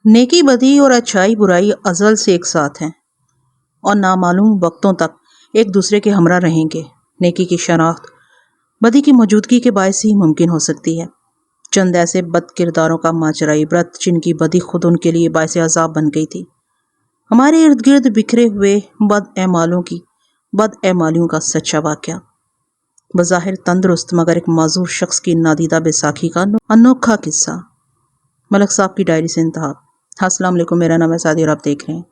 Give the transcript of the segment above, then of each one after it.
نیکی بدی اور اچھائی برائی ازل سے ایک ساتھ ہیں اور نامعلوم وقتوں تک ایک دوسرے کے ہمراہ رہیں گے۔ نیکی کی شناخت بدی کی موجودگی کے باعث ہی ممکن ہو سکتی ہے۔ چند ایسے بد کرداروں کا ماجرا عبرت جن کی بدی خود ان کے لیے باعث عذاب بن گئی تھی۔ ہمارے ارد گرد بکھرے ہوئے بد اعمالیوں کا سچا واقعہ، بظاہر تندرست مگر ایک معذور شخص کی نادیدہ بیساکھی کا انوکھا قصہ۔ ملک صاحب کی ڈائری سے انتہا۔ السلام علیکم، میرا نام ہے سعدی اور آپ دیکھ رہے ہیں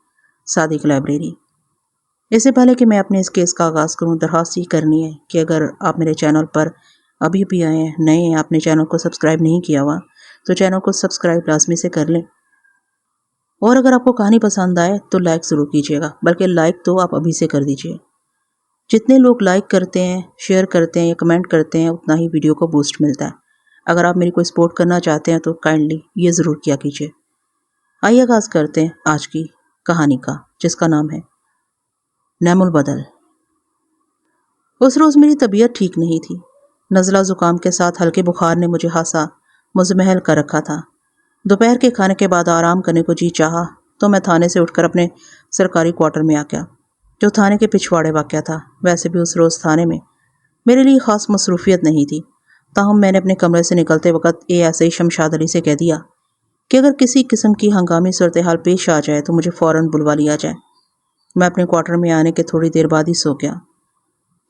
صادق لائبریری۔ اس سے پہلے کہ میں اپنے اس کیس کا آغاز کروں، درخواست یہ کرنی ہے کہ اگر آپ میرے چینل پر ابھی بھی آئے ہیں، نئے ہیں، آپ نے چینل کو سبسکرائب نہیں کیا ہوا تو چینل کو سبسکرائب لازمی سے کر لیں، اور اگر آپ کو کہانی پسند آئے تو لائک ضرور کیجیے گا، بلکہ لائک تو آپ ابھی سے کر دیجیے۔ جتنے لوگ لائک کرتے ہیں، شیئر کرتے ہیں یا کمنٹ کرتے ہیں، اتنا ہی ویڈیو کو بوسٹ ملتا ہے۔ اگر آپ میری کوئی سپورٹ کرنا چاہتے ہیں تو کائنڈلی یہ ضرور کیا کیجیے۔ آئیے آغاز کرتے ہیں آج کی کہانی کا، جس کا نام ہے نعم البدل۔ اس روز میری طبیعت ٹھیک نہیں تھی۔ نزلہ زکام کے ساتھ ہلکے بخار نے مجھے ہاسا مزمحل کر رکھا تھا۔ دوپہر کے کھانے کے بعد آرام کرنے کو جی چاہا تو میں تھانے سے اٹھ کر اپنے سرکاری کوارٹر میں آ گیا، جو تھانے کے پچھواڑے واقع تھا۔ ویسے بھی اس روز تھانے میں میرے لیے خاص مصروفیت نہیں تھی، تاہم میں نے اپنے کمرے سے نکلتے وقت ایسے ہی شمشاد علی سے کہہ دیا کہ اگر کسی قسم کی ہنگامی صورتحال پیش آ جائے تو مجھے فوراً بلوا لیا جائے۔ میں اپنے کوارٹر میں آنے کے تھوڑی دیر بعد ہی سو گیا۔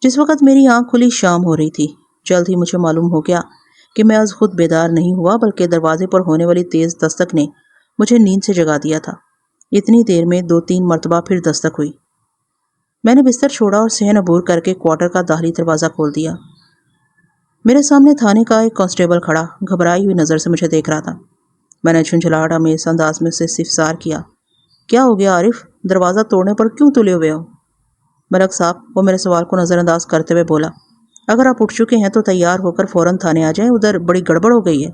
جس وقت میری آنکھ کھلی شام ہو رہی تھی، جلد ہی مجھے معلوم ہو گیا کہ میں از خود بیدار نہیں ہوا، بلکہ دروازے پر ہونے والی تیز دستک نے مجھے نیند سے جگا دیا تھا۔ اتنی دیر میں 2-3 مرتبہ پھر دستک ہوئی۔ میں نے بستر چھوڑا اور صحن عبور کر کے کوارٹر کا داخلی دروازہ کھول دیا۔ میرے سامنے تھانے کا ایک کانسٹیبل کھڑا گھبرائی ہوئی نظر سے مجھے دیکھ رہا تھا۔ میں نے جھنجھلاہٹ آمیز انداز میں اسے استفسار کیا، کیا ہو گیا عارف؟ دروازہ توڑنے پر کیوں تلے ہوئے ہو؟ ملک صاحب، وہ میرے سوال کو نظر انداز کرتے ہوئے بولا، اگر آپ اٹھ چکے ہیں تو تیار ہو کر فوراً تھانے آ جائیں، ادھر بڑی گڑبڑ ہو گئی ہے۔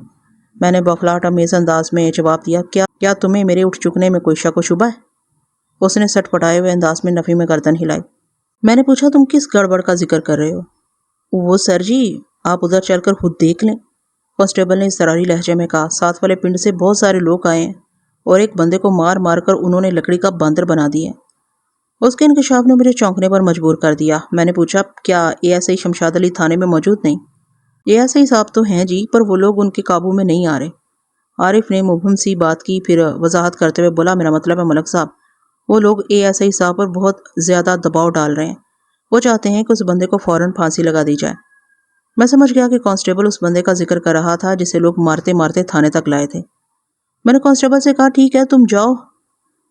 میں نے بوکھلاہٹ آمیز انداز میں جواب دیا، کیا تمہیں میرے اٹھ چکنے میں کوئی شک و شبہ ہے؟ اس نے سٹ پٹائے ہوئے انداز میں نفی میں گردن ہلائی۔ میں نے پوچھا، تم کس گڑبڑ کا ذکر کر رہے ہو؟ وہ سر جی، آپ ادھر چل کر خود دیکھ لیں، کانسٹیبل نے اضطراری لہجے میں کہا۔ ساتھ والے پنڈ سے بہت سارے لوگ آئے ہیں اور ایک بندے کو مار مار کر انہوں نے لکڑی کا باندر بنا دیا۔ اس کے انکشاف نے مجھے چونکنے پر مجبور کر دیا۔ میں نے پوچھا، کیا ایسے شمشاد علی تھانے میں موجود نہیں؟ ایسے صاحب تو ہیں جی، پر وہ لوگ ان کے قابو میں نہیں آ رہے۔ عارف نے مبہم سی بات کی، پھر وضاحت کرتے ہوئے بولا، میرا مطلب ہے ملک صاحب، وہ لوگ ایسے صاحب پر بہت زیادہ دباؤ ڈال رہے ہیں، وہ چاہتے ہیں کہ اس بندے کو فوراً پھانسی لگا دی جائے۔ میں سمجھ گیا کہ کانسٹیبل اس بندے کا ذکر کر رہا تھا جسے لوگ مارتے مارتے تھانے تک لائے تھے۔ میں نے کانسٹیبل سے کہا، ٹھیک ہے تم جاؤ،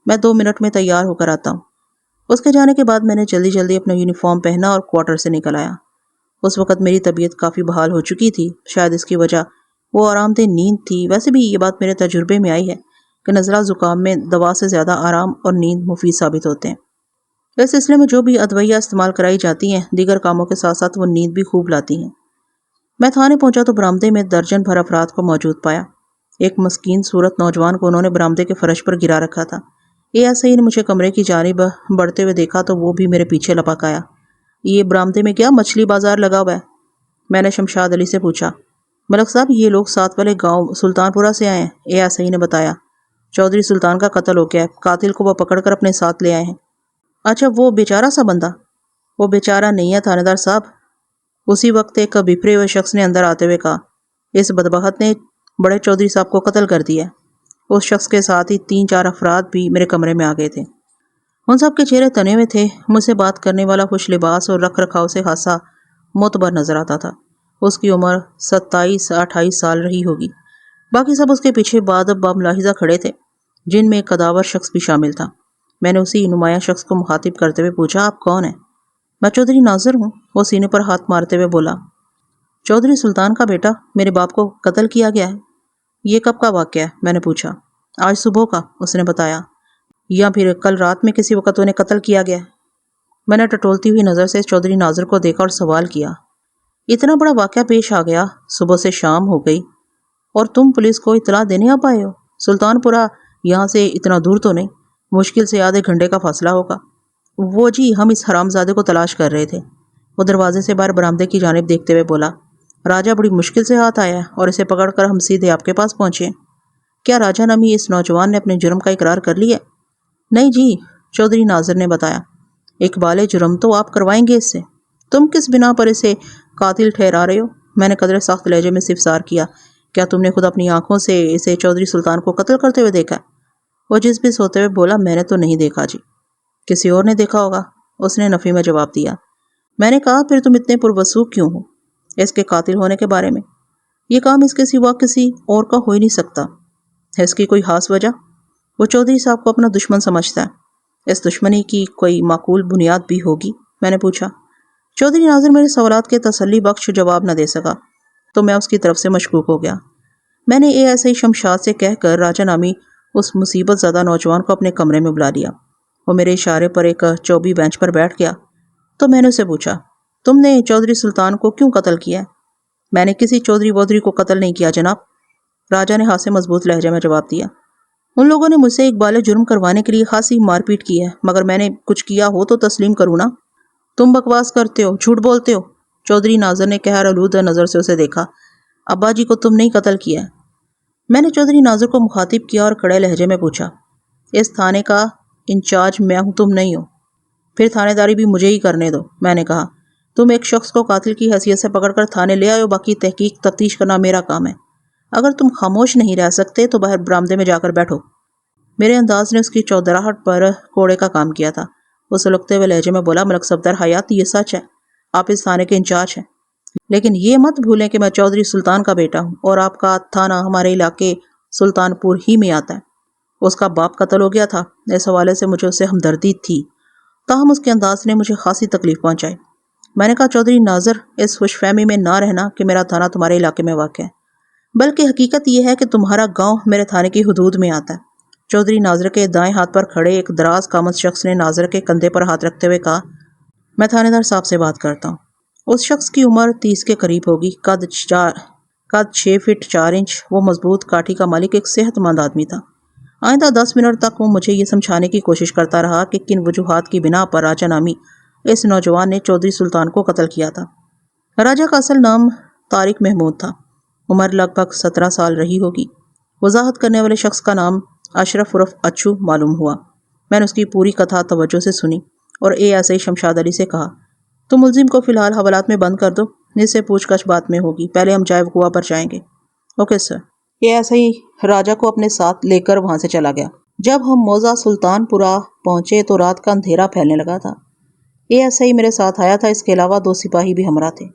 میں 2 منٹ میں تیار ہو کر آتا ہوں۔ اس کے جانے کے بعد میں نے جلدی جلدی اپنا یونیفارم پہنا اور کوارٹر سے نکل آیا۔ اس وقت میری طبیعت کافی بحال ہو چکی تھی، شاید اس کی وجہ وہ آرام دہ نیند تھی۔ ویسے بھی یہ بات میرے تجربے میں آئی ہے کہ نزلہ زکام میں دوا سے زیادہ آرام اور نیند مفید ثابت ہوتے ہیں۔ اس سلسلے میں جو بھی ادویہ استعمال کرائی جاتی ہیں، دیگر کاموں کے ساتھ ساتھ وہ نیند بھی خوب لاتی ہیں۔ میں تھانے پہنچا تو برآمدے میں درجن بھر افراد کو موجود پایا۔ ایک مسکین صورت نوجوان کو انہوں نے برآمدے کے فرش پر گرا رکھا تھا۔ ایسے ہی نے مجھے کمرے کی جانب بڑھتے ہوئے دیکھا تو وہ بھی میرے پیچھے لپک آیا۔ یہ برآمدے میں کیا مچھلی بازار لگا ہوا ہے؟ میں نے شمشاد علی سے پوچھا۔ ملک صاحب، یہ لوگ ساتھ والے گاؤں سلطان پورہ سے آئے ہیں، ایسے ہی نے بتایا۔ چودھری سلطان کا قتل ہو گیا ہے، قاتل کو وہ پکڑ کر اپنے ساتھ لے آئے ہیں۔ اچھا، وہ بیچارہ سا بندہ؟ وہ بیچارہ نہیں ہے تھانے دار صاحب، اسی وقت ایک بپھرے ہوئے شخص نے اندر آتے ہوئے کہا، اس بدبخت نے بڑے چودھری صاحب کو قتل کر دیا ہے۔ اس شخص کے ساتھ ہی 3-4 افراد بھی میرے کمرے میں آ گئے تھے۔ ان سب کے چہرے تنے ہوئے تھے۔ مجھ سے بات کرنے والا خوش لباس اور رکھ رکھاؤ سے خاصا معتبر نظر آتا تھا۔ اس کی عمر 27-28 سال رہی ہوگی۔ باقی سب اس کے پیچھے بادب باملاحظہ کھڑے تھے، جن میں ایک قداور شخص بھی شامل تھا۔ میں نے اسی نمایاں شخص کو مخاطب کرتے ہوئے پوچھا، آپ کون ہیں؟ میں چودھری ناظر ہوں، وہ سینے پر ہاتھ مارتے ہوئے بولا۔ چودھری سلطان کا بیٹا، میرے باپ کو قتل کیا گیا ہے۔ یہ کب کا واقعہ ہے؟ میں نے پوچھا۔ آج صبح کا، اس نے بتایا، یا پھر کل رات میں کسی وقت انہیں قتل کیا گیا ہے۔ میں نے ٹٹولتی ہوئی نظر سے چودھری ناظر کو دیکھا اور سوال کیا، اتنا بڑا واقعہ پیش آ گیا، صبح سے شام ہو گئی اور تم پولیس کو اطلاع دینے آ پائے ہو؟ سلطان پورہ یہاں سے اتنا دور تو نہیں، مشکل سے آدھے گھنٹے کا فاصلہ ہوگا۔ وہ جی، ہم اس حرام زادے کو تلاش کر رہے تھے، وہ دروازے سے باہر برآمدے کی جانب دیکھتے ہوئے بولا۔ راجہ بڑی مشکل سے ہاتھ آیا اور اسے پکڑ کر ہم سیدھے آپ کے پاس پہنچے۔ کیا راجہ نامی اس نوجوان نے اپنے جرم کا اقرار کر لیا؟ نہیں جی، چودھری ناظر نے بتایا۔ اقبال جرم تو آپ کروائیں گے اس سے۔ تم کس بنا پر اسے قاتل ٹھہرا رہے ہو؟ میں نے قدرے سخت لہجے میں استفسار کیا۔ کیا تم نے خود اپنی آنکھوں سے اسے چودھری سلطان کو قتل کرتے ہوئے دیکھا؟ وہ جس ہوتے ہوئے بولا، میں نے تو نہیں دیکھا جی۔ کسی اور نے دیکھا ہوگا، اس نے نفی میں جواب دیا۔ میں نے کہا، پھر تم اتنے پروسوخ کیوں ہو اس کے قاتل ہونے کے بارے میں؟ یہ کام اس کے سوا کسی اور کا ہو ہی نہیں سکتا۔ ہے اس کی کوئی خاص وجہ؟ وہ چودھری صاحب کو اپنا دشمن سمجھتا ہے۔ اس دشمنی کی کوئی معقول بنیاد بھی ہوگی؟ میں نے پوچھا۔ چودھری ناظر میرے سوالات کے تسلی بخش جواب نہ دے سکا تو میں اس کی طرف سے مشکوک ہو گیا۔ میں نے ایسے ہی شمشاد سے کہہ کر راجہ نامی اس مصیبت زدہ نوجوان کو اپنے کمرے میں بلا لیا۔ وہ میرے اشارے پر ایک چوبی بینچ پر بیٹھ گیا تو میں نے اسے پوچھا، تم نے چودھری سلطان کو کیوں قتل کیا ہے؟ میں نے کسی چودھری وودھری کو قتل نہیں کیا جناب، راجہ نے ہاتھ سے مضبوط لہجے میں جواب دیا۔ ان لوگوں نے مجھ سے اقبال جرم کروانے کے لیے خاصی مار پیٹ کی ہے، مگر میں نے کچھ کیا ہو تو تسلیم کروں نا؟ تم بکواس کرتے ہو، جھوٹ بولتے ہو۔ چودھری ناظر نے قہر آلود نظر سے اسے دیکھا۔ ابا جی کو تم نے قتل کیا ہے؟ میں نے چودھری ناظر کو مخاطب کیا اور کڑے لہجے میں پوچھا۔ اس تھانے کا انچارج میں ہوں، تم نہیں ہو۔ پھر تھانے داری بھی مجھے ہی کرنے دو، میں نے کہا۔ تم ایک شخص کو قاتل کی حیثیت سے پکڑ کر تھانے لے آئے ہو، باقی تحقیق تفتیش کرنا میرا کام ہے۔ اگر تم خاموش نہیں رہ سکتے تو باہر برآمدے میں جا کر بیٹھو۔ میرے انداز نے اس کی چودراہٹ پر کوڑے کا کام کیا تھا۔ وہ سلگتے ہوئے لہجے میں بولا، ملک صفدر حیات، یہ سچ ہے، آپ اس تھانے کے انچارج ہیں، لیکن یہ مت بھولیں کہ میں چودھری سلطان کا بیٹا ہوں اور آپ کا تھانہ ہمارے علاقے سلطان پور ہی میں آتا ہے۔ اس کا باپ قتل ہو گیا تھا، اس حوالے سے مجھے اس سے ہمدردی تھی، تاہم اس کے انداز نے مجھے خاصی تکلیف پہنچائی۔ میں نے کہا، چودھری ناظر، اس خوش فہمی میں نہ رہنا کہ میرا تھانہ تمہارے علاقے میں واقع ہے، بلکہ حقیقت یہ ہے کہ تمہارا گاؤں میرے تھانے کی حدود میں آتا ہے۔ چودھری ناظر کے دائیں ہاتھ پر کھڑے ایک دراز قامت شخص نے ناظر کے کندھے پر ہاتھ رکھتے ہوئے کہا، میں تھانے دار صاحب سے بات کرتا ہوں۔ اس شخص کی عمر 30 کے قریب ہوگی، قد 6 فٹ 4 انچ۔ وہ مضبوط کاٹھی کا مالک ایک صحت مند آدمی تھا۔ آئندہ 10 منٹ تک وہ مجھے یہ سمجھانے کی کوشش کرتا رہا کہ کن وجوہات کی بنا پر راجہ نامی اس نوجوان نے چودھری سلطان کو قتل کیا تھا۔ راجہ کا اصل نام طارق محمود تھا، عمر لگ بھگ 17 سال رہی ہوگی۔ وضاحت کرنے والے شخص کا نام اشرف عرف اچھو معلوم ہوا۔ میں نے اس کی پوری کتھا توجہ سے سنی اور ایسے ہی شمشاد علی سے کہا، تم ملزم کو فی الحال حوالات میں بند کر دو، جس سے پوچھ گچھ بعد میں ہوگی، پہلے ہم جائے وقوع پر جائیں گے۔ Okay sir. یہ ایسے ہی راجہ کو اپنے ساتھ لے کر وہاں سے چلا گیا۔ جب ہم موضع سلطان پورہ پہنچے تو رات کا اندھیرا پھیلنے لگا تھا۔ یہ ایسے ہی میرے ساتھ آیا تھا، اس کے علاوہ 2 سپاہی بھی ہمراہ تھے۔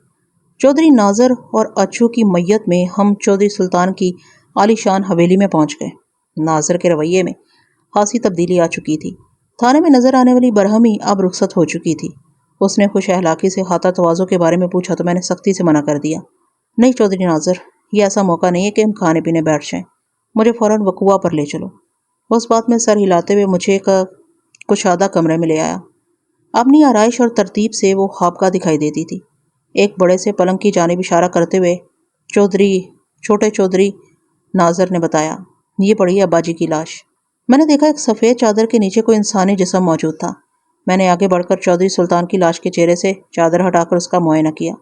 چودھری ناظر اور اچھو کی میت میں ہم چودھری سلطان کی عالی شان حویلی میں پہنچ گئے۔ ناظر کے رویے میں خاصی تبدیلی آ چکی تھی۔ تھانے میں نظر آنے والی برہمی اب رخصت ہو چکی تھی۔ اس نے خوش اخلاقی سے خاطر تواضع کے بارے میں پوچھا تو میں نے سختی سے منع کر دیا۔ نہیں چودھری ناظر، یہ ایسا موقع نہیں ہے کہ ہم کھانے پینے بیٹھ جائیں، مجھے فوراً وقوع پر لے چلو۔ اس بات میں سر ہلاتے ہوئے مجھے ایک کشادہ کمرے میں لے آیا۔ اپنی آرائش اور ترتیب سے وہ خوابگاہ دکھائی دیتی تھی۔ ایک بڑے سے پلنگ کی جانب اشارہ کرتے ہوئے چھوٹے چودھری ناظر نے بتایا، یہ پڑی ہے ابا جی کی لاش۔ میں نے دیکھا ایک سفید چادر کے نیچے کوئی انسانی جسم موجود تھا۔ میں نے آگے بڑھ کر چودھری سلطان کی لاش کے چہرے سے چادر ہٹا کر اس کا معائنہ کیا۔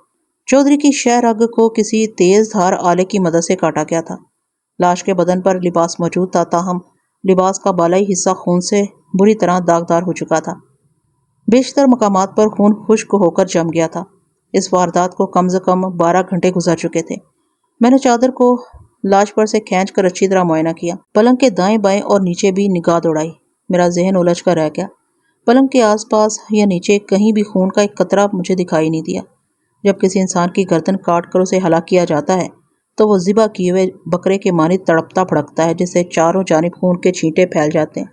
چودھری کی شہ رگ کو کسی تیز دھار آلے کی مدد سے کاٹا گیا تھا۔ لاش کے بدن پر لباس موجود تھا، تاہم لباس کا بالائی حصہ خون سے بری طرح داغدار ہو چکا تھا۔ بیشتر مقامات پر خون خشک ہو کر جم گیا تھا۔ اس واردات کو کم از کم 12 گھنٹے گزر چکے تھے۔ میں نے چادر کو لاش پر سے کھینچ کر اچھی طرح معائنہ کیا، پلنگ کے دائیں بائیں اور نیچے بھی نگاہ دوڑائی۔ میرا ذہن الجھ کر رہ گیا۔ پلنگ کے آس پاس یا نیچے کہیں بھی خون کا ایک قطرہ مجھے دکھائی نہیں دیا۔ جب کسی انسان کی گردن کاٹ کر اسے ہلاک کیا جاتا ہے تو وہ ذبح کیے ہوئے بکرے کے مانند تڑپتا پھڑکتا ہے، جس سے چاروں جانب خون کے چھینٹے پھیل جاتے ہیں۔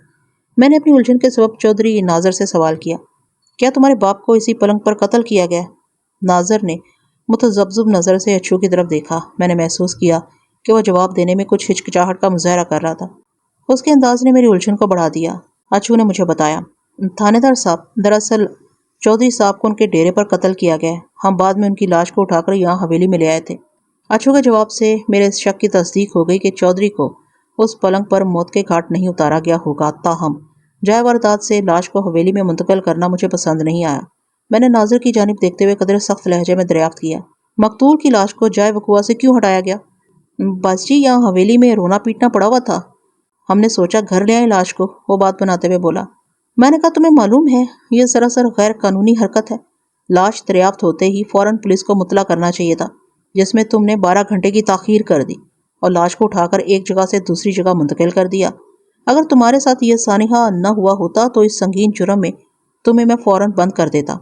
میں نے اپنی الجھن کے سبب چودھری ناظر سے سوال کیا، کیا تمہارے باپ کو اسی پلنگ پر قتل کیا گیا؟ ناظر نے متذبذب نظر سے اچھو کی طرف دیکھا۔ میں نے محسوس کیا کہ وہ جواب دینے میں کچھ ہچکچاہٹ کا مظاہرہ کر رہا تھا۔ اس کے انداز نے میری الجھن کو بڑھا دیا۔ اچھو نے مجھے بتایا، تھانے دار صاحب، دراصل چودھری صاحب کو ان کے ڈیرے پر قتل کیا گیا ہے۔ ہم بعد میں ان کی لاش کو اٹھا کر یہاں حویلی میں لے آئے تھے۔ اچھو کے جواب سے میرے اس شک کی تصدیق ہو گئی کہ چودھری کو اس پلنگ پر موت کے گھاٹ نہیں اتارا گیا ہوگا، تاہم جائے واردات سے لاش کو حویلی میں منتقل کرنا مجھے پسند نہیں آیا۔ میں نے ناظر کی جانب دیکھتے ہوئے قدر سخت لہجے میں دریافت کیا، مقتول کی لاش کو جائے وقوع سے کیوں ہٹایا گیا؟ بس جی، یہاں حویلی میں رونا پیٹنا پڑا ہوا تھا، ہم نے سوچا گھر لے آئے لاش کو، وہ بات بناتے ہوئے بولا۔ میں نے کہا تمہیں معلوم ہے یہ سراسر غیر قانونی حرکت ہے۔ لاش دریافت ہوتے ہی فوراً پولیس کو مطلع کرنا چاہیے تھا، جس میں تم نے 12 گھنٹے کی تاخیر کر دی اور لاش کو اٹھا کر ایک جگہ سے دوسری جگہ منتقل کر دیا۔ اگر تمہارے ساتھ یہ سانحہ نہ ہوا ہوتا تو اس سنگین جرم میں تمہیں میں فوراً بند کر دیتا۔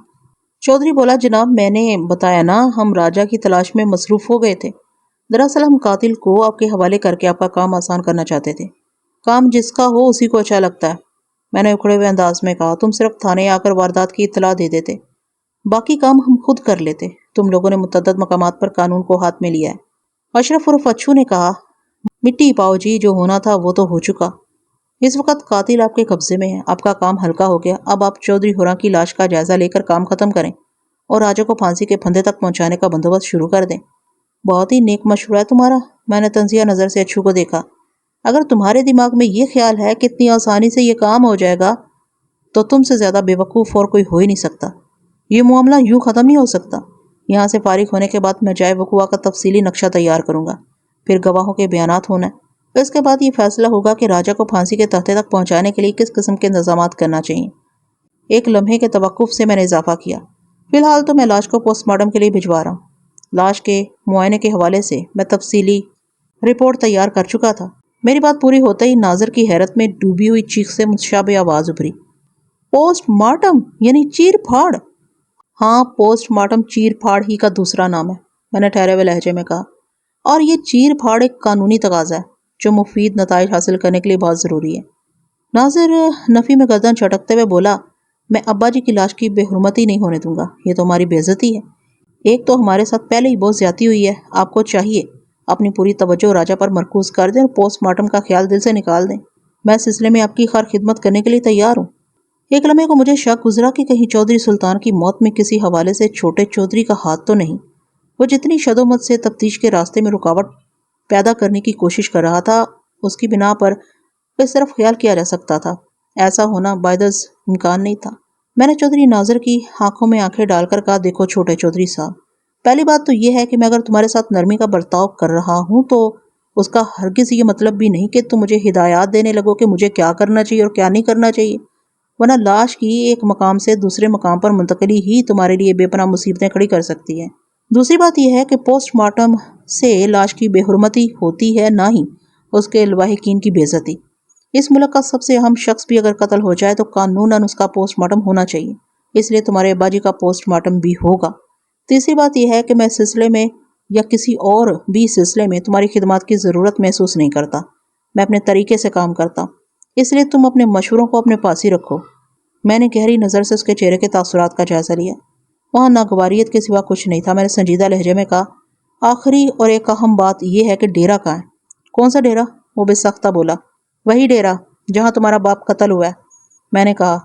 چودھری بولا، جناب میں نے بتایا نا، ہم راجہ کی تلاش میں مصروف ہو گئے تھے۔ دراصل ہم قاتل کو آپ کے حوالے کر کے آپ کا کام آسان کرنا چاہتے تھے۔ کام جس کا ہو اسی کو اچھا لگتا ہے، میں نے اکھڑے ہوئے انداز میں کہا۔ تم صرف تھانے آ کر واردات کی اطلاع دے دیتے، باقی کام ہم خود کر لیتے۔ تم لوگوں نے متعدد مقامات پر قانون کو ہاتھ میں لیا ہے۔ اشرف عرف اچھو نے کہا، مٹی پاؤ جی، جو ہونا تھا وہ تو ہو چکا۔ اس وقت قاتل آپ کے قبضے میں ہے، آپ کا کام ہلکا ہو گیا۔ اب آپ چودھری ہراں کی لاش کا جائزہ لے کر کام ختم کریں اور راجہ کو پھانسی کے پھندے تک پہنچانے کا بندوبست شروع کر دیں۔ بہت ہی نیک مشورہ ہے تمہارا، میں نے تنزیہ نظر سے اچھو کو دیکھا۔ اگر تمہارے دماغ میں یہ خیال ہے کہ اتنی آسانی سے یہ کام ہو جائے گا تو تم سے زیادہ بے وقوف اور کوئی ہو ہی نہیں سکتا۔ یہ معاملہ یوں ختم نہیں ہو سکتا۔ یہاں سے فارغ ہونے کے بعد میں جائے وقوع کا تفصیلی نقشہ تیار کروں گا، پھر گواہوں کے بیانات ہونا ہے۔ اس کے بعد یہ فیصلہ ہوگا کہ راجہ کو پھانسی کے تختے تک پہنچانے کے لیے کس قسم کے انتظامات کرنا چاہیے۔ ایک لمحے کے توقف سے میں نے اضافہ کیا، فی الحال تو میں لاش کو پوسٹ مارٹم کے لیے بھجوا رہا ہوں۔ لاش کے معائنے کے حوالے سے میں تفصیلی رپورٹ تیار کر چکا تھا۔ میری بات پوری ہوتے ہی ناظر کی حیرت میں ڈوبی ہوئی چیخ سے متشابہ آواز ابھری، پوسٹ مارٹم یعنی چیر پھاڑ؟ ہاں، پوسٹ مارٹم چیر پھاڑ ہی کا دوسرا نام ہے، میں نے ٹھہرے ہوئے لہجے میں کہا، اور یہ چیر پھاڑ ایک قانونی تقاضا ہے جو مفید نتائج حاصل کرنے کے لیے بہت ضروری ہے۔ ناظر نفی میں گردن چٹکتے ہوئے بولا، میں ابا جی کی لاش کی بے حرمتی نہیں ہونے دوں گا، یہ تو ہماری بے عزتی ہے۔ ایک تو ہمارے ساتھ پہلے ہی بہت زیادتی ہوئی ہے، آپ کو چاہیے اپنی پوری توجہ راجہ پر مرکوز کر دیں اور پوسٹ مارٹم کا خیال دل سے نکال دیں۔ میں اس سلسلے میں آپ کی خیر خدمت کرنے کے لیے تیار ہوں۔ ایک لمحے کو مجھے شک گزرا کہ کہیں چودھری سلطان کی موت میں کسی حوالے سے چھوٹے چودھری کا ہاتھ تو نہیں۔ وہ جتنی شدومت سے تفتیش کے راستے میں رکاوٹ پیدا کرنے کی کوشش کر رہا تھا، اس کی بنا پر اس طرف خیال کیا جا سکتا تھا۔ ایسا ہونا بائدز امکان نہیں تھا۔ میں نے چودھری ناظر کی آنکھوں میں آنکھیں ڈال کر کہا، دیکھو چھوٹے چودھری صاحب، پہلی بات تو یہ ہے کہ میں اگر تمہارے ساتھ نرمی کا برتاؤ کر رہا ہوں تو اس کا ہرگز یہ مطلب بھی نہیں کہ تم مجھے ہدایات دینے لگو کہ مجھے کیا کرنا چاہیے اور کیا نہیں کرنا چاہیے، ورنہ لاش کی ایک مقام سے دوسرے مقام پر منتقلی ہی تمہارے لیے بے پناہ مصیبتیں کھڑی کر سکتی ہے۔ دوسری بات یہ ہے کہ پوسٹ مارٹم سے لاش کی بے حرمتی ہوتی ہے، نہ ہی اس کے لواحقین کی بے عزتی۔ اس ملک کا سب سے اہم شخص بھی اگر قتل ہو جائے تو قانوناً اس کا پوسٹ مارٹم ہونا چاہیے، اس لیے تمہارے ابا جی کا پوسٹ مارٹم بھی ہوگا۔ تیسری بات یہ ہے کہ میں اس سلسلے میں یا کسی اور بھی سلسلے میں تمہاری خدمات کی ضرورت محسوس نہیں کرتا۔ میں اپنے طریقے سے کام کرتا ہوں، اس لیے تم اپنے مشوروں کو اپنے پاس ہی رکھو۔ میں نے گہری نظر سے اس کے چہرے کے تاثرات کا جائزہ لیا۔ وہاں ناگواریت کے سوا کچھ نہیں تھا۔ میں نے سنجیدہ لہجے میں کہا، آخری اور ایک اہم بات یہ ہے کہ ڈیرا کہاں ہے؟ کون سا ڈیرا؟ وہ بے سختہ بولا، وہی ڈیرا جہاں تمہارا باپ قتل ہوا ہے۔ میں نے کہا،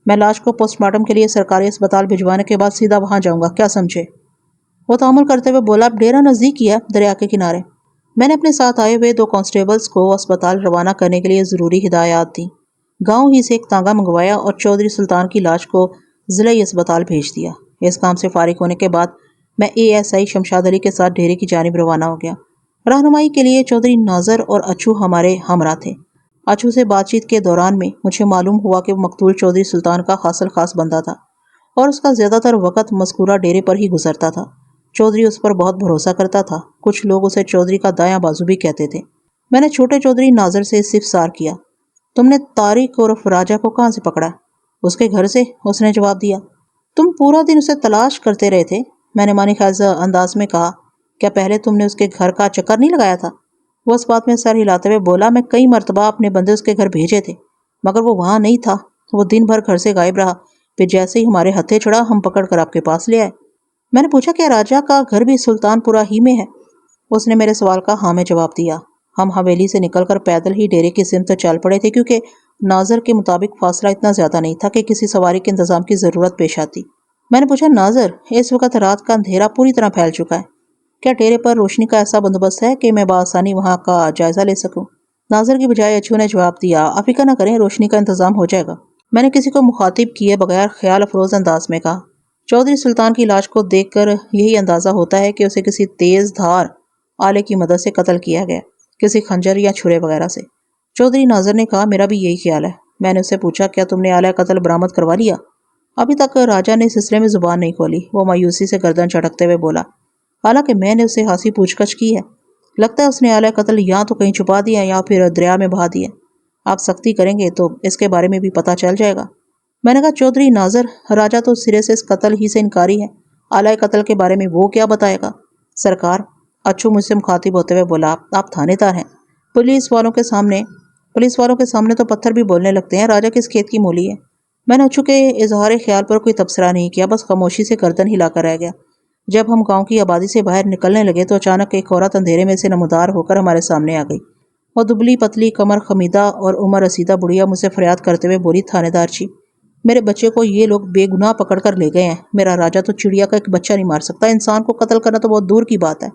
میں لاش کو پوسٹ مارٹم کے لیے سرکاری اسپتال بھجوانے کے بعد سیدھا وہاں جاؤں گا، کیا سمجھے؟ وہ تعامل کرتے ہوئے بولا، ڈیرا نزدیک ہی ہے، دریا کے کنارے۔ میں نے اپنے ساتھ آئے ہوئے 2 کانسٹیبلز کو اسپتال روانہ کرنے کے لیے ضروری ہدایات دیں۔ گاؤں ہی سے ایک تانگا منگوایا اور چودھری سلطان کی لاش کو ضلعی اسپتال بھیج دیا۔ اس کام سے فارغ ہونے کے بعد میں ASI شمشاد علی کے ساتھ ڈیرے کی جانب روانہ ہو گیا۔ رہنمائی کے لیے چودھری ناظر اور اچھو ہمارے ہمراہ تھے۔ اچھو سے بات چیت کے دوران میں مجھے معلوم ہوا کہ وہ مقتول چودھری سلطان کا خاص الخاص بندہ تھا اور اس کا زیادہ تر وقت مذکورہ ڈیرے پر ہی گزرتا تھا۔ چودھری اس پر بہت بھروسہ کرتا تھا، کچھ لوگ اسے چودھری کا دایاں بازو بھی کہتے تھے۔ میں نے چھوٹے چودھری ناظر سے استفسار کیا، تم نے طارق عرف راجہ کو کہاں سے پکڑا؟ اس کے گھر سے، اس نے جواب دیا۔ تم پورا دن اسے تلاش کرتے رہے تھے؟ میں نے معنی خیز انداز میں کہا، کیا پہلے تم نے اس کے گھر کا چکر نہیں لگایا تھا؟ وہ اس بات میں سر ہلاتے ہوئے بولا، میں کئی مرتبہ اپنے بندے اس کے گھر بھیجے تھے مگر وہ وہاں نہیں تھا، وہ دن بھر گھر سے غائب رہا، پھر جیسے ہی ہمارے ہتھے چڑھا ہم پکڑ کر آپ کے پاس لے آئے۔ میں نے پوچھا، کیا راجہ کا گھر بھی سلطان پورہ ہی میں ہے؟ اس نے میرے سوال کا ہاں میں جواب دیا۔ ہم حویلی سے نکل کر پیدل ہی ڈیرے کی سمت چل پڑے تھے کیونکہ ناظر کے مطابق فاصلہ اتنا زیادہ نہیں تھا کہ کسی سواری کے انتظام کی ضرورت پیش آتی۔ میں نے پوچھا، ناظر اس وقت رات کا اندھیرا پوری طرح پھیل چکا ہے، کیا ڈیرے پر روشنی کا ایسا بندوبست ہے کہ میں بآسانی وہاں کا جائزہ لے سکوں؟ ناظر کی بجائے اچھو نے جواب دیا، آپ فکر نہ کریں، روشنی کا انتظام ہو جائے گا۔ میں نے کسی کو مخاطب کیے بغیر خیال افروز انداز میں کہا، چودھری سلطان کی لاش کو دیکھ کر یہی اندازہ ہوتا ہے کہ اسے کسی تیز دھار آلے کی مدد سے قتل کیا گیا، کسی خنجر یا چھرے وغیرہ سے۔ چودھری ناظر نے کہا میرا بھی یہی خیال ہے۔ میں نے اسے پوچھا کیا تم نے آلہ قتل برآمد کروا لیا؟ ابھی تک راجہ نے اس سلسلے میں زبان نہیں کھولی۔ وہ مایوسی سے گردن جھٹکتے ہوئے بولا، حالانکہ میں نے اسے خاصی پوچھ گچھ کی ہے، لگتا ہے اس نے آلہ قتل یا تو کہیں چھپا دیا یا پھر دریا میں بہا دیا۔ آپ سختی کریں گے تو اس کے بارے میں بھی پتہ چل جائے گا۔ میں نے کہا چودھری ناظر، راجہ تو سرے سے اس قتل ہی سے انکاری ہے، آلہ قتل کے بارے میں وہ کیا بتائے گا؟ سرکار، اچھو مجھ سے مخاطب ہوتے ہوئے بولا، آپ تھانے دار ہیں، پولیس والوں کے سامنے تو پتھر بھی بولنے لگتے ہیں۔ راجہ کس کھیت کی مولی ہے؟ میں نے اچھو کے اظہار خیال پر کوئی تبصرہ نہیں کیا، بس خاموشی سے گردن ہلا کر رہ گیا۔ جب ہم گاؤں کی آبادی سے باہر نکلنے لگے تو اچانک ایک عورت اندھیرے میں سے نمودار ہو کر ہمارے سامنے آ گئی۔ وہ دبلی پتلی، کمر خمیدہ اور عمر رسیدہ بڑھیا مجھ سے فریاد کرتے ہوئے بولی، تھانے دار جی، میرے بچے کو یہ لوگ بے گناہ پکڑ کر لے گئے ہیں۔ میرا راجہ تو چڑیا کا ایک بچہ نہیں مار سکتا، انسان کو قتل کرنا تو بہت دور کی بات ہے۔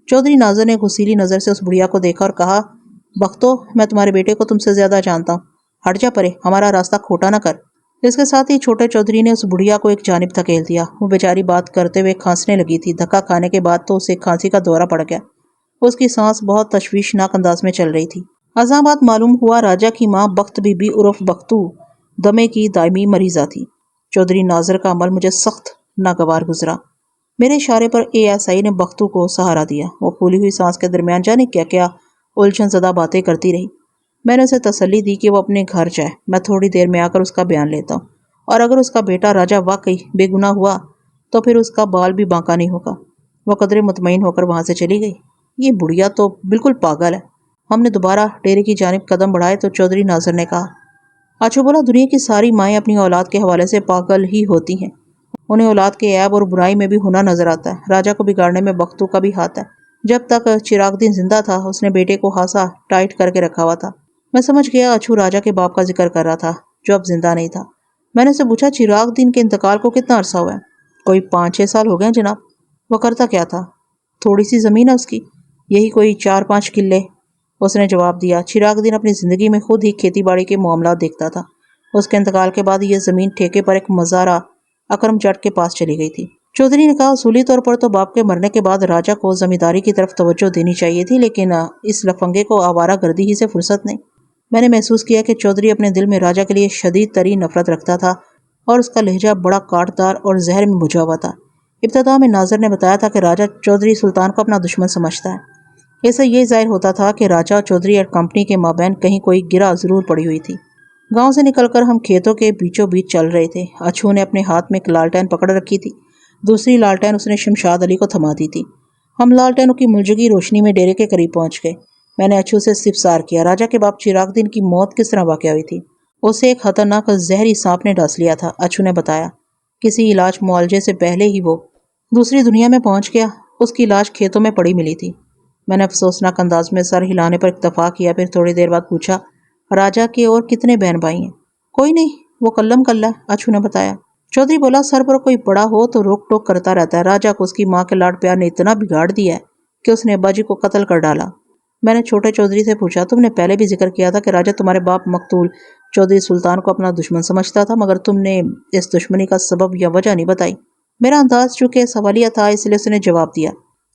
چودھری ناظر نے غصیلی نظر سے اس بڑھیا کو دیکھا اور کہا، بختو، میں تمہارے بیٹے کو تم سے زیادہ جانتا ہوں، ہٹ جا پرے، ہمارا راستہ کھوٹا نہ کر۔ اس کے ساتھ ہی چھوٹے چودھری نے اس بڑھیا کو ایک جانب دھکیل دیا۔ وہ بیچاری بات کرتے ہوئے کھانسنے لگی تھی، دھکا کھانے کے بعد تو اسے کھانسی کا دورہ پڑ گیا۔ اس کی سانس بہت تشویشناک انداز میں چل رہی تھی۔ ازاں بعد معلوم ہوا راجہ کی ماں بخت بی بی عرف بختو دمے کی دائمی مریضہ تھی۔ چودھری ناظر کا عمل مجھے سخت ناگوار گزرا۔ میرے اشارے پر ASI نے بختو کو سہارا دیا۔ وہ پھولی ہوئی سانس کے درمیان جانے کیا کیا الجھن زدہ باتیں کرتی رہی۔ میں نے اسے تسلی دی کہ وہ اپنے گھر جائے، میں تھوڑی دیر میں آ کر اس کا بیان لیتا ہوں، اور اگر اس کا بیٹا راجہ واقعی بے گناہ ہوا تو پھر اس کا بال بھی بانکا نہیں ہوگا۔ وہ قدرے مطمئن ہو کر وہاں سے چلی گئی۔ یہ بڑھیا تو بالکل پاگل ہے۔ ہم نے دوبارہ ڈیرے کی جانب قدم بڑھائے تو چودھری ناظر نے کہا، اچھو بولا، دنیا کی ساری مائیں اپنی اولاد کے حوالے سے پاگل ہی ہوتی ہیں، انہیں اولاد کے عیب اور برائی میں بھی ہونا نظر آتا ہے۔ راجہ کو بگاڑنے میں بختو کا بھی ہاتھ ہے۔ جب تک چراغ دن زندہ تھا اس نے بیٹے کو خاصا ٹائٹ کر کے رکھا ہوا تھا۔ میں سمجھ گیا اچھو راجہ کے باپ کا ذکر کر رہا تھا جو اب زندہ نہیں تھا۔ میں نے اسے پوچھا، چراغ دن کے انتقال کو کتنا عرصہ ہوا ہے؟ کوئی 5-6 سال ہو گئے ہیں جناب۔ وہ کرتا کیا تھا؟ تھوڑی سی زمین ہے اس کی، یہی کوئی 4-5 کلے، اس نے جواب دیا۔ چراغ دن اپنی زندگی میں خود ہی کھیتی باڑی کے معاملات دیکھتا تھا۔ اس کے انتقال کے بعد یہ زمین ٹھیکے پر ایک مزارع اکرم جٹ کے پاس چلی گئی تھی۔ چودھری نے کہا، اصولی طور پر تو باپ کے مرنے کے بعد راجہ کو زمینداری کی طرف توجہ دینی چاہیے تھی، لیکن اس لفنگے کو آوارہ گردی ہی سے فرصت نہیں۔ میں نے محسوس کیا کہ چودھری اپنے دل میں راجہ کے لیے شدید ترین نفرت رکھتا تھا اور اس کا لہجہ بڑا کاٹدار اور زہر میں بھجا ہوا تھا۔ ابتدا میں ناظر نے بتایا تھا کہ راجہ چودھری سلطان کو اپنا دشمن سمجھتا ہے۔ اس سے یہ ظاہر ہوتا تھا کہ راجہ اور چودھری اور کمپنی کے مابین کہیں کوئی گرہ ضرور پڑی ہوئی تھی۔ گاؤں سے نکل کر ہم کھیتوں کے بیچوں بیچ چل رہے تھے۔ اچھو نے اپنے ہاتھ میں ایک لالٹین پکڑ رکھی تھی، دوسری لالٹین اس نے شمشاد علی کو تھما دی تھی۔ ہم لالٹینوں کی ملجگی روشنی میں ڈیرے کے قریب پہنچ گئے۔ میں نے اچھو سے استفسار کیا، راجہ کے باپ چراغ دن کی موت کس طرح واقع ہوئی تھی؟ اسے ایک خطرناک زہری سانپ نے ڈس لیا تھا، اچھو نے بتایا۔ کسی علاج معالجے سے پہلے ہی وہ دوسری دنیا میں پہنچ گیا۔ اس کی لاش کھیتوں میں پڑی ملی تھی۔ میں نے افسوسناک انداز میں سر ہلانے پر اکتفا کیا، پھر تھوڑی دیر بعد پوچھا، راجہ کے اور کتنے بہن بھائی ہیں؟ کوئی نہیں، وہ کلم کلہ ہے، اچھو نے بتایا۔ چودھری بولا، سر پر کوئی پڑا ہو تو روک ٹوک کرتا رہتا ہے، راجہ کو اس کی ماں کے لاڈ پیار نے اتنا بگاڑ دیا ہے کہ اس نے ابا جی کو قتل کر ڈالا۔ میں نے چھوٹے چودھری سے پوچھا، تم نے پہلے بھی ذکر کیا تھا کہ راجہ تمہارے باپ مقتول چودھری سلطان کو اپنا دشمن سمجھتا تھا، مگر تم نے اس دشمنی کا سبب یا وجہ نہیں بتائی۔ میرا انداز چونکہ سوالیہ تھا اس لیے اس نے جواب دیا،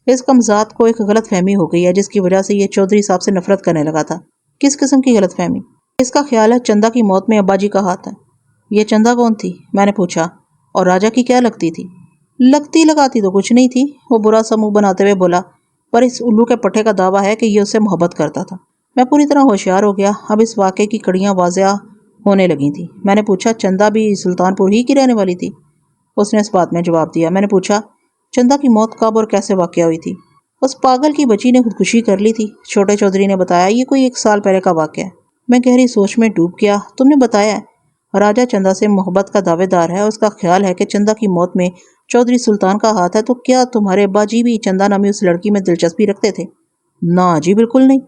اس کمزاد کو ایک غلط فہمی ہو گئی ہے جس کی وجہ سے یہ چودھری صاحب سے نفرت کرنے لگا تھا۔ کس قسم کی غلط فہمی؟ اس کا خیال ہے چندہ کی موت میں ابا جی کا ہاتھ ہے۔ یہ چندہ کون تھی؟ میں نے پوچھا۔ اور راجہ کی کیا لگتی تھی؟ لگتی لگاتی تو کچھ نہیں تھی، وہ برا سا منہ بناتے ہوئے بولا، پر اس الو کے پٹھے کا دعویٰ ہے کہ یہ اس سے محبت کرتا تھا۔ میں پوری طرح ہوشیار ہو گیا، اب اس واقعے کی کڑیاں واضح ہونے لگی تھیں۔ میں نے پوچھا، چندہ بھی سلطان پور ہی کی رہنے والی تھی؟ اس نے اس بات میں جواب دیا۔ میں نے پوچھا، چندہ کی موت کب اور کیسے واقع ہوئی تھی؟ اس پاگل کی بچی نے خودکشی کر لی تھی، چھوٹے چودھری نے بتایا، یہ کوئی 1 سال پہلے کا واقعہ ہے۔ میں گہری سوچ میں ڈوب گیا۔ تم نے بتایا ہے راجہ چندہ سے محبت کا دعوے دار ہے، اس کا خیال ہے کہ چندہ کی موت میں چودھری سلطان کا ہاتھ ہے، تو کیا تمہارے ابا جی بھی چندہ نامی اس لڑکی میں دلچسپی رکھتے تھے؟ نہ جی، بالکل نہیں۔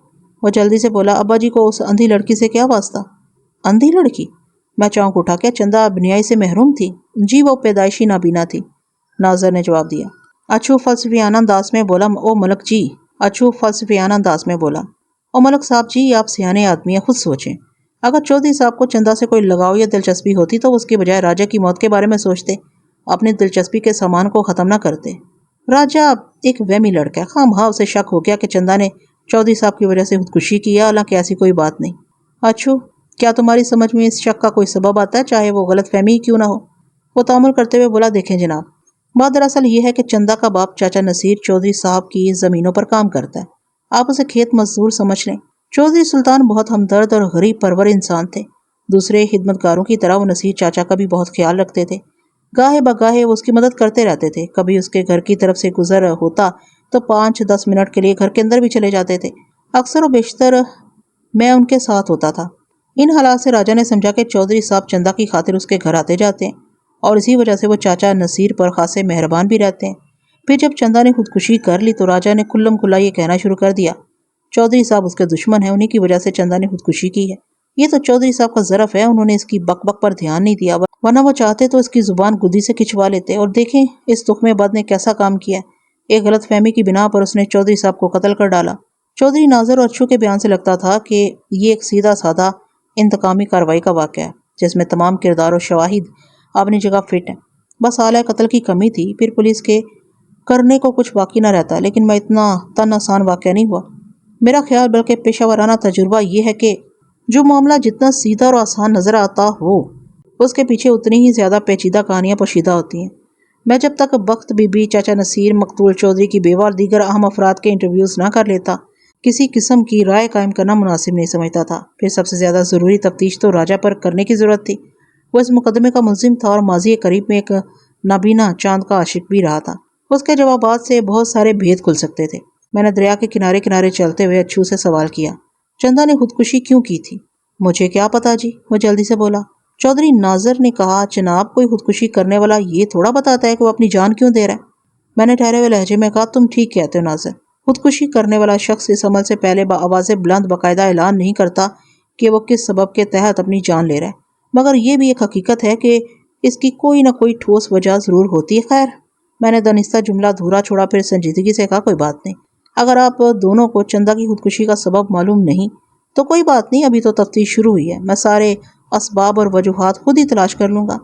وہ جلدی سے بولا، ابا جی کو اس اندھی لڑکی سے کیا واسطہ؟ اندھی لڑکی؟ میں چونک اٹھا، کیا چندہ بنیائی سے محروم تھی؟ جی، وہ پیدائشی نابینا تھی، ناظر نے جواب دیا۔ اچھو فلسفیانہ انداز میں بولا، او ملک جی، اچھو فلسفیانہ انداز میں بولا، او ملک صاحب جی، آپ سیانے آدمی ہیں، خود سوچیں۔ اگر چودھری صاحب کو چندہ سے کوئی لگاؤ یا دلچسپی ہوتی تو اس کے بجائے راجہ کی موت کے بارے میں سوچتے، اپنی دلچسپی کے سامان کو ختم نہ کرتے۔ راجہ ایک وہمی لڑکا ہے، خواہ مخواہ اسے شک ہو گیا کہ چندہ نے چودھری صاحب کی وجہ سے خودکشی کی ہے، حالانکہ ایسی کوئی بات نہیں۔ اچھو، کیا تمہاری سمجھ میں اس شک کا کوئی سبب آتا ہے، چاہے وہ غلط فہمی ہی کیوں نہ ہو؟ وہ تعامل کرتے ہوئے بولا، دیکھیں جناب، بات دراصل یہ ہے کہ چندہ کا باپ چاچا نصیر چودھری صاحب کی زمینوں پر کام کرتا ہے۔ آپ اسے کھیت مزدور سمجھ لیں۔ چودھری سلطان بہت ہمدرد اور غریب پرور انسان تھے۔ دوسرے خدمتگاروں کی طرح وہ نصیر چاچا کا بھی بہت خیال رکھتے تھے۔ گاہے بگاہے وہ اس کی مدد کرتے رہتے تھے۔ کبھی اس کے گھر کی طرف سے گزر ہوتا تو 5-10 منٹ کے لیے گھر کے اندر بھی چلے جاتے تھے۔ اکثر و بیشتر میں ان کے ساتھ ہوتا تھا۔ ان حالات سے راجا نے سمجھا کہ چودھری صاحب چندہ کی خاطر اس کے گھر آتے جاتے ہیں اور اسی وجہ سے وہ چاچا نصیر پر خاصے مہربان بھی رہتے ہیں۔ پھر جب چندہ نے خودکشی کر لی تو راجا نے کھلم کھلا یہ کہنا شروع کر دیا، چودھری صاحب اس کے دشمن ہیں، انہی کی وجہ سے چندہ نے خودکشی کی ہے۔ یہ تو چودھری صاحب کا ظرف ہے، انہوں نے اس کی بک بک پر دھیان نہیں دیا، ورنہ وہ چاہتے تو اس کی زبان گدی سے کھچوا لیتے۔ اور دیکھیں اس تخمے بد نے کیسا کام کیا ہے۔ ایک غلط فہمی کی بنا پر اس نے چودھری صاحب کو قتل کر ڈالا۔ چودھری ناظر اور اچھو کے بیان سے لگتا تھا کہ یہ ایک سیدھا سادہ انتقامی کارروائی کا واقعہ ہے، جس میں تمام کردار و شواہد اپنی جگہ فٹ ہیں۔ بس آلہ قتل کی کمی تھی، پھر پولیس کے کرنے کو کچھ باقی نہ رہتا۔ لیکن میں اتنا تن آسان واقعہ نہیں ہوا۔ میرا خیال بلکہ پیشہ ورانہ تجربہ یہ ہے کہ جو معاملہ جتنا سیدھا اور آسان نظر آتا ہو، اس کے پیچھے اتنی ہی زیادہ پیچیدہ کہانیاں پوشیدہ ہوتی ہیں۔ میں جب تک بخت بی بی، چاچا نصیر، مقتول چودھری کی بیوہ اور دیگر اہم افراد کے انٹرویوز نہ کر لیتا، کسی قسم کی رائے قائم کرنا مناسب نہیں سمجھتا تھا۔ پھر سب سے زیادہ ضروری تفتیش تو راجا پر کرنے کی ضرورت تھی۔ وہ اس مقدمے کا ملزم تھا اور ماضی قریب میں ایک نابینا چاند کا عاشق بھی رہا تھا۔ اس کے جوابات سے بہت سارے بھید کھل سکتے تھے۔ میں نے دریا کے کنارے کنارے چلتے ہوئے اچھو سے سوال کیا، چندہ نے خودکشی کیوں کی تھی؟ مجھے کیا پتا جی، وہ جلدی سے بولا۔ چودھری ناظر نے کہا، جناب کوئی خودکشی کرنے والا یہ تھوڑا بتاتا ہے کہ وہ اپنی جان کیوں دے رہا ہے۔ میں نے ٹھہرے ہوئے لہجے میں کہا، تم ٹھیک کہتے ہو ناظر، خودکشی کرنے والا شخص اس عمل سے پہلے بآواز بلند باقاعدہ اعلان نہیں کرتا کہ وہ کس سبب کے تحت اپنی جان لے رہا ہے، مگر یہ بھی ایک حقیقت ہے کہ اس کی کوئی نہ کوئی ٹھوس وجہ ضرور ہوتی ہے۔ خیر، میں نے دانستہ جملہ دھورا چھوڑا، پھر سنجیدگی سے کہا، کوئی بات نہیں، اگر آپ دونوں کو چندہ کی خودکشی کا سبب معلوم نہیں تو کوئی بات نہیں، ابھی تو تفتیش شروع ہوئی ہے، میں سارے اسباب اور وجوہات خود ہی تلاش کر لوں گا۔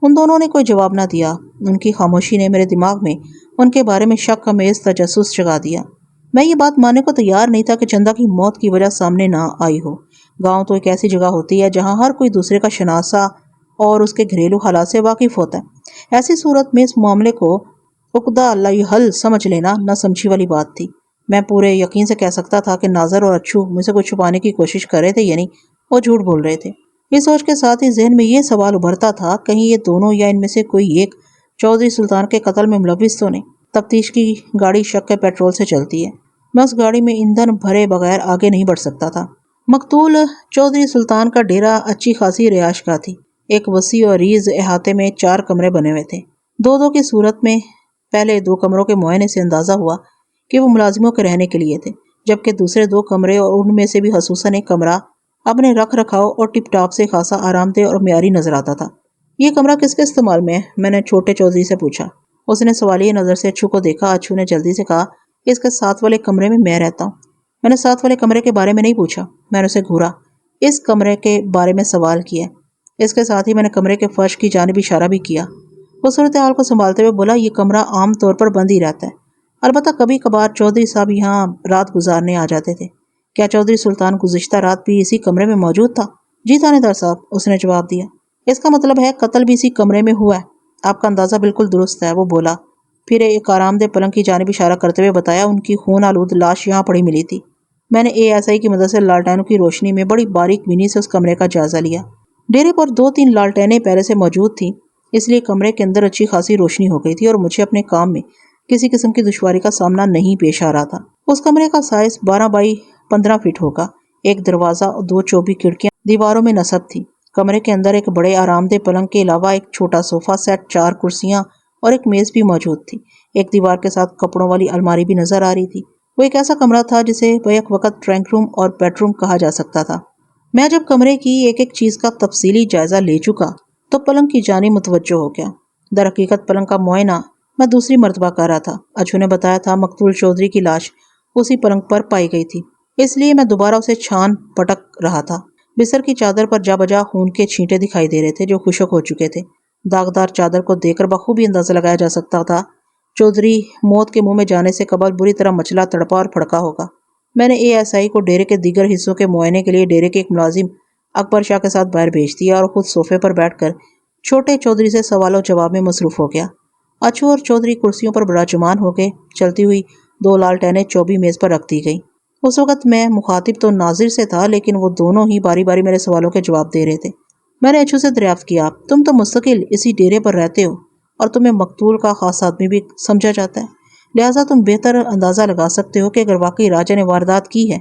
ان دونوں نے کوئی جواب نہ دیا۔ ان کی خاموشی نے میرے دماغ میں ان کے بارے میں شک امیز تجسس جگا دیا۔ میں یہ بات ماننے کو تیار نہیں تھا کہ چندہ کی موت کی وجہ سامنے نہ آئی ہو۔ گاؤں تو ایک ایسی جگہ ہوتی ہے جہاں ہر کوئی دوسرے کا شناسا اور اس کے گھریلو حالات سے واقف ہوتا ہے۔ ایسی صورت میں اس معاملے کو عقدہ حل سمجھ لینا نہ سمجھی والی بات تھی۔ میں پورے یقین سے کہہ سکتا تھا کہ ناظر اور اچھو مجھ سے کچھ چھپانے کی کوشش کر رہے تھے، یعنی وہ جھوٹ بول رہے تھے۔ اس سوچ کے ساتھ ہی ذہن میں یہ سوال ابھرتا تھا، کہیں یہ دونوں یا ان میں سے کوئی ایک چودھری سلطان کے قتل میں ملوث تو نہیں۔ تفتیش کی گاڑی شک کے پیٹرول سے چلتی ہے۔ میں اس گاڑی میں ایندھن بھرے بغیر آگے نہیں بڑھ سکتا تھا۔ مقتول چودھری سلطان کا ڈیرا اچھی خاصی رہائش گاہ تھی۔ ایک وسیع اور ریز احاطے میں 4 کمرے بنے ہوئے تھے، 2-2 کی صورت میں۔ پہلے 2 کمروں کے معائنے سے اندازہ ہوا کہ وہ ملازموں کے رہنے کے لیے تھے، جبکہ دوسرے 2 کمرے اور ان میں سے بھی خصوصاً ایک کمرہ اپنے رکھ رکھاؤ اور ٹپ ٹاپ سے خاصا آرام دہ اور معیاری نظر آتا تھا۔ یہ کمرہ کس کے استعمال میں ہے؟ میں نے چھوٹے چودھری سے پوچھا۔ اس نے سوالیہ نظر سے اچھو کو دیکھا۔ اچھو نے جلدی سے کہا، اس کے ساتھ والے کمرے میں میں رہتا ہوں۔ میں نے ساتھ والے کمرے کے بارے میں نہیں پوچھا، میں نے اسے گھورا، اس کمرے کے بارے میں سوال کیا۔ اس کے ساتھ ہی میں نے کمرے کے فرش کی جانب اشارہ بھی کیا۔ وہ صورتحال کو سنبھالتے ہوئے بولا، یہ کمرہ عام طور پر بند ہی رہتا ہے، البتہ کبھی کبھار چودھری صاحب یہاں رات گزارنے آ جاتے تھے۔ کیا چودھری سلطان گزشتہ رات بھی اسی کمرے میں موجود تھا؟ جی تھانے دار صاحب، اس نے جواب دیا۔ اس کا مطلب ہے قتل بھی اسی کمرے میں ہوا ہے۔ آپ کا اندازہ بالکل درست ہے، وہ بولا، پھر ایک آرام دہ پلنگ کی جانب اشارہ کرتے ہوئے بتایا، ان کی خون آلود لاش یہاں پڑی ملی تھی۔ میں نے ASI کی مدد سے لالٹینوں کی روشنی میں بڑی باریک بینی سے اس کمرے کا جائزہ لیا۔ ڈیرے پر 2-3 لالٹینیں پہلے سے موجود تھیں، اس لیے کمرے کے اندر اچھی خاصی روشنی ہو گئی تھی اور مجھے اپنے کام میں کسی قسم کی دشواری کا سامنا نہیں پیش آ رہا تھا۔ اس کمرے کا سائز 12 بائی 15 فٹ ہوگا۔ ایک دروازہ اور 2 چوبی کھڑکیاں دیواروں میں نصب تھی۔ کمرے کے اندر ایک بڑے آرام دہ پلنگ کے علاوہ ایک چھوٹا صوفہ سیٹ، 4 کرسیاں اور ایک میز بھی موجود تھی۔ ایک دیوار کے ساتھ کپڑوں والی الماری بھی نظر آ رہی تھی۔ وہ ایک ایسا کمرہ تھا جسے بیک وقت ٹرنک روم اور بیڈ روم کہا جا سکتا تھا۔ میں جب کمرے کی ایک ایک چیز کا تفصیلی جائزہ لے چکا تو پلنگ کی جانب متوجہ ہو گیا۔ در حقیقت پلنگ کا معائنہ میں دوسری مرتبہ کر رہا تھا۔ اچھو نے بتایا تھا مقتول چودھری کی لاش اسی پلنگ پر پائی گئی تھی، اس لیے میں دوبارہ اسے چھان پٹک رہا تھا۔ بستر کی چادر پر جا بجا خون کے چھینٹے دکھائی دے رہے تھے جو خشک ہو چکے تھے۔ داغدار چادر کو دیکھ کر بخوبی اندازہ لگایا جا سکتا تھا چودھری موت کے منہ میں جانے سے قبل بری طرح مچلا، تڑپا اور پھڑکا ہوگا۔ میں نے ASI کو ڈیرے کے دیگر حصوں کے معائنے کے لیے ڈیرے کے ایک ملازم اکبر شاہ کے ساتھ باہر بھیج دیا اور خود صوفے پر بیٹھ کر چھوٹے چودھری سے سوال و جواب میں مصروف ہو گیا۔ اچھو اور چودھری کرسیوں پر براجمان ہو کے چلتی ہوئی 2 لالٹینیں چوبی میز پر رکھ دی گئی۔ اس وقت میں مخاطب تو ناظر سے تھا، لیکن وہ دونوں ہی باری باری میرے سوالوں کے جواب دے رہے تھے۔ میں نے اچھو سے دریافت کیا، تم تو مستقل اسی ڈیرے پر رہتے ہو اور تمہیں مقتول کا خاص آدمی بھی سمجھا جاتا ہے، لہٰذا تم بہتر اندازہ لگا سکتے ہو کہ اگر واقعی راجہ نے واردات کی ہے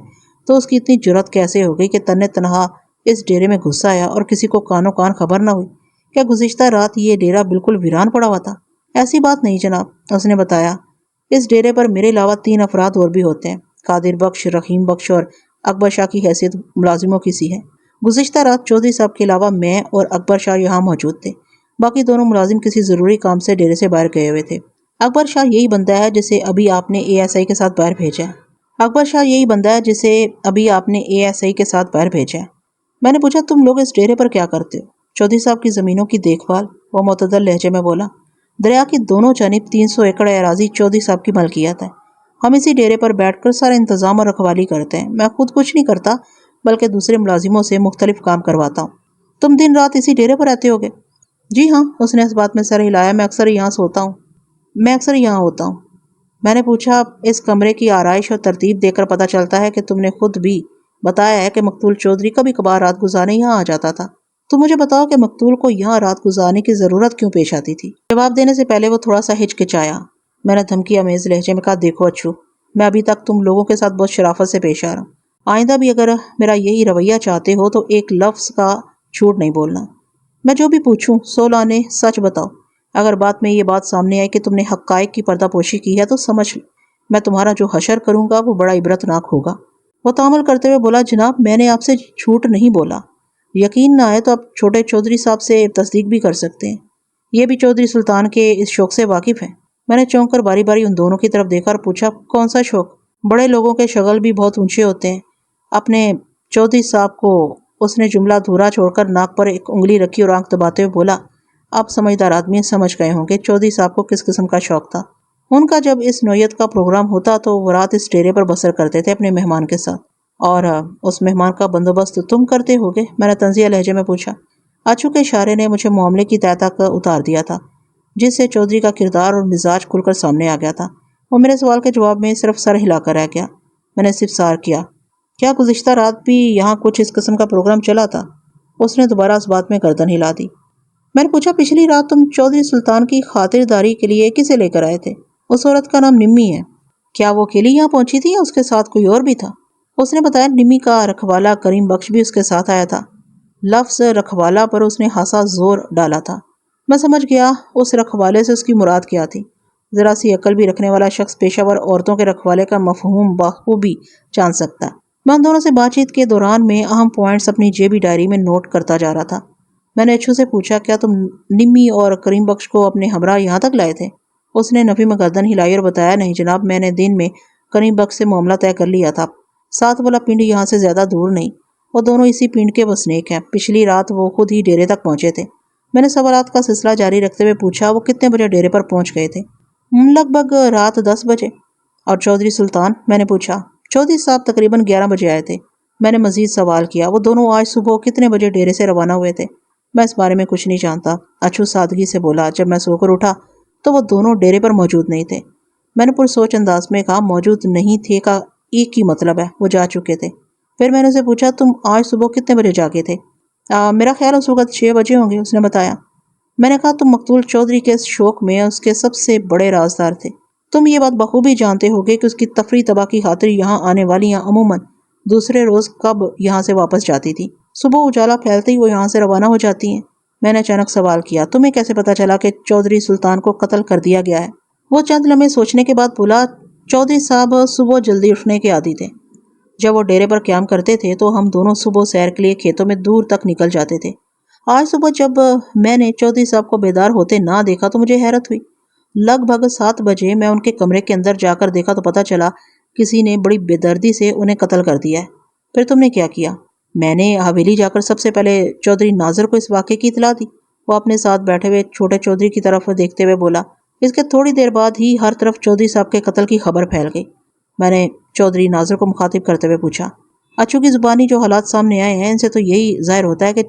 تو اس کی اتنی جرأت کیسے ہو گئی کہ تنہا تنہا اس ڈیرے میں گھس آیا اور کسی کو کانوں کان خبر نہ ہوئی۔ کیا گزشتہ رات یہ ڈیرا بالکل ویران پڑا ہوا تھا؟ ایسی بات نہیں جناب، اس نے بتایا، اس ڈیرے پر میرے علاوہ 3 افراد اور بھی ہوتے ہیں، قادر بخش، رحیم بخش اور اکبر شاہ کی حیثیت ملازموں کی سی ہے۔ گزشتہ رات چودھری صاحب کے علاوہ میں اور اکبر شاہ یہاں موجود تھے، باقی دونوں ملازم کسی ضروری کام سے ڈیرے سے باہر گئے ہوئے تھے۔ اکبر شاہ یہی بندہ ہے جسے ابھی آپ نے ASI کے ساتھ باہر بھیجا ہے۔ اکبر شاہ یہی بندہ ہے جسے ابھی آپ نے ASI کے ساتھ باہر بھیجا ہے۔ میں نے پوچھا، تم لوگ اس ڈیرے پر کیا کرتے ہو؟ چودھری صاحب کی زمینوں کی دیکھ بھال، وہ معتدل لہجے میں بولا۔ دریا کی دونوں جانب 300 ایکڑ اراضی چودھری صاحب کی ملکیت ہے۔ ہم اسی ڈیرے پر بیٹھ کر سارا انتظام اور رکھوالی کرتے ہیں۔ میں خود کچھ نہیں کرتا بلکہ دوسرے ملازموں سے مختلف کام کرواتا ہوں۔ تم دن رات اسی ڈیرے پر رہتے ہوگے؟ جی ہاں، اس نے اس بات میں سر ہلایا، میں اکثر یہاں ہوتا ہوں۔ میں نے پوچھا، اس کمرے کی آرائش اور ترتیب دیکھ کر پتہ چلتا ہے کہ تم نے خود بھی بتایا ہے کہ مقتول چودھری کبھی کبھار رات گزارنے یہاں آ جاتا تھا۔ تو مجھے بتاؤ کہ مقتول کو یہاں رات گزارنے کی ضرورت کیوں پیش آتی تھی؟ جواب دینے سے پہلے وہ تھوڑا سا ہچکچایا۔ میں نے دھمکی آمیز لہجے میں کہا، دیکھو اچھو، میں ابھی تک تم لوگوں کے ساتھ بہت شرافت سے پیش آ رہا ہوں۔ آئندہ بھی اگر میرا یہی رویہ چاہتے ہو تو ایک لفظ کا جھوٹ نہیں بولنا۔ میں جو بھی پوچھوں 100 لانے سچ بتاؤ۔ اگر بات میں یہ بات سامنے آئے کہ تم نے حقائق کی پردہ پوشی کی ہے تو سمجھ میں تمہارا جو حشر کروں گا وہ بڑا عبرتناک ہوگا۔ وہ تعامل کرتے ہوئے بولا، جناب میں نے آپ سے جھوٹ نہیں بولا۔ یقین نہ آئے تو آپ چھوٹے چودھری صاحب سے تصدیق بھی کر سکتے ہیں، یہ بھی چودھری سلطان کے اس شوق سے واقف ہیں۔ میں نے چونک کر باری باری ان دونوں کی طرف دیکھا اور پوچھا، کون سا شوق؟ بڑے لوگوں کے شغل بھی بہت اونچے ہوتے ہیں۔ اپنے چودھری صاحب کو اس نے جملہ دھورا چھوڑ کر ناک پر ایک انگلی رکھی اور آنکھ دباتے ہوئے بولا، آپ سمجھدار آدمی سمجھ گئے ہوں گے چودھری صاحب کو کس قسم کا شوق تھا۔ ان کا جب اس نوعیت کا پروگرام ہوتا تو وہ رات اس ڈیرے پر بسر کرتے تھے اپنے مہمان کے ساتھ۔ اور اس مہمان کا بندوبست تم کرتے ہوگے؟ میں نے طنزیہ لہجے میں پوچھا۔ اچھو کے اشارے نے مجھے معاملے کی تہہ تک اتار دیا تھا، جس سے چودھری کا کردار اور مزاج کھل کر سامنے آ گیا تھا۔ وہ میرے سوال کے جواب میں صرف سر ہلا کر رہ گیا۔ میں نے استفسار کیا، کیا گزشتہ رات بھی یہاں کچھ اس قسم کا پروگرام چلا تھا؟ اس نے دوبارہ اس بات میں گردن ہلا دی۔ میں نے پوچھا، پچھلی رات تم چودھری سلطان کی خاطرداری کے لیے کسے لے کر آئے تھے؟ اس عورت کا نام نمی ہے۔ کیا وہ اکیلی یہاں پہنچی تھی یا اس کے ساتھ کوئی اور بھی تھا؟ اس نے بتایا، نمی کا رکھوالا کریم بخش بھی اس کے ساتھ آیا تھا۔ لفظ رکھوالا پر اس نے خاصا زور ڈالا تھا۔ میں سمجھ گیا اس رکھوالے سے اس کی مراد کیا تھی۔ ذرا سی عقل بھی رکھنے والا شخص پیشہ ور عورتوں کے رکھوالے کا مفہوم بخوبی جان سکتا ہے۔ میں ان دونوں سے بات چیت کے دوران میں اہم پوائنٹس اپنی جیبی ڈائری میں نوٹ کرتا جا رہا تھا۔ میں نے اچھو سے پوچھا، کیا تم نمی اور کریم بخش کو اپنے ہمراہ یہاں تک لائے تھے؟ اس نے نفی میں گردن ہلائی اور بتایا، نہیں جناب، میں نے دن میں کریم بخش سے معاملہ طے کر لیا تھا۔ ساتھ والا پنڈ یہاں سے زیادہ دور نہیں، وہ دونوں اسی پنڈ کے وسنیک ہیں۔ پچھلی رات وہ خود ہی ڈیرے تک پہنچے تھے۔ میں نے سوالات کا سلسلہ جاری رکھتے ہوئے پوچھا، وہ کتنے بجے ڈیرے پر پہنچ گئے تھے؟ لگ بھگ رات 10 بجے۔ اور چودھری سلطان؟ میں نے پوچھا۔ چودھری صاحب تقریباً 11 بجے آئے تھے۔ میں نے مزید سوال کیا، وہ دونوں آج صبح کتنے بجے ڈیرے سے روانہ ہوئے تھے؟ میں اس بارے میں کچھ نہیں جانتا، اچھو سادگی سے بولا۔ جب میں سو کر اٹھا تو وہ دونوں ڈیرے پر موجود نہیں تھے۔ میں نے پرسوچ انداز میں کہا، موجود نہیں تھے کا ایک ہی مطلب ہے، وہ جا چکے تھے۔ پھر میں نے اسے پوچھا، تم آج صبح کتنے بجے جاگے تھے؟ میرا خیال اس وقت 6 بجے ہوں گے، اس نے بتایا۔ میں نے کہا، تم مقتول چودھری کے اس شوق میں اس کے سب سے بڑے رازدار تھے۔ تم یہ بات بخوبی جانتے ہوگے کہ اس کی تفریح تباہ کی خاطر یہاں آنے والیاں عموماً دوسرے روز کب یہاں سے واپس جاتی تھی؟ صبح اجالا پھیلتے ہی وہ یہاں سے روانہ ہو جاتی ہیں۔ میں نے اچانک سوال کیا، تمہیں کیسے پتا چلا کہ چودھری سلطان کو قتل کر دیا گیا ہے؟ وہ چند لمحے سوچنے کے بعد بولا، چودھری صاحب صبح جلدی اٹھنے کے عادی تھے۔ جب وہ ڈیرے پر قیام کرتے تھے تو ہم دونوں صبح سیر کے لیے کھیتوں میں دور تک نکل جاتے تھے۔ آج صبح جب میں نے چودھری صاحب کو بیدار ہوتے نہ دیکھا تو مجھے حیرت ہوئی۔ لگ بھگ 7 بجے میں ان کے کمرے کے اندر جا کر دیکھا تو پتہ چلا کسی نے بڑی بے دردی سے انہیں قتل کر دیا ہے۔ پھر تم نے کیا کیا؟ میں نے حویلی جا کر سب سے پہلے چودھری ناظر کو اس واقعے کی اطلاع دی۔ وہ اپنے ساتھ بیٹھے ہوئے چھوٹے چودھری کی طرف دیکھتے ہوئے بولا۔ اس کے تھوڑی دیر بعد ہی ہر طرف چودھری صاحب کے قتل کی خبر پھیل گئی۔ میں نے چودھری ناظر کو مخاطب کرتے ہوئے پوچھا۔ اچھو کی زبانی جو حالات سامنے آئے ہیں ان سے تو یہی ظاہر ہوتا ہے کہ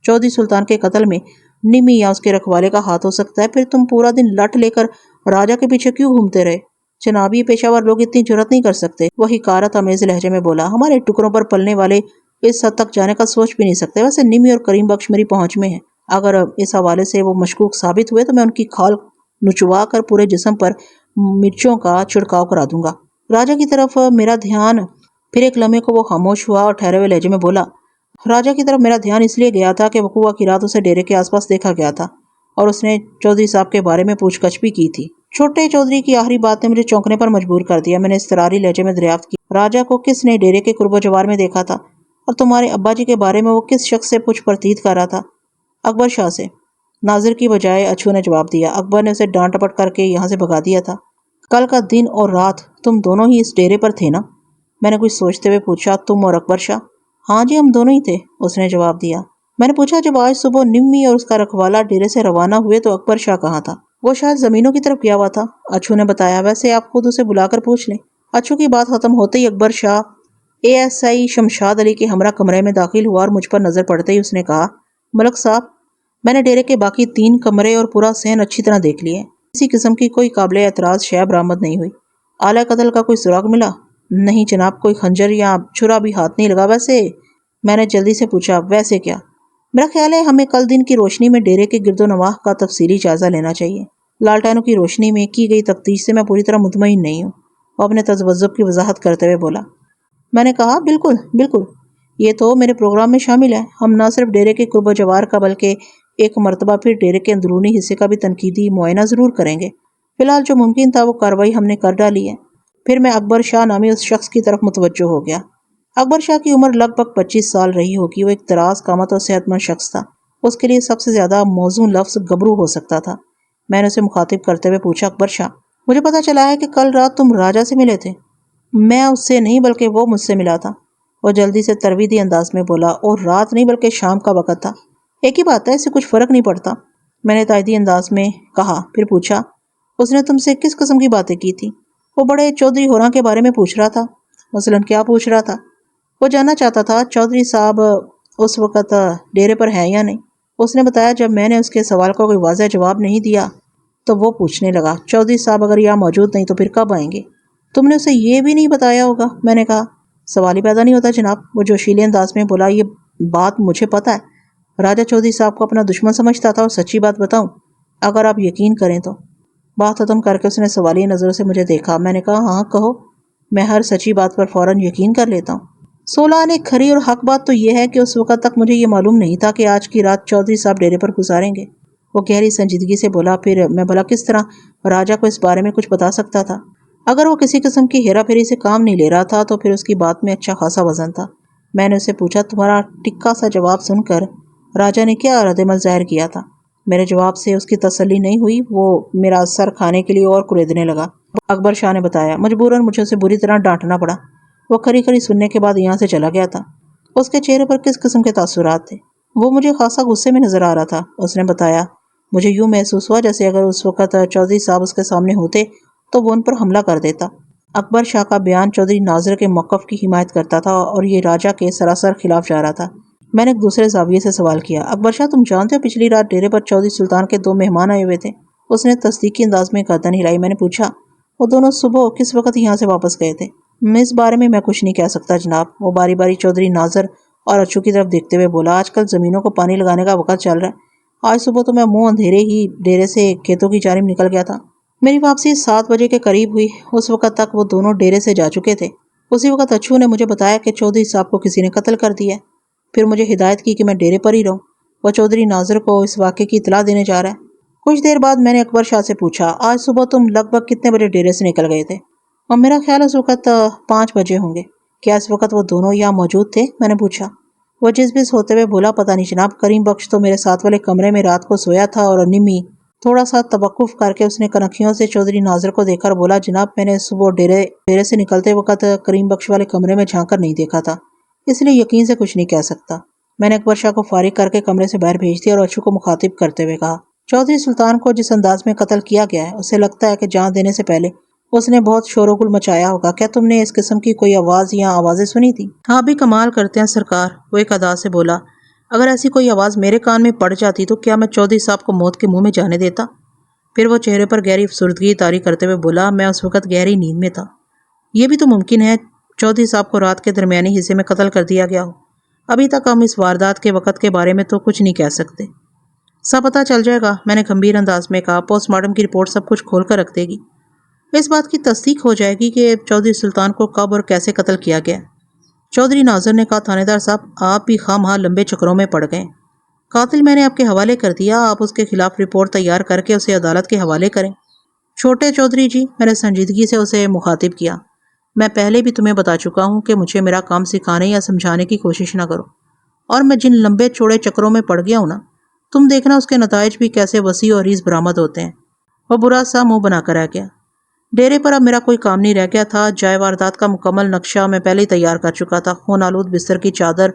چودھری سلطان کے قتل میں نمی یا اس کے رکھوالے کا ہاتھ ہو سکتا ہے۔ پھر تم پورا دن لٹ لے کر راجہ کے پیچھے کیوں گھومتے رہے؟ جناب یہ پیشہ ور لوگ اتنی جرات نہیں کر سکتے، وہ حقارت آمیز لہجے میں بولا۔ ہمارے ٹکڑوں پر پلنے والے اس حد تک جانے کا سوچ بھی نہیں سکتے۔ ویسے نمی اور کریم بخش میری پہنچ میں ہیں، اگر اس حوالے سے وہ مشکوک ثابت ہوئے تو میں ان کی کھال نچوا کر پورے جسم پر مرچوں کا چھڑکاؤ کرا دوں گا۔ راجہ کی طرف میرا دھیان پھر ایک لمحے کو وہ خاموش ہوا اور ٹھہرے ہوئے لہجے میں بولا۔ راجہ کی طرف میرا دھیان اس لیے گیا تھا کہ وقوع کی رات اسے ڈیرے کے آس پاس دیکھا گیا تھا اور اس نے چودھری صاحب کے بارے میں پوچھ گچھ بھی کی تھی۔ چھوٹے چودھری کی آخری بات نے مجھے چونکنے پر مجبور کر دیا۔ میں نے اضطراری لہجے میں دریافت کی، راجہ کو کس نے ڈیرے کے قرب و جوار میں دیکھا تھا اور تمہارے ابا جی کے بارے میں وہ کس شخص سے پوچھ پرتیت کر رہا تھا؟ اکبر شاہ سے، ناظر کی بجائے اچھو نے جواب دیا۔ اکبر نے اسے ڈانٹ ٹپٹ کر کے یہاں سے بھگا دیا تھا۔ کل کا دن اور رات تم دونوں ہی اس ڈیرے پر تھے نا؟ میں نے کچھ سوچتے ہوئے پوچھا۔ تم اور اکبر شاہ؟ ہاں جی ہم دونوں ہی تھے، اس نے جواب دیا۔ میں نے پوچھا جب آج صبح نمی اور اس کا رکھوالا ڈیرے سے روانہ ہوئے تو اکبر شاہ کہاں تھا؟ وہ شاید زمینوں کی طرف گیا ہوا تھا، اچھو نے بتایا۔ ویسے آپ خود اسے بلا کر پوچھ لیں۔ اچھو کی بات ختم ہوتے ہی اکبر شاہ ASI شمشاد علی کے ہمراہ کمرے میں داخل ہوا اور مجھ پر نظر پڑتے ہی اس نے کہا، ملک صاحب میں نے ڈیرے کے باقی 3 کمرے اور پورا صحن اچھی طرح دیکھ لیے، کسی قسم کی کوئی قابل اعتراض شے برآمد نہیں ہوئی۔ آلہ قتل کا کوئی سراغ ملا؟ نہیں جناب، کوئی خنجر یا چھرا بھی ہاتھ نہیں لگا۔ ویسے، میں نے جلدی سے پوچھا، ویسے کیا؟ میرا خیال ہے ہمیں کل دن کی روشنی میں ڈیرے کے گرد و نواح کا تفصیلی جائزہ لینا چاہیے۔ لالٹینوں کی روشنی میں کی گئی تفتیش سے میں پوری طرح مطمئن نہیں ہوں، وہ اپنے تذبذب کی وضاحت کرتے ہوئے بولا۔ میں نے کہا، بالکل بالکل، یہ تو میرے پروگرام میں شامل ہے۔ ہم نہ صرف ڈیرے کے قرب و جوار کا بلکہ ایک مرتبہ پھر ڈیرے کے اندرونی حصے کا بھی تنقیدی معائنہ ضرور کریں گے۔ فی الحال جو ممکن تھا وہ کارروائی ہم نے کر ڈالی ہے۔ پھر میں اکبر شاہ نامی اس شخص کی طرف متوجہ ہو گیا۔ اکبر شاہ کی عمر لگ بھگ 25 سال رہی ہوگی۔ وہ ایک دراز قامت اور صحت مند شخص تھا۔ اس کے لیے سب سے زیادہ موزوں لفظ گبرو ہو سکتا تھا۔ میں نے اسے مخاطب کرتے ہوئے پوچھا، اکبر شاہ مجھے پتا چلا ہے کہ کل رات تم راجہ سے ملے تھے؟ میں اس سے نہیں بلکہ وہ مجھ سے ملا تھا، وہ جلدی سے ترویدی انداز میں بولا، اور رات نہیں بلکہ شام کا وقت تھا۔ ایک ہی بات ہے، اس سے کچھ فرق نہیں پڑتا، میں نے تائیدی انداز میں کہا۔ پھر پوچھا، اس نے تم سے کس قسم کی باتیں کی تھی؟ وہ بڑے چودھری ہوراں کے بارے میں پوچھ رہا تھا۔ مثلاً کیا پوچھ رہا تھا؟ وہ جاننا چاہتا تھا چودھری صاحب اس وقت ڈیرے پر ہے یا نہیں۔ اس نے بتایا جب میں نے اس کے سوال کا کوئی واضح جواب نہیں دیا تو وہ پوچھنے لگا، چودھری صاحب اگر یہاں موجود نہیں تو پھر کب آئیں گے؟ تم نے اسے یہ بھی نہیں بتایا ہوگا، میں نے کہا۔ سوال ہی پیدا نہیں ہوتا جناب، وہ جوشیلے انداز میں بولا۔ یہ بات مجھے پتا ہے، راجہ چودھری صاحب کو اپنا دشمن سمجھتا تھا، اور سچی بات بتاؤں اگر آپ یقین کریں تو۔ بات ختم کر کے اس نے سوالیہ نظروں سے مجھے دیکھا۔ میں نے کہا، ہاں کہو، میں ہر سچی بات پر فوراً یقین کر لیتا ہوں۔ سولہ نے کھری اور حق بات تو یہ ہے کہ اس وقت تک مجھے یہ معلوم نہیں تھا کہ آج کی رات چودھری صاحب ڈیرے پر گزاریں گے، وہ گہری سنجیدگی سے بولا۔ پھر میں بھلا کس طرح راجہ کو اس بارے میں کچھ بتا سکتا تھا؟ اگر وہ کسی قسم کی ہیرا پھیری سے کام نہیں لے رہا تھا تو پھر اس کی بات میں اچھا خاصا وزن تھا۔ میں نے اسے پوچھا، تمہارا ٹکا سا جواب سن کر راجہ نے کیا رد عمل ظاہر کیا تھا؟ میرے جواب سے اس کی تسلی نہیں ہوئی، وہ میرا سر کھانے کے لیے اور کریدنے لگا۔ اکبر شاہ نے بتایا، مجبوراً مجھے اسے بری طرح ڈانٹنا پڑا۔ وہ کھری کھری سننے کے بعد یہاں سے چلا گیا تھا۔ اس کے چہرے پر کس قسم کے تاثرات تھے؟ وہ مجھے خاصا غصے میں نظر آ رہا تھا، اس نے بتایا۔ مجھے یوں محسوس ہوا جیسے اگر اس وقت چودھری صاحب اس کے سامنے ہوتے تو وہ ان پر حملہ کر دیتا۔ اکبر شاہ کا بیان چودھری ناظر کے موقف کی حمایت کرتا تھا اور یہ راجہ کے سراسر خلاف جا رہا تھا۔ میں نے ایک دوسرے زاویے سے سوال کیا، اکبر شاہ تم جانتے ہو پچھلی رات ڈیرے پر چودھری سلطان کے 2 مہمان آئے ہوئے تھے؟ اس نے تصدیقی انداز میں گردن ہلائی۔ میں نے پوچھا، وہ دونوں صبح کس وقت یہاں سے واپس گئے تھے؟ اس بارے میں کچھ نہیں کہہ سکتا جناب، وہ باری باری چودھری ناظر اور اچھو کی طرف دیکھتے ہوئے بولا۔ آج کل زمینوں کو پانی لگانے کا وقت چل رہا ہے، آج صبح تو میں منہ اندھیرے ہی ڈیرے سے کھیتوں کی جانب نکل گیا تھا۔ میری واپسی 7 بجے کے قریب ہوئی، اس وقت تک وہ دونوں ڈیرے سے جا چکے تھے۔ اسی وقت اچھو نے مجھے بتایا کہ چودھری صاحب کو کسی نے قتل کر دیا ہے، پھر مجھے ہدایت کی کہ میں ڈیرے پر ہی رہوں، وہ چودھری ناظر کو اس واقعے کی اطلاع دینے جا رہا ہے۔ کچھ دیر بعد میں نے اکبر شاہ سے پوچھا، آج صبح تم لگ بھگ کتنے بجے ڈیرے سے نکل گئے تھے؟ اور میرا خیال اس وقت 5 بجے ہوں گے۔ کیا اس وقت وہ دونوں یہاں موجود تھے؟ میں نے پوچھا۔ وہ جس بس ہوتے ہوئے بولا، پتہ نہیں جناب، کریم بخش تو میرے ساتھ والے کمرے میں رات کو سویا تھا، اور نمی تھوڑا سا توقف کر کے اس نے کنکھیوں سے چودھری ناظر کو دیکھ کر بولا، جناب میں نے صبح ڈیرے سے نکلتے وقت کریم بخش والے کمرے میں جھانک کر نہیں دیکھا تھا، اس لیے یقین سے کچھ نہیں کہہ سکتا۔ میں نے اکبر شاہ کو فارغ کر کے کمرے سے باہر بھیج دیا اور اچھو کو مخاطب کرتے ہوئے کہا، چودھری سلطان کو جس انداز میں قتل کیا گیا ہے، اسے لگتا ہے کہ جان دینے سے پہلے اس نے بہت شور و گل مچایا ہوگا۔ کیا تم نے اس قسم کی کوئی آواز یا آوازیں سنی تھی؟ ہاں بھی کمال کرتے ہیں سرکار، وہ ایک ادا سے بولا۔ اگر ایسی کوئی آواز میرے کان میں پڑ جاتی تو کیا میں چودھری صاحب کو موت کے منہ میں جانے دیتا؟ پھر وہ چہرے پر گہری افسردگی طاری کرتے ہوئے بولا، میں اس وقت گہری نیند میں تھا۔ یہ بھی تو ممکن ہے چودھری صاحب کو رات کے درمیانی حصے میں قتل کر دیا گیا ہو۔ ابھی تک ہم اس واردات کے وقت کے بارے میں تو کچھ نہیں کہہ سکتے۔ سب پتہ چل جائے گا، میں نے گمبھیر انداز میں کہا۔ پوسٹ مارٹم کی رپورٹ سب کچھ کھول کر رکھ دے گی۔ اس بات کی تصدیق ہو جائے گی کہ چودھری سلطان کو کب اور کیسے قتل کیا گیا۔ چودھری ناظر نے کہا، تھانے دار صاحب آپ بھی خواہ مخواہ لمبے چکروں میں پڑ گئے۔ قاتل میں نے آپ کے حوالے کر دیا، آپ اس کے خلاف رپورٹ تیار کر کے اسے عدالت کے حوالے کریں۔ چھوٹے چودھری جی، میں نے سنجیدگی سے اسے مخاطب کیا، میں پہلے بھی تمہیں بتا چکا ہوں کہ مجھے میرا کام سکھانے یا سمجھانے کی کوشش نہ کرو، اور میں جن لمبے چوڑے چکروں میں پڑ گیا ہوں نا، تم دیکھنا اس کے نتائج بھی کیسے وسیع اور عریض برآمد ہوتے ہیں۔ وہ برا سا منہ بنا کر رہ گیا۔ ڈیرے پر اب میرا کوئی کام نہیں رہ گیا تھا۔ جائے واردات کا مکمل نقشہ میں پہلے ہی تیار کر چکا تھا۔ خون آلود بستر کی چادر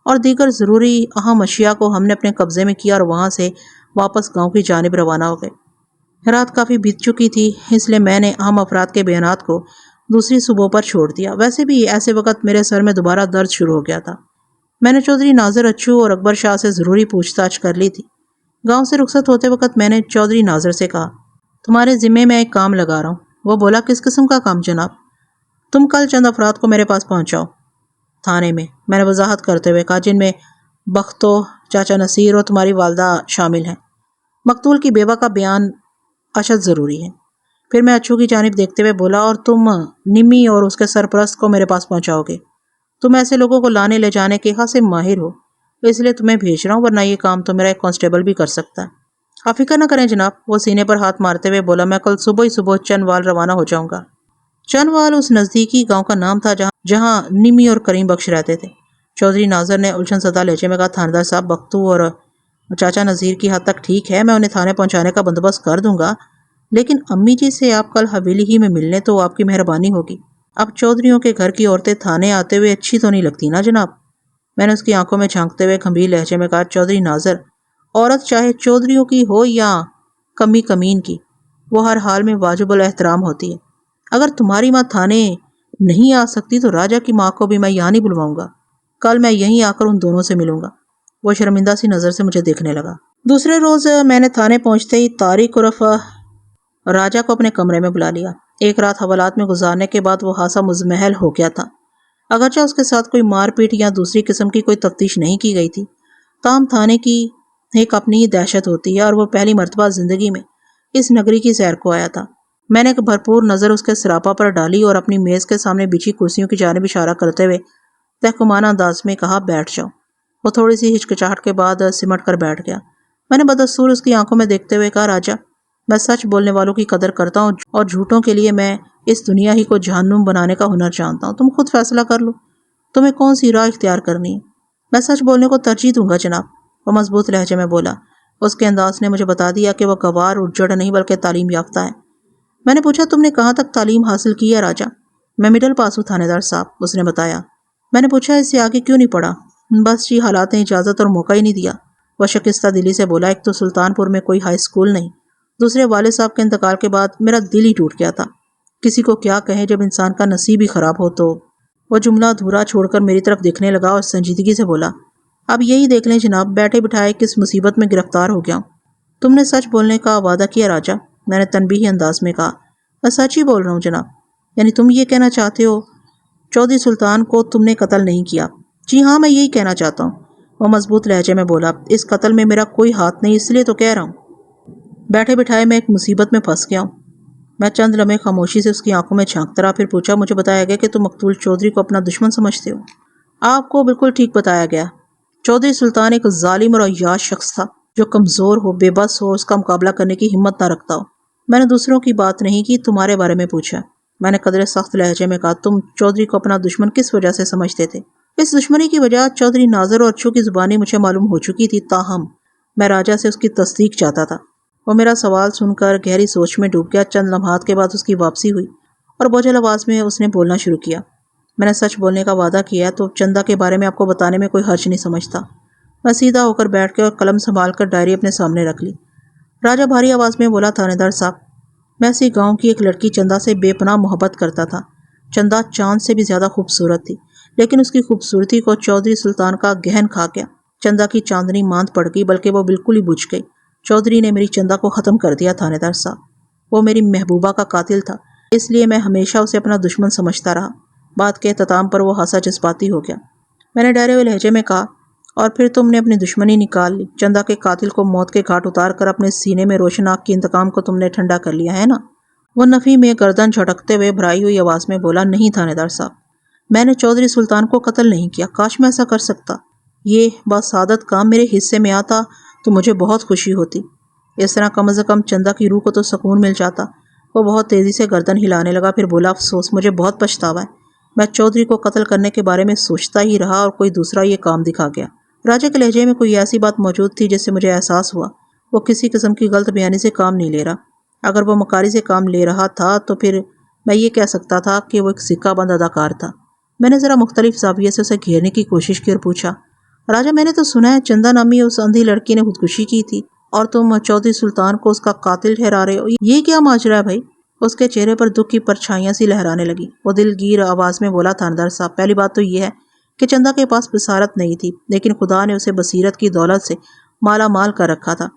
اور دیگر ضروری اہم اشیاء کو ہم نے اپنے قبضے میں کیا اور وہاں سے واپس گاؤں کی جانب روانہ ہو گئے۔ رات کافی بیت چکی تھی، اس لیے میں نے اہم افراد کے بیانات کو دوسری صبح پر چھوڑ دیا۔ ویسے بھی ایسے وقت میرے سر میں دوبارہ درد شروع ہو گیا تھا۔ میں نے چودھری ناظر اچھو اور اکبر شاہ سے ضروری پوچھ تاچھ کر لی تھی۔ گاؤں سے رخصت ہوتے وقت میں نے چودھری ناظر سے کہا، تمہارے ذمے میں ایک کام لگا رہا ہوں۔ وہ بولا، کس قسم کا کام جناب؟ تم کل چند افراد کو میرے پاس پہنچاؤ تھانے میں نے وضاحت کرتے ہوئے کہا، جن میں بختو، چاچا نصیر اور تمہاری والدہ شامل ہیں۔ مقتول کی بیوہ کا بیان اشد ضروری ہے۔ پھر میں اچھو کی جانب دیکھتے ہوئے بولا، اور تم نمی اور اس کے سرپرست کو میرے پاس پہنچاؤ گے۔ تم ایسے لوگوں کو لانے لے جانے کے خاصے ماہر ہو، اس لیے تمہیں بھیج رہا ہوں، ورنہ یہ کام تو میرا ایک کانسٹیبل بھی کر سکتا ہے۔ آپ فکر نہ کریں جناب، وہ سینے پر ہاتھ مارتے ہوئے بولا، میں کل صبح ہی صبح چنوال روانہ ہو جاؤں گا۔ چنوال اس نزدیکی گاؤں کا نام تھا جہاں نمی اور کریم بخش رہتے تھے۔ چودھری ناظر نے الجھن زدہ لہجے میں کہا، تھاندار صاحب، بختو اور چاچا نذیر کی حد تک ٹھیک ہے، میں انہیں تھانے پہنچانے کا بندوبست کر دوں گا، لیکن امی جی سے آپ کل حویلی ہی میں ملنے تو آپ کی مہربانی ہوگی۔ اب چودھریوں کے گھر کی عورتیں تھانے آتے ہوئے اچھی تو نہیں لگتی نا جناب؟ میں نے اس کی آنکھوں میں جھانکتے ہوئے گمبھیر لہجے میں کہا، چودھری ناظر، عورت چاہے چودھریوں کی ہو یا کمی کمین کی، وہ ہر حال میں واجب الاحترام ہوتی ہے۔ اگر تمہاری ماں تھانے نہیں آ سکتی تو راجہ کی ماں کو بھی میں یہاں نہیں بلواؤں گا۔ کل میں یہیں آ کر ان دونوں سے ملوں گا۔ وہ شرمندہ سی نظر سے مجھے دیکھنے لگا۔ دوسرے روز میں نے تھانے پہنچتے ہی طارق عرف راجہ کو اپنے کمرے میں بلا لیا۔ ایک رات حوالات میں گزارنے کے بعد وہ خاصا مزمحل ہو گیا تھا۔ اگرچہ اس کے ساتھ کوئی مار پیٹ یا دوسری قسم کی کوئی تفتیش نہیں کی گئی تھی، تاہم تھانے کی ایک اپنی ہی دہشت ہوتی ہے، اور وہ پہلی مرتبہ زندگی میں اس نگری کی سیر کو آیا تھا۔ میں نے ایک بھرپور نظر اس کے سراپا پر ڈالی اور اپنی میز کے سامنے بچھی کرسیوں کی جانب اشارہ کرتے ہوئے تحکمانہ انداز میں کہا، بیٹھ جاؤ۔ وہ تھوڑی سی ہچکچاہٹ کے بعد سمٹ کر بیٹھ گیا۔ میں نے بدستور اس کی آنکھوں میں دیکھتے ہوئے کہا، راجہ، میں سچ بولنے والوں کی قدر کرتا ہوں اور جھوٹوں کے لیے میں اس دنیا ہی کو جہنم بنانے کا ہنر جانتا ہوں۔ تم خود فیصلہ کر لو، تمہیں کون سی راہ اختیار کرنی ہے۔ میں سچ بولنے کو ترجیح دوں گا جناب، وہ مضبوط لہجے میں بولا۔ اس کے انداز نے مجھے بتا دیا کہ وہ گوار اور جڑ نہیں بلکہ تعلیم یافتہ ہے۔ میں نے پوچھا، تم نے کہاں تک تعلیم حاصل کی ہے راجہ؟ میں مڈل پاس ہوں تھانے دار صاحب، اس نے بتایا۔ میں نے پوچھا، اس سے آگے کیوں نہیں پڑھا؟ بس جی، حالات نے اجازت اور موقع ہی نہیں دیا، وہ شکستہ دلی سے بولا۔ ایک تو سلطان پور میں کوئی ہائی اسکول نہیں، دوسرے والد صاحب کے انتقال کے بعد میرا دل ہی ٹوٹ گیا تھا۔ کسی کو کیا کہیں جب انسان کا نصیب ہی خراب ہو تو۔ وہ جملہ ادھورا چھوڑ کر میری طرف دیکھنے لگا اور سنجیدگی سے بولا، اب یہی دیکھ لیں جناب، بیٹھے بٹھائے کس مصیبت میں گرفتار ہو گیا ہوں۔ تم نے سچ بولنے کا وعدہ کیا راجہ، میں نے تنبیہی انداز میں کہا۔ میں سچ ہی بول رہا ہوں جناب۔ یعنی تم یہ کہنا چاہتے ہو چودھری سلطان کو تم نے قتل نہیں کیا؟ جی ہاں، میں یہی کہنا چاہتا ہوں، وہ مضبوط لہجے میں بولا۔ اس قتل میں میرا کوئی ہاتھ نہیں، اس لیے تو کہہ رہا ہوں، بیٹھے بٹھائے میں ایک مصیبت میں پھنس گیا ہوں۔ میں چند لمحے خاموشی سے اس کی آنکھوں میں جھانکتا رہا، پھر پوچھا، مجھے بتایا گیا کہ تم مقتول چودھری کو اپنا دشمن سمجھتے ہو؟ آپ کو بالکل ٹھیک بتایا گیا۔ چودھری سلطان ایک ظالم اور عیاش شخص تھا، جو کمزور ہو، بے بس ہو، اس کا مقابلہ کرنے کی ہمت نہ رکھتا ہو۔ میں نے دوسروں کی بات نہیں کی، تمہارے بارے میں پوچھا۔ میں نے قدرے سخت لہجے میں کہا، تم چودھری کو اپنا دشمن کس وجہ سے سمجھتے تھے؟ اس دشمنی کی وجہ چودھری ناظر اور اچھو کی زبانی مجھے معلوم ہو چکی تھی، تاہم میں راجہ سے اس کی تصدیق چاہتا تھا۔ وہ میرا سوال سن کر گہری سوچ میں ڈوب گیا۔ چند لمحات کے بعد اس کی واپسی ہوئی اور بوجھل آواز میں اس نے بولنا شروع کیا، میں نے سچ بولنے کا وعدہ کیا ہے تو چندہ کے بارے میں آپ کو بتانے میں کوئی حرج نہیں سمجھتا۔ میں سیدھا ہو کر بیٹھ کے اور قلم سنبھال کر ڈائری اپنے سامنے رکھ لی۔ راجہ بھاری آواز میں بولا، تھانے دار صاحب، میں اسی گاؤں کی ایک لڑکی چندا سے بے پناہ محبت کرتا تھا۔ چندا چاند سے بھی زیادہ خوبصورت تھی، لیکن اس کی خوبصورتی کو چودھری سلطان کا گہن کھا گیا۔ چندا کی چاندنی ماند پڑ گئی، بلکہ وہ بالکل ہی بجھ گئی۔ چودھری نے میری چندا کو ختم کر دیا تھانے دار صاحب۔ وہ میری محبوبہ کا قاتل تھا، اس لیے میں ہمیشہ اسے اپنا دشمن سمجھتا رہا۔ بات کے اختتام پر وہ ہنسا جذباتی ہو گیا۔ میں نے ڈرے ہوئے لہجے میں کہا، اور پھر تم نے اپنی دشمنی نکال لی، چندا کے قاتل کو موت کے گھاٹ اتار کر اپنے سینے میں روشن آگ کے انتقام کو تم نے ٹھنڈا کر لیا ہے نا؟ وہ نفی میں گردن جھٹکتے ہوئے بھرائی ہوئی آواز میں بولا، نہیں تھانے دار صاحب، میں نے چودھری سلطان کو قتل نہیں کیا، کاش میں ایسا کر سکتا۔ یہ باسعادت کام میرے حصے میں آتا تو مجھے بہت خوشی ہوتی، اس طرح کم از کم چندا کی روح کو تو سکون مل جاتا۔ وہ بہت تیزی سے گردن ہلانے لگا، پھر بولا، افسوس، مجھے بہت پچھتاوا ہے، میں چودھری کو قتل کرنے کے بارے میں سوچتا ہی رہا اور کوئی دوسرا یہ کام دکھا گیا۔ راجا کے لہجے میں کوئی ایسی بات موجود تھی جس سے مجھے احساس ہوا وہ کسی قسم کی غلط بیانی سے کام نہیں لے رہا۔ اگر وہ مکاری سے کام لے رہا تھا تو پھر میں یہ کہہ سکتا تھا کہ وہ ایک سکہ بند اداکار تھا۔ میں نے ذرا مختلف زاویے سے اسے گھیرنے کی کوشش کی اور پوچھا، راجا، میں نے تو سنا ہے چندا نامی اس اندھی لڑکی نے خودکشی کی تھی اور تم چودھری سلطان کو اس کا قاتل ٹھہرا رہے ہو، یہ کیا ماجرا ہے بھائی؟ اس کے چہرے پر دکھ کی پرچھائیاں سی لہرانے لگی۔ وہ دلگیر آواز میں بولا، تھاندار صاحب، پہلی بات تو یہ ہے کہ چندا کے پاس بصارت نہیں تھی، لیکن خدا نے اسے بصیرت کی دولت سے مالا مال کر رکھا تھا۔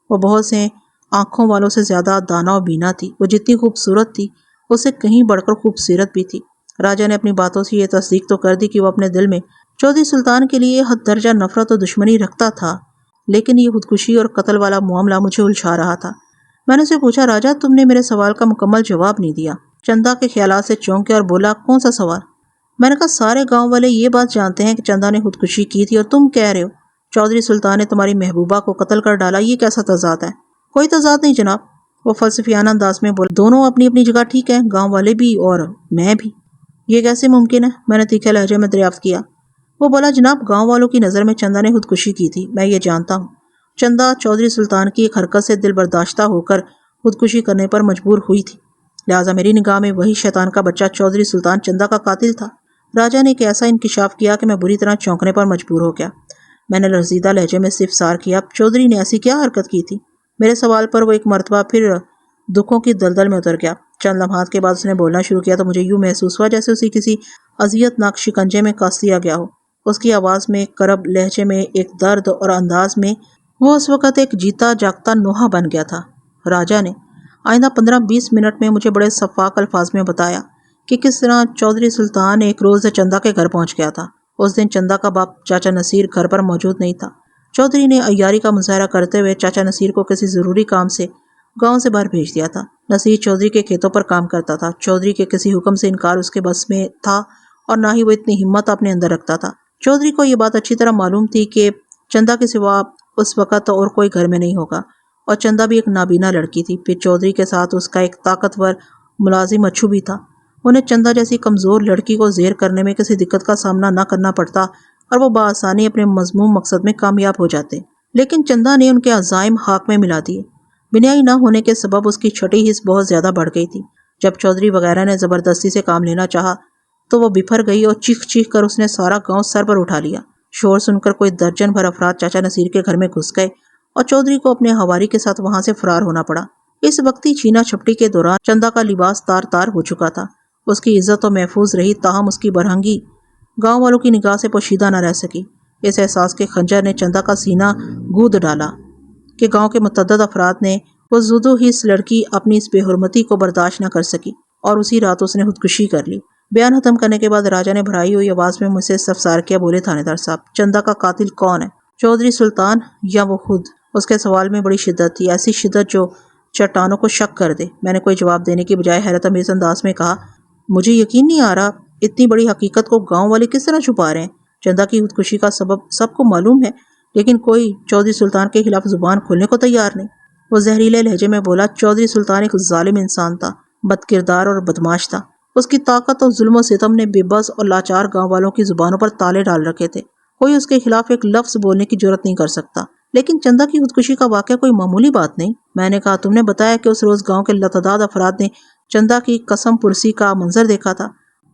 وہ بہت سے آنکھوں والوں سے زیادہ دانا و بینا تھی۔ وہ جتنی خوبصورت تھی، اس سے کہیں بڑھ کر خوبصورت بھی تھی۔ راجا نے اپنی باتوں سے یہ تصدیق تو کر دی کہ وہ اپنے دل میں چودھری سلطان کے لیے حد درجہ نفرت و دشمنی رکھتا تھا، لیکن یہ خودکشی اور قتل والا معاملہ مجھے الجھا رہا تھا۔ میں نے اسے پوچھا، راجا، تم نے میرے سوال کا مکمل جواب نہیں دیا۔ چندا کے خیالات سے چونک گیا اور بولا، کون سا سوال؟ میں نے کہا، سارے گاؤں والے یہ بات جانتے ہیں کہ چندا نے خودکشی کی تھی اور تم کہہ رہے ہو چودھری سلطان نے تمہاری محبوبہ کو قتل کر ڈالا، یہ کیسا تضاد ہے؟ کوئی تضاد نہیں جناب، وہ فلسفیانہ انداز میں بولا، دونوں اپنی اپنی جگہ ٹھیک ہیں، گاؤں والے بھی اور میں بھی۔ یہ کیسے ممکن ہے؟ میں نے تیکھے لہجے میں دریافت کیا۔ وہ بولا، جناب، گاؤں والوں کی نظر میں چندا نے خودکشی کی تھی، میں یہ جانتا ہوں۔ چندا چودھری سلطان کی ایک حرکت سے دل برداشتہ ہو کر خودکشی کرنے پر مجبور ہوئی تھی، لہٰذا میری نگاہ میں وہی شیطان کا بچہ چودھری سلطان چندا کا قاتل تھا۔ راجا نے ایک ایسا انکشاف کیا کہ میں بری طرح چونکنے پر مجبور ہو گیا۔ میں نے لرزیدہ لہجے میں استفسار کیا، چودھری نے ایسی کیا حرکت کی تھی؟ میرے سوال پر وہ ایک مرتبہ پھر دکھوں کی دلدل میں اتر گیا۔ چند لمحات کے بعد اس نے بولنا شروع کیا تو مجھے یوں محسوس ہوا جیسے اسے کسی اذیت ناک شکنجے میں کس دیا گیا ہو۔ اس کی آواز میں ایک کرب، لہجے میں ایک درد اور انداز میں وہ اس وقت ایک جیتا جاگتا نوحہ بن گیا تھا۔ راجا نے آئندہ 15-20 منٹ میں مجھے بڑے شفاف الفاظ میں بتایا کہ کس طرح چودھری سلطان ایک روز چندا کے گھر پہنچ گیا تھا۔ اس دن چندا کا باپ چاچا نصیر گھر پر موجود نہیں تھا۔ چودھری نے عیاری کا مظاہرہ کرتے ہوئے چاچا نصیر کو کسی ضروری کام سے گاؤں سے باہر بھیج دیا تھا۔ نصیر چودھری کے کھیتوں پر کام کرتا تھا۔ چودھری کے کسی حکم سے انکار اس کے بس میں تھا اور نہ ہی وہ اتنی ہمت اپنے اندر رکھتا تھا۔ چودھری کو یہ بات اچھی طرح معلوم تھی کہ چندا کے سوا اس وقت اور کوئی گھر میں نہیں ہوگا، اور چندا بھی ایک نابینا لڑکی تھی۔ پھر چودھری کے ساتھ اس کا ایک طاقتور ملازم اچھو بھی تھا۔ انہیں چندا جیسی کمزور لڑکی کو زیر کرنے میں کسی دقت کا سامنا نہ کرنا پڑتا اور وہ بآسانی اپنے مذموم مقصد میں کامیاب ہو جاتے، لیکن چندا نے ان کے عزائم خاک میں ملا دیے۔ بنیائی نہ ہونے کے سبب اس کی چھٹی حص بہت زیادہ بڑھ گئی تھی۔ جب چودھری وغیرہ نے زبردستی سے کام لینا چاہا تو وہ بفر گئی اور چیخ چیخ کر اس نے سارا گاؤں سر پر اٹھا لیا۔ شور سن کر کوئی درجن بھر افراد چاچا نصیر کے گھر میں گھس گئے اور چودھری کو اپنے ہواری کے ساتھ وہاں سے فرار ہونا پڑا۔ اس وقتی چھینا چھپٹی کے دوران چندا کا لباس تار تار ہو چکا تھا۔ اس کی عزت تو محفوظ رہی، تاہم اس کی برہنگی گاؤں والوں کی نگاہ سے پوشیدہ نہ رہ سکی۔ اس احساس کے خنجر نے چندا کا سینہ گود ڈالا کہ گاؤں کے متعدد افراد نے وہ زدو ہی اس لڑکی اپنی اس بے حرمتی کو برداشت نہ کر سکی اور اسی رات اس نے خودکشی کر لی۔ بیان ختم کرنے کے بعد راجا نے بھرائی ہوئی آواز میں مجھ سے استفسار کیا، بولے، تھانے دار صاحب، چندا کا قاتل کون ہے، چودھری سلطان یا وہ خود؟ اس کے سوال میں بڑی شدت تھی، ایسی شدت جو چٹانوں کو شک کر دے۔ میں نے کوئی جواب دینے کی بجائے حیرت انگیز انداز میں کہا، مجھے یقین نہیں آ رہا، اتنی بڑی حقیقت کو گاؤں والے کس طرح چھپا رہے ہیں؟ چندا کی خودکشی کا سبب سب کو معلوم ہے، لیکن کوئی چودھری سلطان کے خلاف زبان کھولنے کو تیار نہیں۔ وہ زہریلے لہجے میں بولا، چودھری سلطان ایک ظالم انسان تھا، بد کردار اور بدماش تھا۔ اس کی طاقت اور ظلم و ستم نے بے بس اور لاچار گاؤں والوں کی زبانوں پر تالے ڈال رکھے تھے۔ کوئی اس کے خلاف ایک لفظ بولنے کی جرات نہیں کر سکتا۔ لیکن چندا کی خودکشی کا واقعہ کوئی معمولی بات نہیں۔ میں نے کہا، تم نے بتایا کہ اس روز گاؤں کے لاتعداد افراد نے چندا کی قسم پرسی کا منظر دیکھا تھا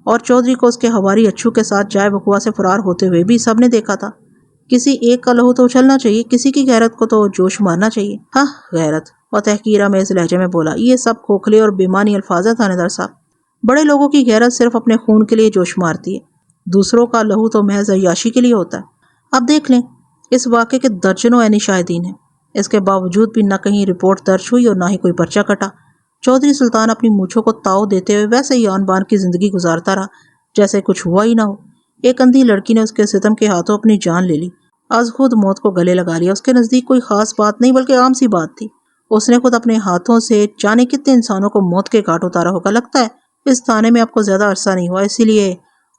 اور چودھری کو اس کے ہواری اچھو کے ساتھ جائے وقوع سے فرار ہوتے ہوئے بھی سب نے دیکھا تھا۔ کسی ایک کا لہو تو اچھلنا چاہیے، کسی کی غیرت کو تو جوش مارنا چاہیے۔ ہاں، غیرت اور تحقیر آمیز لہجے میں بولا، یہ سب کھوکھلے اور بےمعنی الفاظ ہیں تھانے دار صاحب۔ بڑے لوگوں کی غیرت صرف اپنے خون کے لیے جوش مارتی ہے، دوسروں کا لہو تو محض عیاشی کے لیے ہوتا ہے۔ اب دیکھ لیں، اس واقعے کے درجنوں عینی شاہدین ہیں، اس کے باوجود بھی نہ کہیں رپورٹ درج ہوئی اور نہ ہی کوئی پرچہ کٹا۔ چودھری سلطان اپنی مونچھوں کو تاؤ دیتے ہوئے ویسے ہی آن بان کی زندگی گزارتا رہا جیسے کچھ ہوا ہی نہ ہو۔ ایک اندھی لڑکی نے اس کے ستم کے ہاتھوں اپنی جان لے لی، از خود موت کو گلے لگا لیا۔ اس کے نزدیک کوئی خاص بات نہیں بلکہ عام سی بات تھی۔ اس نے خود اپنے ہاتھوں سے جانے کتنے انسانوں کو موت کے گھاٹ اتارا ہوگا۔ لگتا ہے اس تھانے میں آپ کو زیادہ عرصہ نہیں ہوا، اسی لیے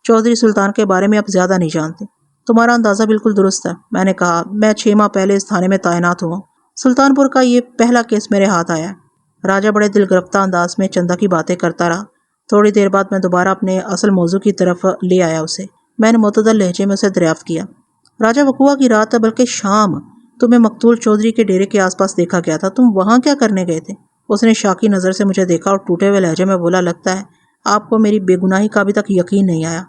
چودھری سلطان کے بارے میں آپ زیادہ نہیں جانتے۔ تمہارا اندازہ بالکل درست ہے، میں نے کہا۔ میں 6 ماہ پہلے اس تھانے میں تعینات ہوا ہوں۔ سلطان پور کا یہ پہلا کیس میرے ہاتھ آیا ہے۔ راجہ بڑے دل گرفتہ انداز میں چندہ کی باتیں کرتا رہا۔ تھوڑی دیر بعد میں دوبارہ اپنے اصل موضوع کی طرف لے آیا اسے۔ میں نے معتدل لہجے میں اسے دریافت کیا، راجہ وقوعہ کی رات بلکہ شام تمہیں مقتول چودھری کے ڈیرے کے آس پاس دیکھا گیا تھا، تم وہاں کیا کرنے گئے تھے؟ اس نے شاکی نظر سے مجھے دیکھا اور ٹوٹے ہوئے لہجے میں بولا، لگتا ہے آپ کو میری بے گناہی کا ابھی تک یقین نہیں آیا،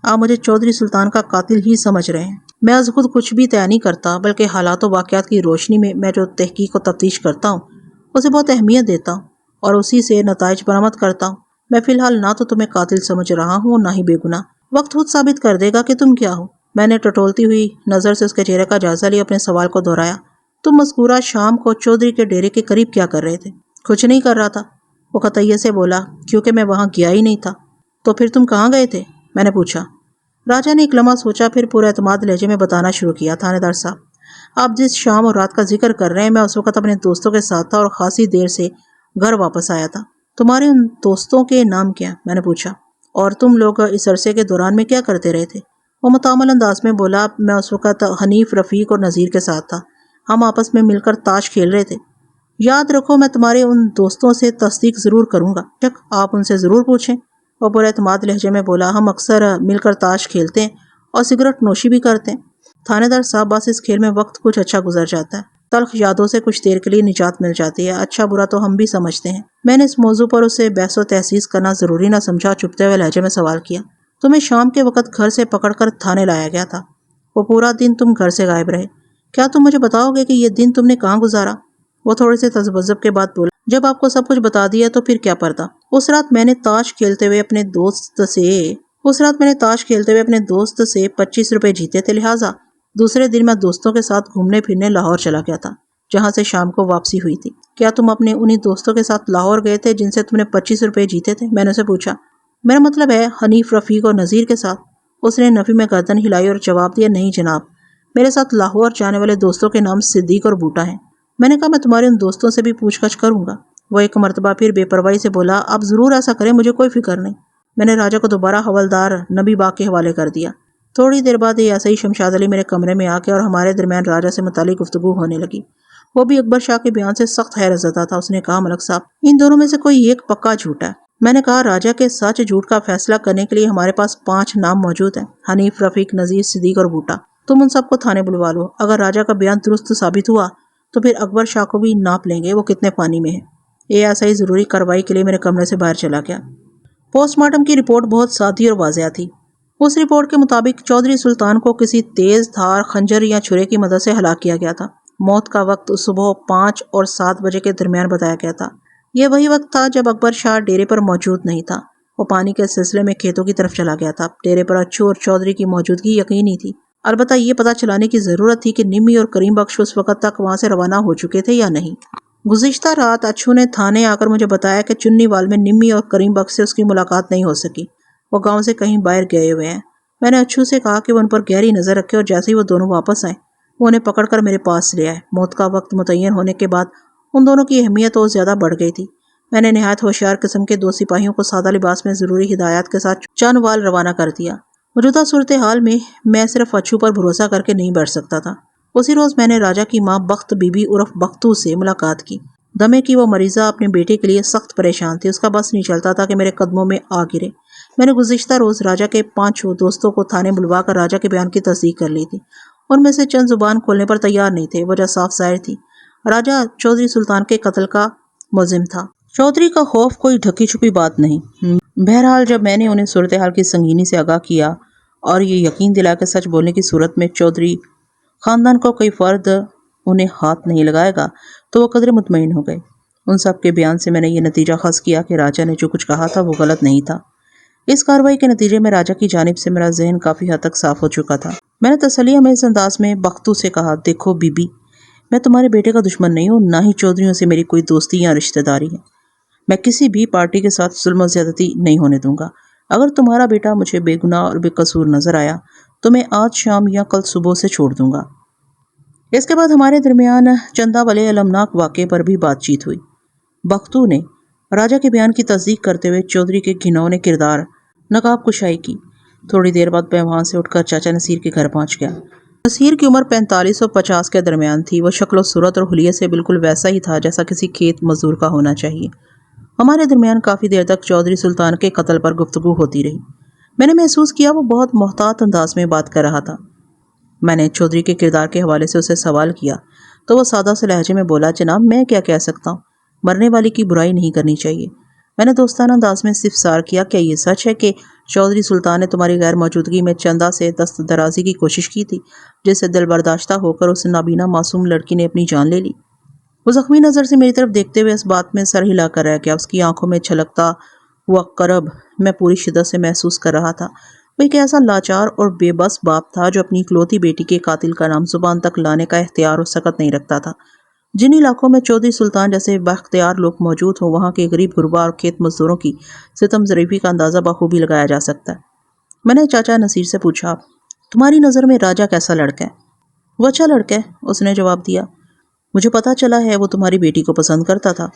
آپ مجھے چودھری سلطان کا قاتل ہی سمجھ رہے ہیں۔ میں از خود کچھ بھی طے نہیں کرتا، بلکہ حالات و واقعات کی روشنی میں جو تحقیق و تفتیش کرتا ہوں اسے بہت اہمیت دیتا ہوں اور اسی سے نتائج برآمد کرتا ہوں۔ میں فی الحال نہ تو تمہیں قاتل سمجھ رہا ہوں اور نہ ہی بے گناہ، وقت خود ثابت کر دے گا کہ تم کیا ہو۔ میں نے ٹٹولتی ہوئی نظر سے اس کے چہرے کا جائزہ لیا، اپنے سوال کو دہرایا، تم مذکورہ شام کو چودھری کے ڈیرے کے قریب کیا کر رہے تھے؟ کچھ نہیں کر رہا تھا، وہ قطعیت سے بولا، کیونکہ میں وہاں گیا ہی نہیں تھا۔ تو پھر تم کہاں گئے تھے؟ میں نے پوچھا۔ راجہ نے ایک لمحہ سوچا، پھر پورے اعتماد لہجے میں بتانا شروع کیا، تھانے دار صاحب، آپ جس شام اور رات کا ذکر کر رہے ہیں میں اس وقت اپنے دوستوں کے ساتھ تھا اور خاصی دیر سے گھر واپس آیا تھا۔ تمہارے ان دوستوں کے نام کیا؟ میں نے پوچھا۔ اور تم لوگ اس عرصے کے دوران میں کیا کرتے رہے تھے؟ وہ متعامل انداز میں بولا، میں اس وقت حنیف، رفیق اور نذیر کے ساتھ تھا، ہم آپس میں مل کر تاش کھیل رہے تھے۔ یاد رکھو میں تمہارے ان دوستوں سے تصدیق ضرور کروں گا، شک آپ ان سے ضرور پوچھیں۔ وہ پورے اعتماد لہجے میں بولا، ہم اکثر مل کر تاش کھیلتے ہیں اور سگریٹ نوشی بھی کرتے ہیں۔ تھانے دار صاحب، بس اس کھیل میں وقت کچھ اچھا گزر جاتا ہے، تلخ یادوں سے کچھ دیر کے لیے نجات مل جاتی ہے، اچھا برا تو ہم بھی سمجھتے ہیں۔ میں نے اس موضوع پر اسے بحث و تحسیس کرنا ضروری نہ سمجھا، چپتے ہوئے لہجے میں سوال کیا، تمہیں شام کے وقت گھر سے پکڑ کر تھانے لایا گیا تھا، وہ پورا دن تم گھر سے غائب رہے، کیا تم مجھے بتاؤ گے کہ یہ دن تم نے کہاں گزارا؟ وہ تھوڑے سے تذبذب کے بعد بولا، جب آپ کو سب کچھ بتا دیا تو پھر کیا پردہ؟ اس رات میں نے تاش کھیلتے ہوئے اپنے دوست سے 25 روپے جیتے تھے، لہٰذا دوسرے دن میں دوستوں کے ساتھ گھومنے پھرنے لاہور چلا گیا تھا، جہاں سے شام کو واپسی ہوئی تھی۔ کیا تم اپنے انہی دوستوں کے ساتھ لاہور گئے تھے جن سے تم نے 25 روپے جیتے تھے؟ میں نے اسے پوچھا۔ میرا مطلب ہے حنیف، رفیق اور نذیر کے ساتھ۔ اس نے نفی میں گردن ہلائی اور جواب دیا، نہیں جناب، میرے ساتھ لاہور جانے والے دوستوں کے نام صدیق اور بوٹا ہیں۔ میں نے کہا، میں تمہارے ان دوستوں سے بھی پوچھ گچھ کروں گا۔ وہ ایک مرتبہ پھر بے پرواہی سے بولا، آپ ضرور ایسا کریں، مجھے کوئی فکر نہیں۔ میں نے راجہ کو دوبارہ حوالدار نبی باغ کے حوالے کر دیا۔ تھوڑی دیر بعد یہ ایسے ہی شمشاد علی میرے کمرے میں آ کے اور ہمارے درمیان راجہ سے متعلق گفتگو ہونے لگی۔ وہ بھی اکبر شاہ کے بیان سے سخت حیرت زدہ تھا۔ اس نے کہا، ملک صاحب، ان دونوں میں سے کوئی ایک پکا جھوٹا ہے۔ میں نے کہا، راجہ کے سچ جھوٹ کا فیصلہ کرنے کے لیے ہمارے پاس 5 نام موجود ہیں، حنیف، رفیق، نذیر، صدیق اور بوٹا۔ تم ان سب کو تھانے بلوا لو، اگر راجہ کا بیان درست ثابت ہوا تو پھر اکبر شاہ کو بھی ناپ لیں گے وہ کتنے پانی میں ہے۔ یہ ایسا ہی ضروری کارروائی کے لیے میرے کمرے سے باہر چلا گیا۔ پوسٹ مارٹم کی رپورٹ بہت سادی اور واضح تھی۔ اس رپورٹ کے مطابق چودھری سلطان کو کسی تیز دھار خنجر یا چھرے کی مدد سے ہلاک کیا گیا تھا۔ موت کا وقت صبح 5 اور 7 بجے کے درمیان بتایا گیا تھا۔ یہ وہی وقت تھا جب اکبر شاہ ڈیرے پر موجود نہیں تھا، وہ پانی کے سلسلے میں کھیتوں کی طرف چلا گیا تھا۔ ڈیرے پر اچھو اور چودھری کی موجودگی یقینی تھی، البتہ یہ پتہ چلانے کی ضرورت تھی کہ نمی اور کریم بخش اس وقت تک وہاں سے روانہ ہو چکے تھے یا نہیں۔ گزشتہ رات اچھو نے تھانے آ کر مجھے بتایا کہ چنی وال میں نمی اور کریم بخش سے اس کی ملاقات نہیں ہو سکی، وہ گاؤں سے کہیں باہر گئے ہوئے ہیں۔ میں نے اچھو سے کہا کہ وہ ان پر گہری نظر رکھے اور جیسے ہی وہ دونوں واپس آئے وہ انہیں پکڑ کر میرے پاس لے آئے۔ موت کا وقت متعین ہونے کے بعد ان دونوں کی اہمیت اور زیادہ بڑھ گئی تھی۔ میں نے نہایت ہوشیار قسم کے 2 سپاہیوں کو سادہ لباس میں ضروری ہدایات کے ساتھ چند وال روانہ کر دیا۔ موجودہ صورتحال میں میں صرف اچھو پر بھروسہ کر کے نہیں بیٹھ سکتا تھا۔ اسی روز میں نے راجہ کی ماں بخت بی بی عرف بختو سے ملاقات کی۔ دمے کی وہ مریضہ اپنے بیٹے کے لیے سخت پریشان تھی، اس کا بس نہیں چلتا تھا کہ میرے قدموں میں آ گرے۔ میں نے گزشتہ روز راجہ کے 5 دوستوں کو تھانے بلوا کر راجہ کے بیان کی تصدیق کر لی تھی۔ ان میں سے چند زبان کھولنے پر تیار نہیں تھے، وجہ صاف ظاہر تھی، راجہ چودھری سلطان کے قتل کا ملزم تھا۔ چودھری کا خوف کوئی ڈھکی چھپی بات نہیں۔ بہرحال جب میں نے انہیں صورتحال کی سنگینی سے آگاہ کیا اور یہ یقین دلا کہ سچ بولنے کی صورت میں چودھری خاندان کو کوئی فرد انہیں ہاتھ نہیں لگائے گا تو وہ قدرے مطمئن ہو گئے۔ ان سب کے بیان سے میں نے یہ نتیجہ خاص کیا کہ راجا نے جو کچھ کہا تھا وہ غلط نہیں تھا۔ اس کارروائی کے نتیجے میں راجا کی جانب سے میرا ذہن کافی حد تک صاف ہو چکا تھا۔ میں نے تسلیہ میں اس انداز میں بختو سے کہا، دیکھو بی بی، میں تمہارے بیٹے کا دشمن نہیں ہوں، نہ ہی چودھریوں سے میری کوئی دوستی یا رشتہ داری ہے۔ میں کسی بھی پارٹی کے ساتھ ظلم و زیادتی نہیں ہونے دوں گا۔ اگر تمہارا بیٹا مجھے بے گناہ اور بے قصور نظر آیا تو میں آج شام یا کل صبح سے چھوڑ دوں گا۔ اس کے بعد ہمارے درمیان چندہ والے المناک واقعے پر بھی بات چیت ہوئی۔ بختو نے راجا کے بیان کی تصدیق کرتے ہوئے چودھری کے گھنونے کردار نقاب کشائی کی۔ تھوڑی دیر بعد میں وہاں سے اٹھ کر چاچا نصیر کے گھر پہنچ گیا۔ نصیر کی عمر 45 اور 50 کے درمیان تھی۔ وہ شکل و صورت اور حلیے سے بالکل ویسا ہی تھا جیسا کسی کھیت مزدور کا ہونا چاہیے۔ ہمارے درمیان کافی دیر تک چودھری سلطان کے قتل پر گفتگو ہوتی رہی۔ میں نے محسوس کیا وہ بہت محتاط انداز میں بات کر رہا تھا۔ میں نے چودھری کے کردار کے حوالے سے اسے سوال کیا تو وہ سادہ سے لہجے میں بولا، جناب میں کیا کہہ سکتا ہوں، مرنے والی کی برائی نہیں کرنی چاہیے۔ میں نے دوستانہ انداز میں استفسار کیا، کیا یہ سچ ہے کہ چودھری سلطان نے تمہاری غیر موجودگی میں چندہ سے دست درازی کی کوشش کی تھی، جس سے دل برداشتہ ہو کر اس نابینا معصوم لڑکی نے اپنی جان لے لی؟ وہ زخمی نظر سے میری طرف دیکھتے ہوئے اس بات میں سر ہلا کر رہ گیا۔ اس کی آنکھوں میں چھلکتا ہوا کرب میں پوری شدت سے محسوس کر رہا تھا۔ وہ ایک ایسا لاچار اور بے بس باپ تھا جو اپنی اکلوتی بیٹی کے قاتل کا نام زبان تک لانے کا اختیار و سکت نہیں رکھتا تھا۔ جن علاقوں میں چودھری سلطان جیسے بااختیار لوگ موجود ہوں، وہاں کے غریب غربا اور کھیت مزدوروں کی ستم ظریفی کا اندازہ بخوبی لگایا جا سکتا ہے۔ میں نے چاچا نصیر سے پوچھا، تمہاری نظر میں راجا کیسا لڑکا ہے؟ وہ اچھا لڑکا ہے، اس نے جواب دیا۔ مجھے پتا چلا ہے وہ تمہاری بیٹی کو پسند کرتا تھا۔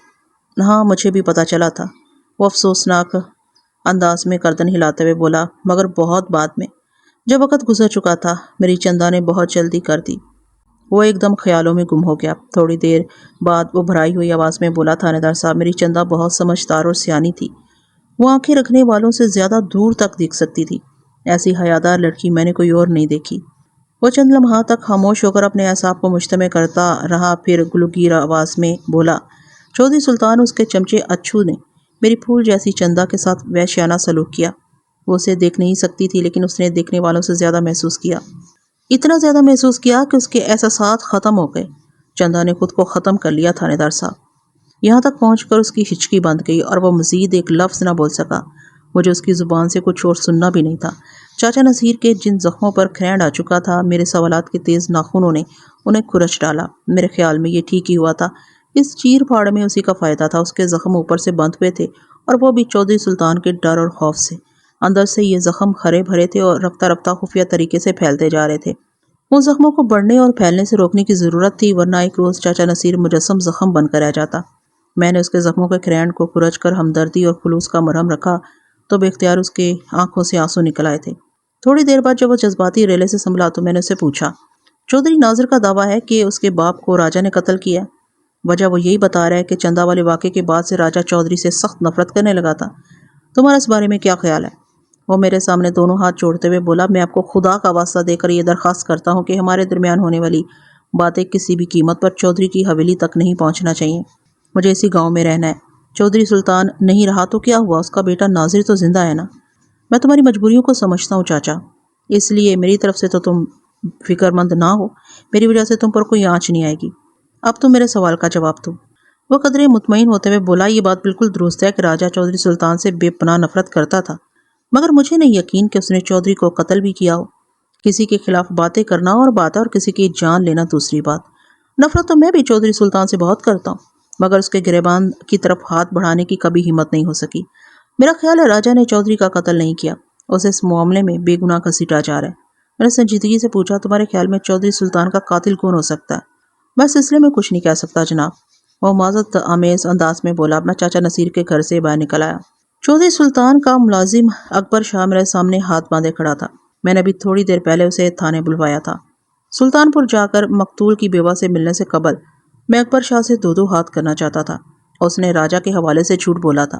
ہاں مجھے بھی پتا چلا تھا، وہ افسوسناک انداز میں گردن ہلاتے ہوئے بولا، مگر بہت بعد میں، جب وقت گزر چکا تھا۔ میری چندا نے بہت جلدی کر دی۔ وہ ایک دم خیالوں میں گم ہو گیا۔ تھوڑی دیر بعد وہ بھرائی ہوئی آواز میں بولا، تھانے دار صاحب، میری چندا بہت سمجھدار اور سیانی تھی۔ وہ آنکھیں رکھنے والوں سے زیادہ دور تک دیکھ سکتی تھی۔ ایسی حیادار لڑکی میں نے کوئی اور نہیں دیکھی۔ وہ چند لمحات تک خاموش ہو کر اپنے اعصاب کو مجتمع کرتا رہا، پھر گلوگیر آواز میں بولا، چودھری سلطان اس کے چمچے اچھو نے میری پھول جیسی چندا کے ساتھ وحشیانہ سلوک کیا۔ وہ اسے دیکھ نہیں سکتی تھی، لیکن اس نے دیکھنے والوں سے زیادہ محسوس کیا۔ اتنا زیادہ محسوس کیا کہ اس کے احساسات ختم ہو گئے۔ چندا نے خود کو ختم کر لیا تھانے دار صاحب۔ یہاں تک پہنچ کر اس کی ہچکی بند گئی اور وہ مزید ایک لفظ نہ بول سکا۔ مجھے اس کی زبان سے کچھ اور سننا بھی نہیں تھا۔ چاچا نصیر کے جن زخموں پر کھرینڈ آ چکا تھا، میرے سوالات کے تیز ناخنوں نے انہیں کھرچ ڈالا۔ میرے خیال میں یہ ٹھیک ہی ہوا تھا۔ اس چیر پھاڑ میں اسی کا فائدہ تھا۔ اس کے زخم اوپر سے بند ہوئے تھے اور وہ بھی چودھری سلطان کے ڈر اور خوف سے۔ اندر سے یہ زخم ہرے بھرے تھے اور رفتہ رفتہ خفیہ طریقے سے پھیلتے جا رہے تھے۔ ان زخموں کو بڑھنے اور پھیلنے سے روکنے کی ضرورت تھی، ورنہ ایک روز چاچا نصیر مجسم زخم بن کر رہ جاتا۔ میں نے اس کے زخموں کے کھرینڈ کو کھرچ کر ہمدردی اور خلوص کا مرہم رکھا تو بے اختیار اس کے آنکھوں سے آنسو نکل آئے تھے۔ تھوڑی دیر بعد جب وہ جذباتی ریلے سے سنبھلا تو میں نے اسے پوچھا، چودھری ناظر کا دعویٰ ہے کہ اس کے باپ کو راجا نے قتل کیا ہے۔ وجہ وہ یہی بتا رہا ہے کہ چندا والے واقعے کے بعد سے راجا چودھری سے سخت نفرت کرنے لگا تھا۔ تمہارا اس بارے میں کیا خیال ہے؟ وہ میرے سامنے دونوں ہاتھ جوڑتے ہوئے بولا، میں آپ کو خدا کا واسطہ دے کر یہ درخواست کرتا ہوں کہ ہمارے درمیان ہونے والی باتیں کسی بھی قیمت پر چودھری کی حویلی تک نہیں پہنچنا چاہیے۔ مجھے اسی گاؤں میں رہنا ہے۔ چودھری سلطان نہیں رہا تو کیا ہوا، اس کا بیٹا ناظر تو زندہ ہے نا۔ میں تمہاری مجبوریوں کو سمجھتا ہوں چاچا، اس لیے میری طرف سے تو تم فکر مند نہ ہو، میری وجہ سے تم پر کوئی آنچ نہیں آئے گی۔ اب تم میرے سوال کا جواب دو۔ وہ قدرے مطمئن ہوتے ہوئے بولا، یہ بات بالکل درست ہے کہ راجا چودھری سلطان سے بے پناہ نفرت کرتا تھا، مگر مجھے نہیں یقین کہ اس نے چودھری کو قتل بھی کیا ہو۔ کسی کے خلاف باتیں کرنا اور بات ہے اور کسی کی جان لینا دوسری بات۔ نفرت تو میں بھی چودھری سلطان سے بہت کرتا ہوں، مگر اس کے گریبان کی طرف ہاتھ بڑھانے کی کبھی ہمت نہیں ہو سکی۔ میرا خیال ہے راجا نے چودھری کا قتل نہیں کیا، اسے اس معاملے میں بے گناہ گھسیٹا جا رہا ہے۔ میں نے سنجیدگی سے پوچھا، تمہارے خیال میں چودھری سلطان کا قاتل کون ہو سکتا ہے؟ میں اس سلسلے میں کچھ نہیں کہہ سکتا جناب، وہ معذرت آمیز انداز میں بولا۔ میں چاچا نصیر کے گھر سے باہر نکل آیا۔ چودھری سلطان کا ملازم اکبر شاہ میرے سامنے ہاتھ باندھے کھڑا تھا۔ میں نے ابھی تھوڑی دیر پہلے اسے تھانے بلوایا تھا۔ سلطان پور جا کر مقتول کی بیوہ سے ملنے سے قبل میں اکبر شاہ سے دو ہاتھ کرنا چاہتا تھا۔ اس نے راجا کے حوالے سے جھوٹ بولا تھا،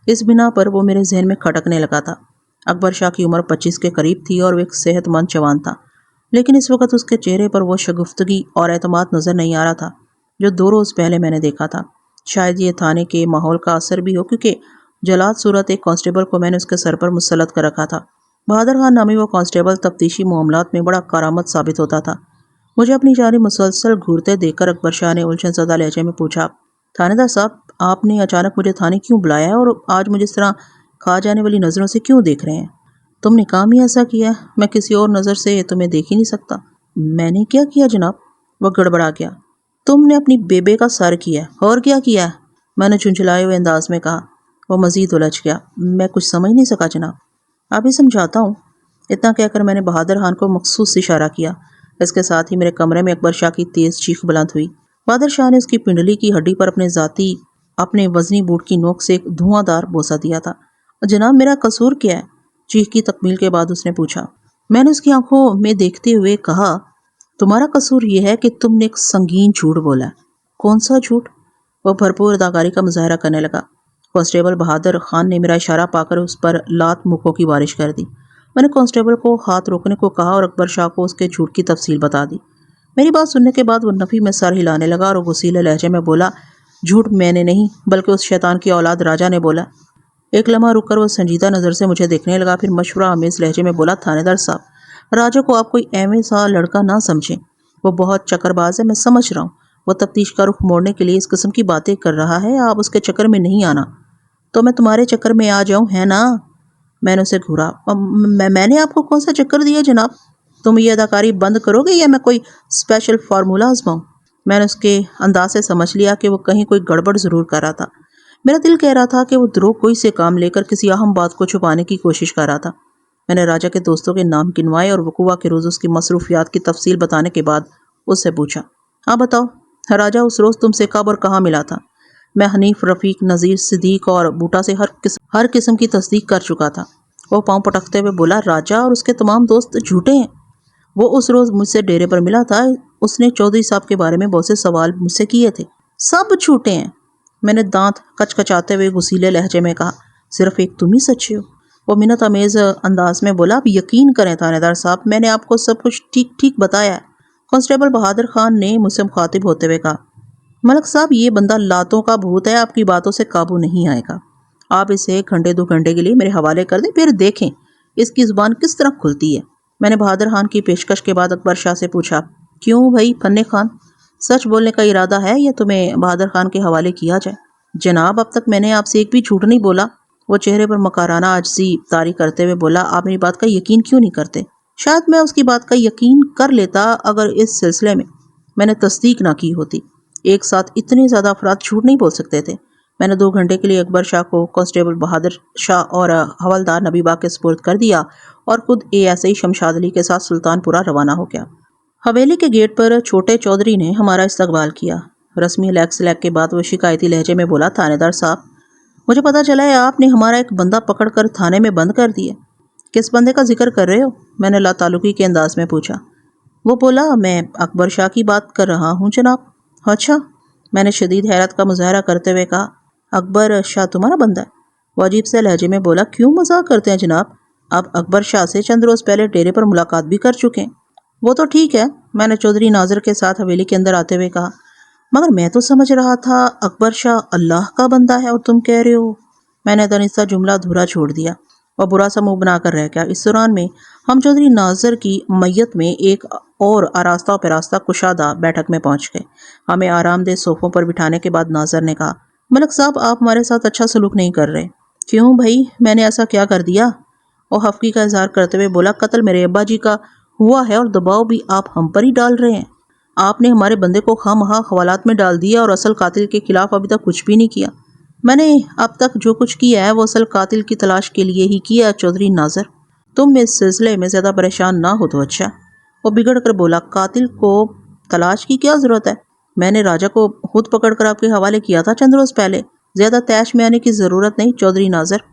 اس بنا پر وہ میرے ذہن میں کھٹکنے لگا تھا۔ اکبر شاہ کی عمر 25 کے قریب تھی اور وہ ایک صحت مند جوان تھا، لیکن اس وقت اس کے چہرے پر وہ شگفتگی اور اعتماد نظر نہیں آ رہا تھا جو 2 روز پہلے میں نے دیکھا تھا۔ شاید یہ تھانے کے ماحول کا اثر بھی ہو، کیونکہ جلاد صورت ایک کانسٹیبل کو میں نے اس کے سر پر مسلط کر رکھا تھا۔ بہادر خان نامی وہ کانسٹیبل تفتیشی معاملات میں بڑا کارآمد ثابت ہوتا تھا۔ مجھے اپنی جانب مسلسل گھورتے دیکھ کر اکبر شاہ نے الجھن زدہ لہجے میں پوچھا، تھانے دار صاحب، آپ نے اچانک مجھے تھانے کیوں بلایا ہے اور آج مجھے اس طرح کھا جانے والی نظروں سے کیوں دیکھ رہے ہیں؟ تم نے کام ہی ایسا کیا ہے، میں کسی اور نظر سے تمہیں دیکھ ہی نہیں سکتا۔ میں نے کیا کیا جناب؟ وہ گڑبڑا گیا۔ تم نے اپنی بیبے کا سر کیا ہے، اور کیا کیا ہے؟ میں نے چنچلائے ہوئے انداز میں کہا۔ وہ مزید الجھ گیا۔ میں کچھ سمجھ نہیں سکا جناب۔ ابھی سمجھاتا ہوں۔ اتنا کہہ کر میں نے بہادر خان کو مخصوص اشارہ کیا۔ اس کے ساتھ ہی میرے کمرے میں اکبر شاہ کی تیز چیخ بلند ہوئی۔ بہادر شاہ نے اس کی پنڈلی کی ہڈی پر اپنے وزنی بوٹ کی نوک سے ایک دھواں دار بوسہ دیا تھا۔ جناب، میرا قصور کیا ہے؟ چیخ کی تکمیل کے بعد اس نے پوچھا۔ میں نے اس کی آنکھوں میں دیکھتے ہوئے کہا، تمہارا قصور یہ ہے کہ تم نے ایک سنگین جھوٹ بولا ہے۔ کون سا جھوٹ؟ وہ بھرپور اداکاری کا مظاہرہ کرنے لگا۔ کانسٹیبل بہادر خان نے میرا اشارہ پا کر اس پر لات مکوں کی بارش کر دی۔ میں نے کانسٹیبل کو ہاتھ روکنے کو کہا اور اکبر شاہ کو اس کے جھوٹ کی تفصیل بتا دی۔ میری بات سننے کے بعد وہ نفی میں سر ہلانے لگا اور غصیلے لہجے میں بولا، جھوٹ میں نے نہیں بلکہ اس شیطان کی اولاد راجہ نے بولا۔ ایک لمحہ رک کر وہ سنجیدہ نظر سے مجھے دیکھنے لگا، پھر مشورہ آمیز لہجے میں بولا، تھانے دار صاحب، راجہ کو آپ کوئی ایویں سا لڑکا نہ سمجھیں۔ وہ بہت چکر باز ہے، میں سمجھ رہا ہوں۔ وہ تفتیش کا رخ موڑنے کے لیے اس قسم کی باتیں کر رہا ہے، آپ اس کے چکر میں نہیں آنا۔ تو میں تمہارے چکر میں آ جاؤں، ہے نا؟ میں نے اسے گھورا۔ میں نے آپ کو کون سا چکر دیا جناب؟ تم یہ اداکاری بند کرو گے یا میں کوئی اسپیشل فارمولہ آزماؤں؟ میں نے اس کے انداز سے سمجھ لیا کہ وہ کہیں کوئی گڑبڑ ضرور کر رہا تھا۔ میرا دل کہہ رہا تھا کہ وہ دروغ گوئی سے کام لے کر کسی اہم بات کو چھپانے کی کوشش کر رہا تھا۔ میں نے راجہ کے دوستوں کے نام گنوائے اور وقوعہ کے روز اس کی مصروفیات کی تفصیل بتانے کے بعد اس سے پوچھا، ہاں بتاؤ، راجہ اس روز تم سے کب اور کہاں ملا تھا؟ میں حنیف، رفیق، نذیر، صدیق اور بوٹا سے ہر قسم کی تصدیق کر چکا تھا۔ وہ پاؤں پٹکتے ہوئے بولا، راجہ اور اس کے تمام دوست جھوٹے ہیں۔ وہ اس روز مجھ سے ڈیرے پر ملا تھا، اس نے چودھری صاحب کے بارے میں بہت سے سوال مجھ سے کیے تھے۔ سب جھوٹے ہیں۔ میں نے دانت کچکچاتے ہوئے غصیلے لہجے میں کہا، صرف ایک تم ہی سچے ہو۔ وہ منت آمیز انداز میں بولا، اب یقین کریں تھانے دار صاحب، میں نے آپ کو سب کچھ ٹھیک ٹھیک بتایا ہے۔ کانسٹیبل بہادر خان نے مجھ سے مخاطب ہوتے ہوئے کہا، ملک صاحب، یہ بندہ لاتوں کا بھوت ہے، آپ کی باتوں سے قابو نہیں آئے گا۔ آپ اسے گھنٹے 2 گھنٹے کے لیے میرے حوالے کر دیں، پھر دیکھیں اس کی زبان کس طرح کھلتی ہے۔ میں نے بہادر خان کی پیشکش کے بعد اکبر شاہ سے پوچھا، کیوں بھائی فنے خان، سچ بولنے کا ارادہ ہے یا تمہیں بہادر خان کے حوالے کیا جائے؟ جناب، اب تک میں نے آپ سے ایک بھی جھوٹ نہیں بولا۔ وہ چہرے پر مکارانہ عاجزی طاری کرتے ہوئے بولا، آپ میری بات کا یقین کیوں نہیں کرتے؟ شاید میں اس کی بات کا یقین کر لیتا اگر اس سلسلے میں نے تصدیق نہ کی ہوتی۔ ایک ساتھ اتنے زیادہ افراد جھوٹ نہیں بول سکتے تھے۔ میں نے 2 گھنٹے کے لیے اکبر شاہ کو کانسٹیبل بہادر شاہ اور حوالدار نبی باغ کے سپرد کر دیا اور خود ASI شمشاد علی کے ساتھ سلطان پورہ روانہ ہو گیا۔ حویلی کے گیٹ پر چھوٹے چودھری نے ہمارا استقبال کیا۔ رسمی لیگ کے بعد وہ شکایتی لہجے میں بولا، تھانے دار صاحب، مجھے پتا چلا ہے آپ نے ہمارا ایک بندہ پکڑ کر تھانے میں بند کر دیا۔ کس بندے کا ذکر کر رہے ہو؟ میں نے لا تعلقی کے انداز میں پوچھا۔ وہ بولا، میں اکبر شاہ کی بات کر رہا ہوں جناب۔ اچھا، میں نے شدید حیرت کا مظاہرہ کرتے ہوئے کہا، اکبر شاہ تمہارا بندہ ہے؟ وہ عجیب سے لہجے میں بولا، کیوں مذاق کرتے ہیں جناب؟ آپ اکبر شاہ سے چند روز پہلے ڈیرے پر ملاقات بھی کر چکے ہیں۔ وہ تو ٹھیک ہے، میں نے چودھری ناظر کے ساتھ حویلی کے اندر آتے ہوئے کہا، مگر میں تو سمجھ رہا تھا اکبر شاہ اللہ کا بندہ ہے اور تم کہہ رہے ہو۔ میں نے دنستہ جملہ دھورا چھوڑ دیا اور برا سا منہ بنا کر رہ گیا۔ اس دوران میں ہم چودھری ناظر کی میت میں ایک اور آراستہ و پیراستہ کشادہ بیٹھک میں پہنچ گئے۔ ہمیں آرام دہ صوفوں پر بٹھانے کے بعد ناظر نے کہا، ملک صاحب، آپ ہمارے ساتھ اچھا سلوک نہیں کر رہے۔ کیوں بھائی، میں نے ایسا کیا کر دیا؟ وہ خفگی کا اظہار کرتے ہوئے بولا، قتل میرے ابا جی کا ہوا ہے اور دباؤ بھی آپ ہم پر ہی ڈال رہے ہیں۔ آپ نے ہمارے بندے کو خواہ مخواہ حوالات میں ڈال دیا اور اصل قاتل کے خلاف ابھی تک کچھ بھی نہیں کیا۔ میں نے اب تک جو کچھ کیا ہے وہ اصل قاتل کی تلاش کے لیے ہی کیا چودھری ناظر۔ تم اس سلسلے میں زیادہ پریشان نہ ہو تو اچھا۔ وہ بگڑ کر بولا، قاتل کو تلاش کی کیا ضرورت ہے؟ میں نے راجہ کو خود پکڑ کر آپ کے حوالے کیا تھا چند روز پہلے۔ زیادہ تیش میں آنے کی ضرورت نہیں چودھری ناظر۔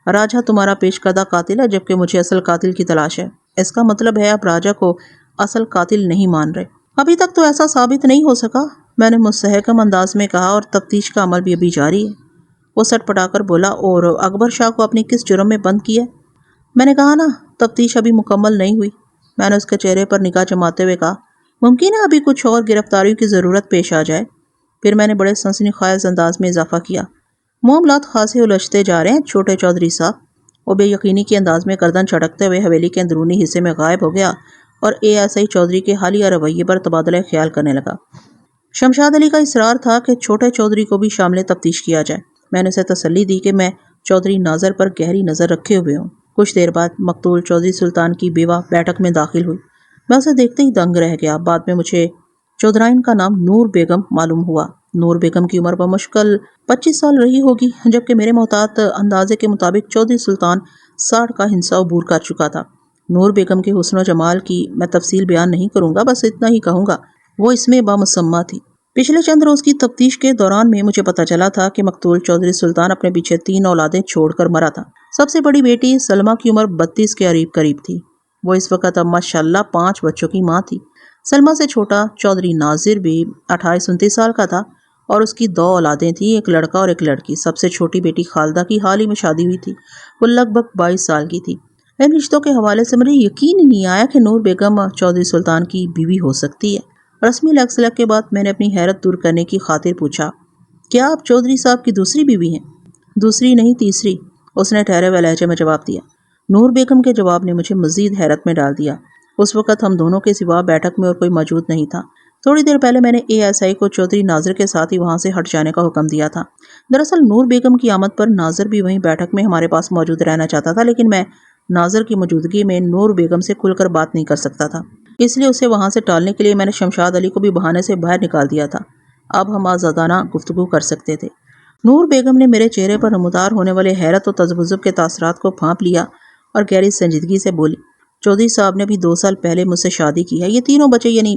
راجہ تمہارا پیش کردہ قاتل ہے جبکہ مجھے اصل قاتل کی تلاش ہے۔ اس کا مطلب ہے آپ راجہ کو اصل قاتل نہیں مان رہے۔ ابھی تک تو ایسا ثابت نہیں ہو سکا، میں نے مستحکم انداز میں کہا، اور تفتیش کا عمل بھی ابھی جاری ہے۔ وہ سٹ پٹا کر بولا، اور اکبر شاہ کو اپنی کس جرم میں بند کیا؟ میں نے کہا نا، تفتیش ابھی مکمل نہیں ہوئی۔ میں نے اس کے چہرے پر نگاہ جماتے ہوئے کہا، ممکن ہے ابھی کچھ اور گرفتاریوں کی ضرورت پیش آ جائے۔ پھر میں نے بڑے سنسنی خیز انداز میں اضافہ کیا، معاملات خاصے الجھتے جا رہے ہیں چھوٹے چودھری صاحب۔ وہ بے یقینی کے انداز میں گردن جھٹکتے ہوئے حویلی کے اندرونی حصے میں غائب ہو گیا اور ASI چودھری کے حالیہ رویے پر تبادلہ خیال کرنے لگا۔ شمشاد علی کا اصرار تھا کہ چھوٹے چودھری کو بھی شامل تفتیش کیا جائے۔ میں نے اسے تسلی دی کہ میں چودھری ناظر پر گہری نظر رکھے ہوئے ہوں۔ کچھ دیر بعد مقتول چودھری سلطان کی بیوہ بیٹھک میں داخل ہوئی۔ میں اسے دیکھتے ہی دنگ رہ گیا۔ بعد میں مجھے چودھرائن کا نام نور بیگم معلوم ہوا۔ نور بیگم کی عمر بمشکل 25 سال رہی ہوگی، جبکہ میرے محتاط اندازے کے مطابق چودھری سلطان 60 کا ہنسا عبور کر چکا تھا۔ نور بیگم کے حسن و جمال کی میں تفصیل بیان نہیں کروں گا، بس اتنا ہی کہوں گا وہ اس میں بامسمہ تھی۔ پچھلے چند روز کی تفتیش کے دوران میں مجھے پتہ چلا تھا کہ مقتول چودھری سلطان اپنے پیچھے 3 اولادیں چھوڑ کر مرا تھا۔ سب سے بڑی بیٹی سلمہ کی عمر 32 کے قریب تھی۔ وہ اس وقت اب ماشاءاللہ 5 بچوں کی ماں تھی۔ سلمہ سے چھوٹا چودھری ناظر بھی 28-29 سال کا تھا اور اس کی 2 اولادیں تھیں، ایک لڑکا اور ایک لڑکی۔ سب سے چھوٹی بیٹی خالدہ کی حال ہی میں شادی ہوئی تھی۔ وہ لگ بھگ 22 سال کی تھی۔ ان رشتوں کے حوالے سے مجھے یقین ہی نہیں آیا کہ نور بیگم چودھری سلطان کی بیوی ہو سکتی ہے۔ رسمی لیگ سلگ کے بعد میں نے اپنی حیرت دور کرنے کی خاطر پوچھا، کیا آپ چودھری صاحب کی دوسری بیوی ہیں؟ دوسری نہیں، تیسری، اس نے ٹھہرے ہوئے لہجے میں جواب دیا۔ نور بیگم کے جواب نے مجھے مزید حیرت میں ڈال دیا۔ اس وقت ہم دونوں کے سوا بیٹھک میں اور کوئی موجود نہیں تھا۔ تھوڑی دیر پہلے میں نے ASI کو چودھری ناظر کے ساتھ ہی وہاں سے ہٹ جانے کا حکم دیا تھا۔ دراصل نور بیگم کی آمد پر ناظر بھی وہیں بیٹھک میں ہمارے پاس موجود رہنا چاہتا تھا، لیکن میں ناظر کی موجودگی میں نور بیگم سے کھل کر بات نہیں کر سکتا تھا۔ اس لیے اسے وہاں سے ٹالنے کے لیے میں نے شمشاد علی کو بھی بہانے سے باہر نکال دیا تھا۔ اب ہم آزادانہ گفتگو کر سکتے تھے۔ نور بیگم نے میرے چہرے پر نمودار ہونے والے حیرت و تذبذب کے تاثرات کو پھانپ لیا اور گہری سنجیدگی سے بولی، چودھری صاحب نے بھی 2 سال پہلے مجھ سے شادی کی ہے۔ یہ تینوں بچے یعنی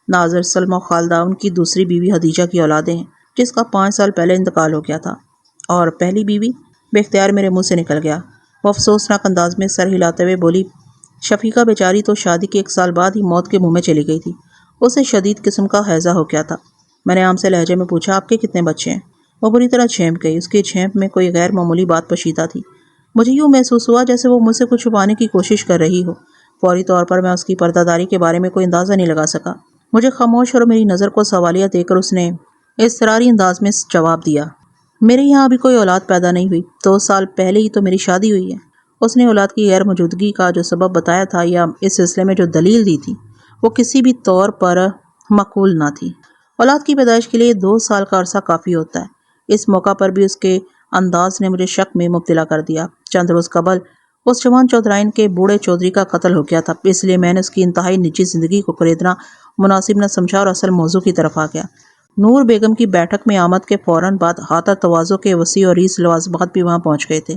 ناظر، سلمہ، خالدہ ان کی دوسری بیوی حدیجہ کی اولادیں ہیں، جس کا 5 سال پہلے انتقال ہو گیا تھا۔ اور پہلی بیوی؟ بے اختیار میرے منہ سے نکل گیا۔ وہ افسوسناک انداز میں سر ہلاتے ہوئے بولی، شفیقہ بیچاری تو شادی کے 1 سال بعد ہی موت کے منہ میں چلی گئی تھی۔ اسے شدید قسم کا ہیضہ ہو گیا تھا۔ میں نے عام سے لہجے میں پوچھا، آپ کے کتنے بچے ہیں؟ وہ بری طرح چھینپ گئی۔ اس کی چھینپ میں کوئی غیر معمولی بات پوشیدہ تھی۔ مجھے یوں محسوس ہوا جیسے وہ مجھ سے کچھ چھپانے کی کوشش کر رہی ہو۔ فوری طور پر میں اس کی پردہ داری کے بارے میں کوئی اندازہ نہیں لگا سکا۔ مجھے خاموش اور میری نظر کو سوالیہ دے کر اس نے اضطراری انداز میں جواب دیا، میرے یہاں ابھی کوئی اولاد پیدا نہیں ہوئی۔ 2 سال پہلے ہی تو میری شادی ہوئی ہے۔ اس نے اولاد کی غیر موجودگی کا جو سبب بتایا تھا یا اس سلسلے میں جو دلیل دی تھی، وہ کسی بھی طور پر معقول نہ تھی۔ اولاد کی پیدائش کے لیے 2 سال کا عرصہ کافی ہوتا ہے۔ اس موقع پر بھی اس کے انداز نے مجھے شک میں مبتلا کر دیا۔ چند روز قبل اس جوان چودھرائن کے بوڑھے چودھری کا قتل ہو گیا تھا، اس لیے میں نے اس کی انتہائی نجی زندگی کو کریدنا مناسب نہ سمجھا اور اصل موضوع کی طرف آ گیا۔ نور بیگم کی بیٹھک میں آمد کے فوراً بعد ہاتھ تواضع کے وسیع اور ریس لوازمات بھی وہاں پہنچ گئے تھے،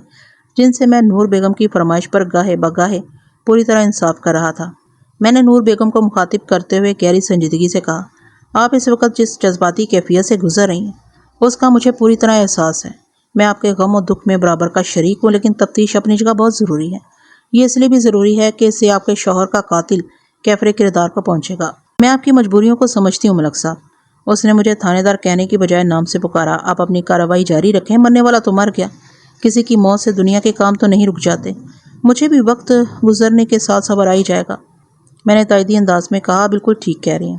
جن سے میں نور بیگم کی فرمائش پر گاہے بگاہے پوری طرح انصاف کر رہا تھا۔ میں نے نور بیگم کو مخاطب کرتے ہوئے گہری سنجیدگی سے کہا، آپ اس وقت جس جذباتی کیفیت سے گزر رہی ہیں، اس کا مجھے پوری طرح احساس ہے۔ میں آپ کے غم و دکھ میں برابر کا شریک ہوں، لیکن تفتیش اپنی جگہ بہت ضروری ہے۔ یہ اس لیے بھی ضروری ہے کہ اس سے آپ کے شوہر کا قاتل کیفر کردار کو پہنچے گا۔ میں آپ کی مجبوریوں کو سمجھتی ہوں ملک صاحب۔ اس نے مجھے تھانے دار کہنے کی بجائے نام سے پکارا۔ آپ اپنی کارروائی جاری رکھیں، مرنے والا تو مر گیا، کسی کی موت سے دنیا کے کام تو نہیں رک جاتے۔ مجھے بھی وقت گزرنے کے ساتھ صبر آ ہی جائے گا۔ میں نے تائیدی انداز میں کہا، بالکل ٹھیک کہہ رہی ہیں۔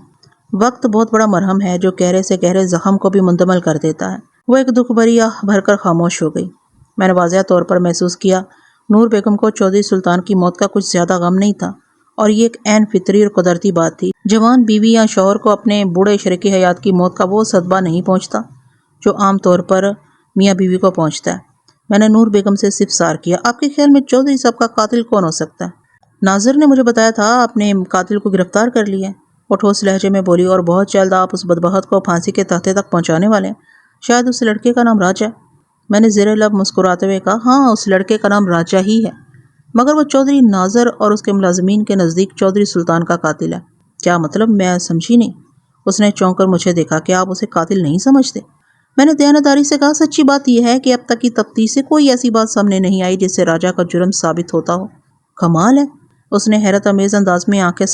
وقت بہت بڑا مرہم ہے جو گہرے سے گہرے زخم کو بھی مندمل کر دیتا ہے۔ وہ ایک دکھ بھری آہ بھر کر خاموش ہو گئی۔ میں نے واضح طور پر محسوس کیا نور بیگم کو چودھری سلطان کی موت کا کچھ زیادہ غم نہیں تھا، اور یہ ایک عین فطری اور قدرتی بات تھی۔ جوان بیوی یا شوہر کو اپنے بوڑھے شریک حیات کی موت کا وہ صدمہ نہیں پہنچتا جو عام طور پر میاں بیوی کو پہنچتا ہے۔ میں نے نور بیگم سے استفسار کیا، آپ کے خیال میں چودھری صاحب کا قاتل کون ہو سکتا ہے؟ ناظر نے مجھے بتایا تھا آپ نے قاتل کو گرفتار کر لیا ہے۔ وہ ٹھوس لہجے میں بولی، اور بہت جلد آپ اس بدبخت کو پھانسی کے تختے تک پہنچانے والے ہیں۔ شاید اس لڑکے کا نام راجہ ہے۔ میں نے زیر لب مسکراتے ہوئے کہا، ہاں، اس لڑکے کا نام راجہ ہی ہے، مگر وہ چودھری ناظر اور اس کے ملازمین کے نزدیک چودھری سلطان کا قاتل ہے۔ کیا مطلب؟ میں سمجھی نہیں۔ اس نے چونک کر مجھے دیکھا، کہ آپ اسے قاتل نہیں سمجھتے؟ میں نے دیانتداری سے کہا، سچی بات یہ ہے کہ اب تک کی تفتیش سے کوئی ایسی بات سامنے نہیں آئی جس سے راجہ کا جرم ثابت ہوتا ہو۔ کمال ہے۔ اس نے حیرت امیز انداز میں آنکھیں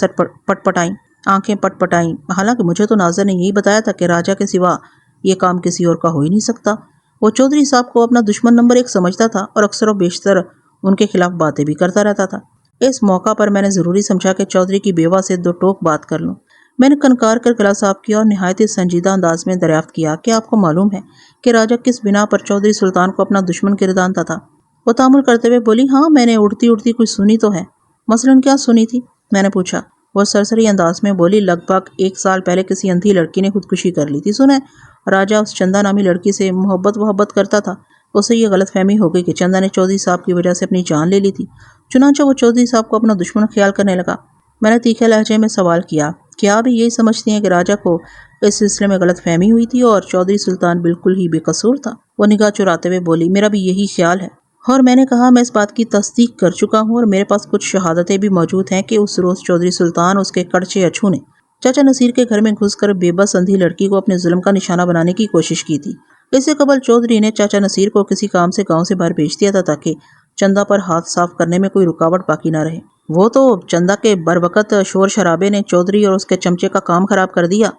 پٹ پٹائیں۔ حالانکہ مجھے تو ناظر نے یہی بتایا تھا کہ راجہ کے سوا یہ کام کسی اور کا ہو ہی نہیں سکتا۔ وہ چودھری صاحب کو اپنا دشمن نمبر 1 سمجھتا تھا اور اکثر و بیشتر ان کے خلاف باتیں بھی کرتا رہتا تھا۔ اس موقع پر میں نے ضروری سمجھا کہ چودھری کی بیوہ سے 2 ٹوک بات کر لوں۔ میں نے کنکار کر گلا صاف کیا اور نہایت سنجیدہ انداز میں دریافت کیا کہ آپ کو معلوم ہے کہ راجہ کس بنا پر چودھری سلطان کو اپنا دشمن گردانتا تھا؟ وہ تامل کرتے ہوئے بولی، ہاں، میں نے اڑتی کچھ سنی تو ہے۔ مثلاً کیا سنی تھی؟ میں نے پوچھا۔ وہ سرسری انداز میں بولی، لگ بھگ 1 سال پہلے کسی اندھی لڑکی نے خودکشی کر لی تھی۔ سنا ہے راجہ اس چندا نامی لڑکی سے محبت کرتا تھا۔ اسے یہ غلط فہمی ہو گئی کہ چندا نے چودھری صاحب کی وجہ سے اپنی جان لے لی تھی، چنانچہ وہ چودھری صاحب کو اپنا دشمن خیال کرنے لگا۔ میں نے تیکھے لہجے میں سوال کیا، کیا آپ یہی سمجھتی ہیں کہ راجہ کو اس سلسلے میں غلط فہمی ہوئی تھی اور چودھری سلطان بالکل ہی بے قصور تھا؟ وہ نگاہ چراتے ہوئے بولی، میرا بھی یہی خیال ہے، اور میں نے کہا میں اس بات کی تصدیق کر چکا ہوں، اور میرے پاس کچھ شہادتیں بھی موجود ہیں کہ اس روز چودھری سلطان اس کے کڑچے اچھو نے چاچا نصیر کے گھر میں گھس کر بے بس اندھی لڑکی کو اپنے ظلم کا نشانہ بنانے کی کوشش کی تھی۔ اس سے قبل چودھری نے چاچا نصیر کو کسی کام سے گاؤں سے باہر بھیج دیا تھا تاکہ چندا پر ہاتھ صاف کرنے میں کوئی رکاوٹ باقی نہ رہے۔ وہ تو چندا کے بروقت شور شرابے نے چودھری اور اس کے چمچے کا کام خراب کر دیا،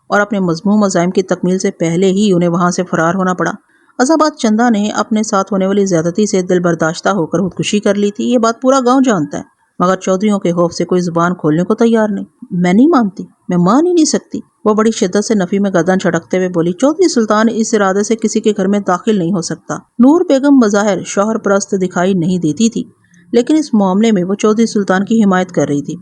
اور اپنے مذموم عزائم کی تکمیل سے پہلے ہی انہیں وہاں سے فرار ہونا پڑا۔ اصل بات چندا نے اپنے ساتھ ہونے والی زیادتی سے دل برداشتہ ہو کر خودکشی کر لی تھی۔ یہ بات پورا گاؤں جانتا ہے، مگر چودھریوں کے خوف سے کوئی زبان کھولنے کو تیار نہیں۔ میں نہیں مانتی، میں مان ہی نہیں سکتی۔ وہ بڑی شدت سے نفی میں گردن جھٹکتے ہوئے بولی، چودھری سلطان اس ارادے سے کسی کے گھر میں داخل نہیں ہو سکتا۔ نور بیگم بظاہر شوہر پرست دکھائی نہیں دیتی تھی، لیکن اس معاملے میں وہ چودھری سلطان کی حمایت کر رہی تھی۔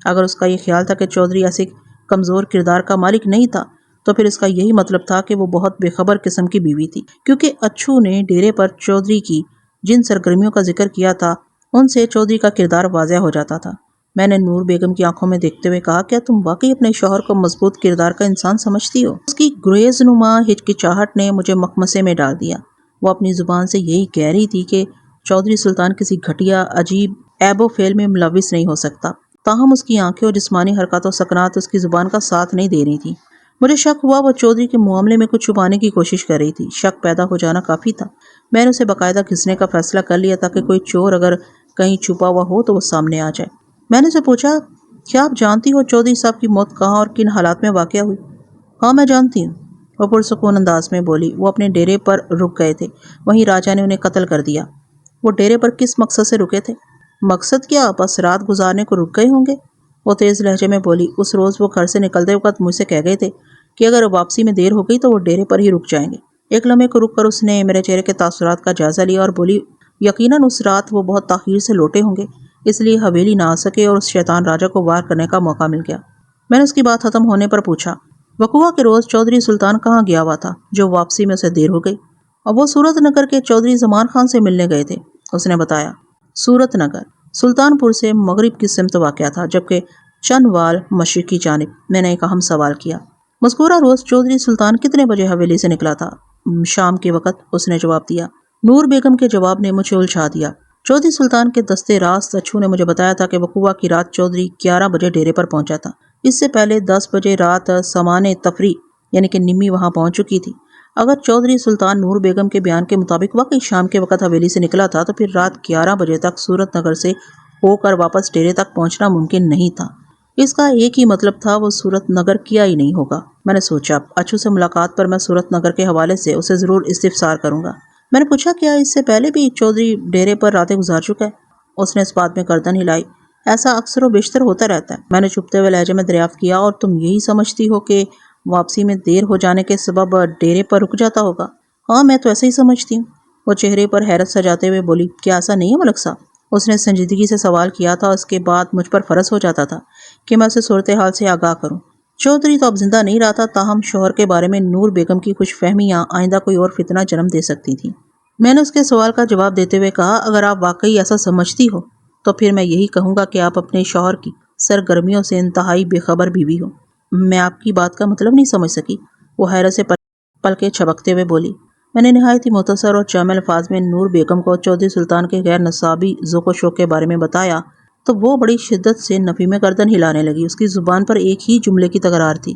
اگر اس کا یہ خیال تھا کہ چودھری ایسے کمزور کردار کا مالک نہیں تھا، تو پھر اس کا یہی مطلب تھا کہ وہ بہت بے خبر قسم کی بیوی تھی، کیونکہ اچھو نے ڈیرے پر چودھری کی جن سرگرمیوں کا ذکر کیا تھا ان سے چودھری کا کردار واضح ہو جاتا تھا۔ میں نے نور بیگم کی آنکھوں میں دیکھتے ہوئے کہا، کیا تم واقعی اپنے شوہر کو مضبوط کردار کا انسان سمجھتی ہو؟ اس کی گریز نما ہچکچاہٹ نے مجھے مخمصے میں ڈال دیا۔ وہ اپنی زبان سے یہی کہہ رہی تھی کہ چودھری سلطان کسی گھٹیا عجیب عیب و فعل میں ملوث نہیں ہو سکتا، تاہم اس کی آنکھیں اور جسمانی حرکات و سکنات اس کی زبان کا ساتھ نہیں دے رہی تھی۔ مجھے شک ہوا وہ چودھری کے معاملے میں کچھ چھپانے کی کوشش کر رہی تھی۔ شک پیدا ہو جانا کافی تھا۔ میں نے اسے باقاعدہ گھسنے کا فیصلہ کر لیا تاکہ کوئی چور اگر کہیں چھپا ہوا ہو تو وہ سامنے آ جائے۔ میں نے اسے پوچھا، کیا آپ جانتی ہو چودھری صاحب کی موت کہاں اور کن حالات میں واقع ہوئی؟ ہاں میں جانتی ہوں، وہ پرسکون انداز میں بولی۔ وہ اپنے ڈیرے پر رک گئے تھے، وہیں راجہ نے انہیں قتل کر دیا۔ وہ ڈیرے پر کس مقصد سے رکے تھے؟ مقصد کیا، بس رات گزارنے کو رک گئے ہوں گے، وہ تیز لہجے میں بولی۔ اس روز وہ گھر سے نکلتے وقت مجھ سے کہہ گئے تھے کہ اگر واپسی میں دیر ہو گئی تو وہ ڈیرے پر ہی رک جائیں گے۔ ایک لمحے کو رک کر اس نے میرے چہرے کے تاثرات کا جائزہ لیا اور بولی، یقیناً اس رات وہ بہت تاخیر سے لوٹے ہوں گے، اس لیے حویلی نہ آ سکے اور اس شیطان راجہ کو وار کرنے کا موقع مل گیا۔ میں نے اس کی بات ختم ہونے پر پوچھا، وقوعہ کے روز چودھری سلطان کہاں گیا ہوا تھا جو واپسی میں اسے دیر ہو گئی؟ اور وہ صورت نگر کے چودھری زمان خان سے ملنے گئے تھے، اس نے بتایا۔ صورت نگر سلطان پور سے مغرب کی سمت واقع تھا، جبکہ چنوال مشرقی جانب۔ میں نے ایک اہم سوال کیا، مذکورہ روز چودھری سلطان کتنے بجے حویلی سے نکلا تھا؟ شام کے وقت، اس نے جواب دیا۔ نور بیگم کے جواب نے مجھے الجھا دیا۔ چودھری سلطان کے دستے راست اچھو نے مجھے بتایا تھا کہ وقوعہ کی رات چودھری 11 بجے ڈیرے پر پہنچا تھا۔ اس سے پہلے 10 بجے رات سامان تفریح یعنی کہ نمی وہاں پہنچ چکی تھی۔ اگر چودھری سلطان نور بیگم کے بیان کے مطابق واقعی شام کے وقت حویلی سے نکلا تھا تو پھر رات 11 بجے تک صورت نگر سے ہو کر واپس ڈیرے تک پہنچنا ممکن نہیں تھا۔ اس کا ایک ہی مطلب تھا، وہ صورت نگر کیا ہی نہیں ہوگا۔ میں نے سوچا، اچھو سے ملاقات پر میں صورت نگر کے حوالے سے اسے ضرور استفسار کروں گا۔ میں نے پوچھا، کیا اس سے پہلے بھی چودھری ڈیرے پر راتیں گزار چکا ہے؟ اس نے اس بات میں گردن ہلائی۔ ایسا اکثر و بیشتر ہوتا رہتا ہے، میں نے چپتے ہوئے لہجے میں دریافت کیا۔ اور تم یہی سمجھتی ہو کہ واپسی میں دیر ہو جانے کے سبب ڈیرے پر رک جاتا ہوگا؟ ہاں میں تو ایسا ہی سمجھتی ہوں، وہ چہرے پر حیرت سجاتے ہوئے بولی۔ کیا ایسا نہیں ہے ملک صاحب؟ اس نے سنجیدگی سے سوال کیا تھا، اس کے بعد مجھ پر فرض ہو جاتا تھا کہ میں اسے صورتحال سے آگاہ کروں۔ چودھری تو اب زندہ نہیں رہا تھا، تاہم شوہر کے بارے میں نور بیگم کی خوش فہمیاں آئندہ کوئی اور فتنہ جنم دے سکتی تھی۔ میں نے اس کے سوال کا جواب دیتے ہوئے کہا، اگر آپ واقعی ایسا سمجھتی ہو تو پھر میں یہی کہوں گا کہ آپ اپنے شوہر کی سرگرمیوں سے انتہائی بے خبر بیوی ہو۔ میں آپ کی بات کا مطلب نہیں سمجھ سکی، وہ حیرت سے پل کے چھبکتے ہوئے بولی۔ میں نے نہایت ہی مختصر اور جامع الفاظ میں نور بیگم کو چودھری سلطان کے غیر نصابی ذوق و شوق کے بارے میں بتایا تو وہ بڑی شدت سے نفی میں گردن ہلانے لگی۔ اس کی زبان پر ایک ہی جملے کی تکرار تھی،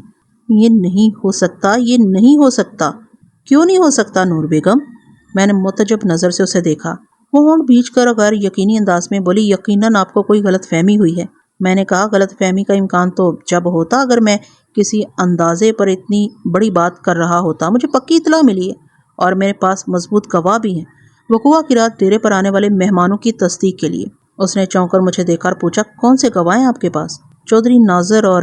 یہ نہیں ہو سکتا، یہ نہیں ہو سکتا۔ کیوں نہیں ہو سکتا نور بیگم؟ میں نے متعجب نظر سے اسے دیکھا۔ وہ ہونٹ بھینچ کر غیر یقینی انداز میں بولی، یقیناً آپ کو کوئی غلط فہمی ہوئی ہے۔ میں نے کہا، غلط فہمی کا امکان تو جب ہوتا اگر میں کسی اندازے پر اتنی بڑی بات کر رہا ہوتا۔ مجھے پکی اطلاع ملی ہے اور میرے پاس مضبوط گواہ بھی ہیں وقوعہ کی رات ڈیرے پر آنے والے مہمانوں کی تصدیق کے لیے۔ اس نے چونک کر مجھے دیکھا اور پوچھا، کون سے گواہ ہیں آپ کے پاس؟ چودھری ناظر اور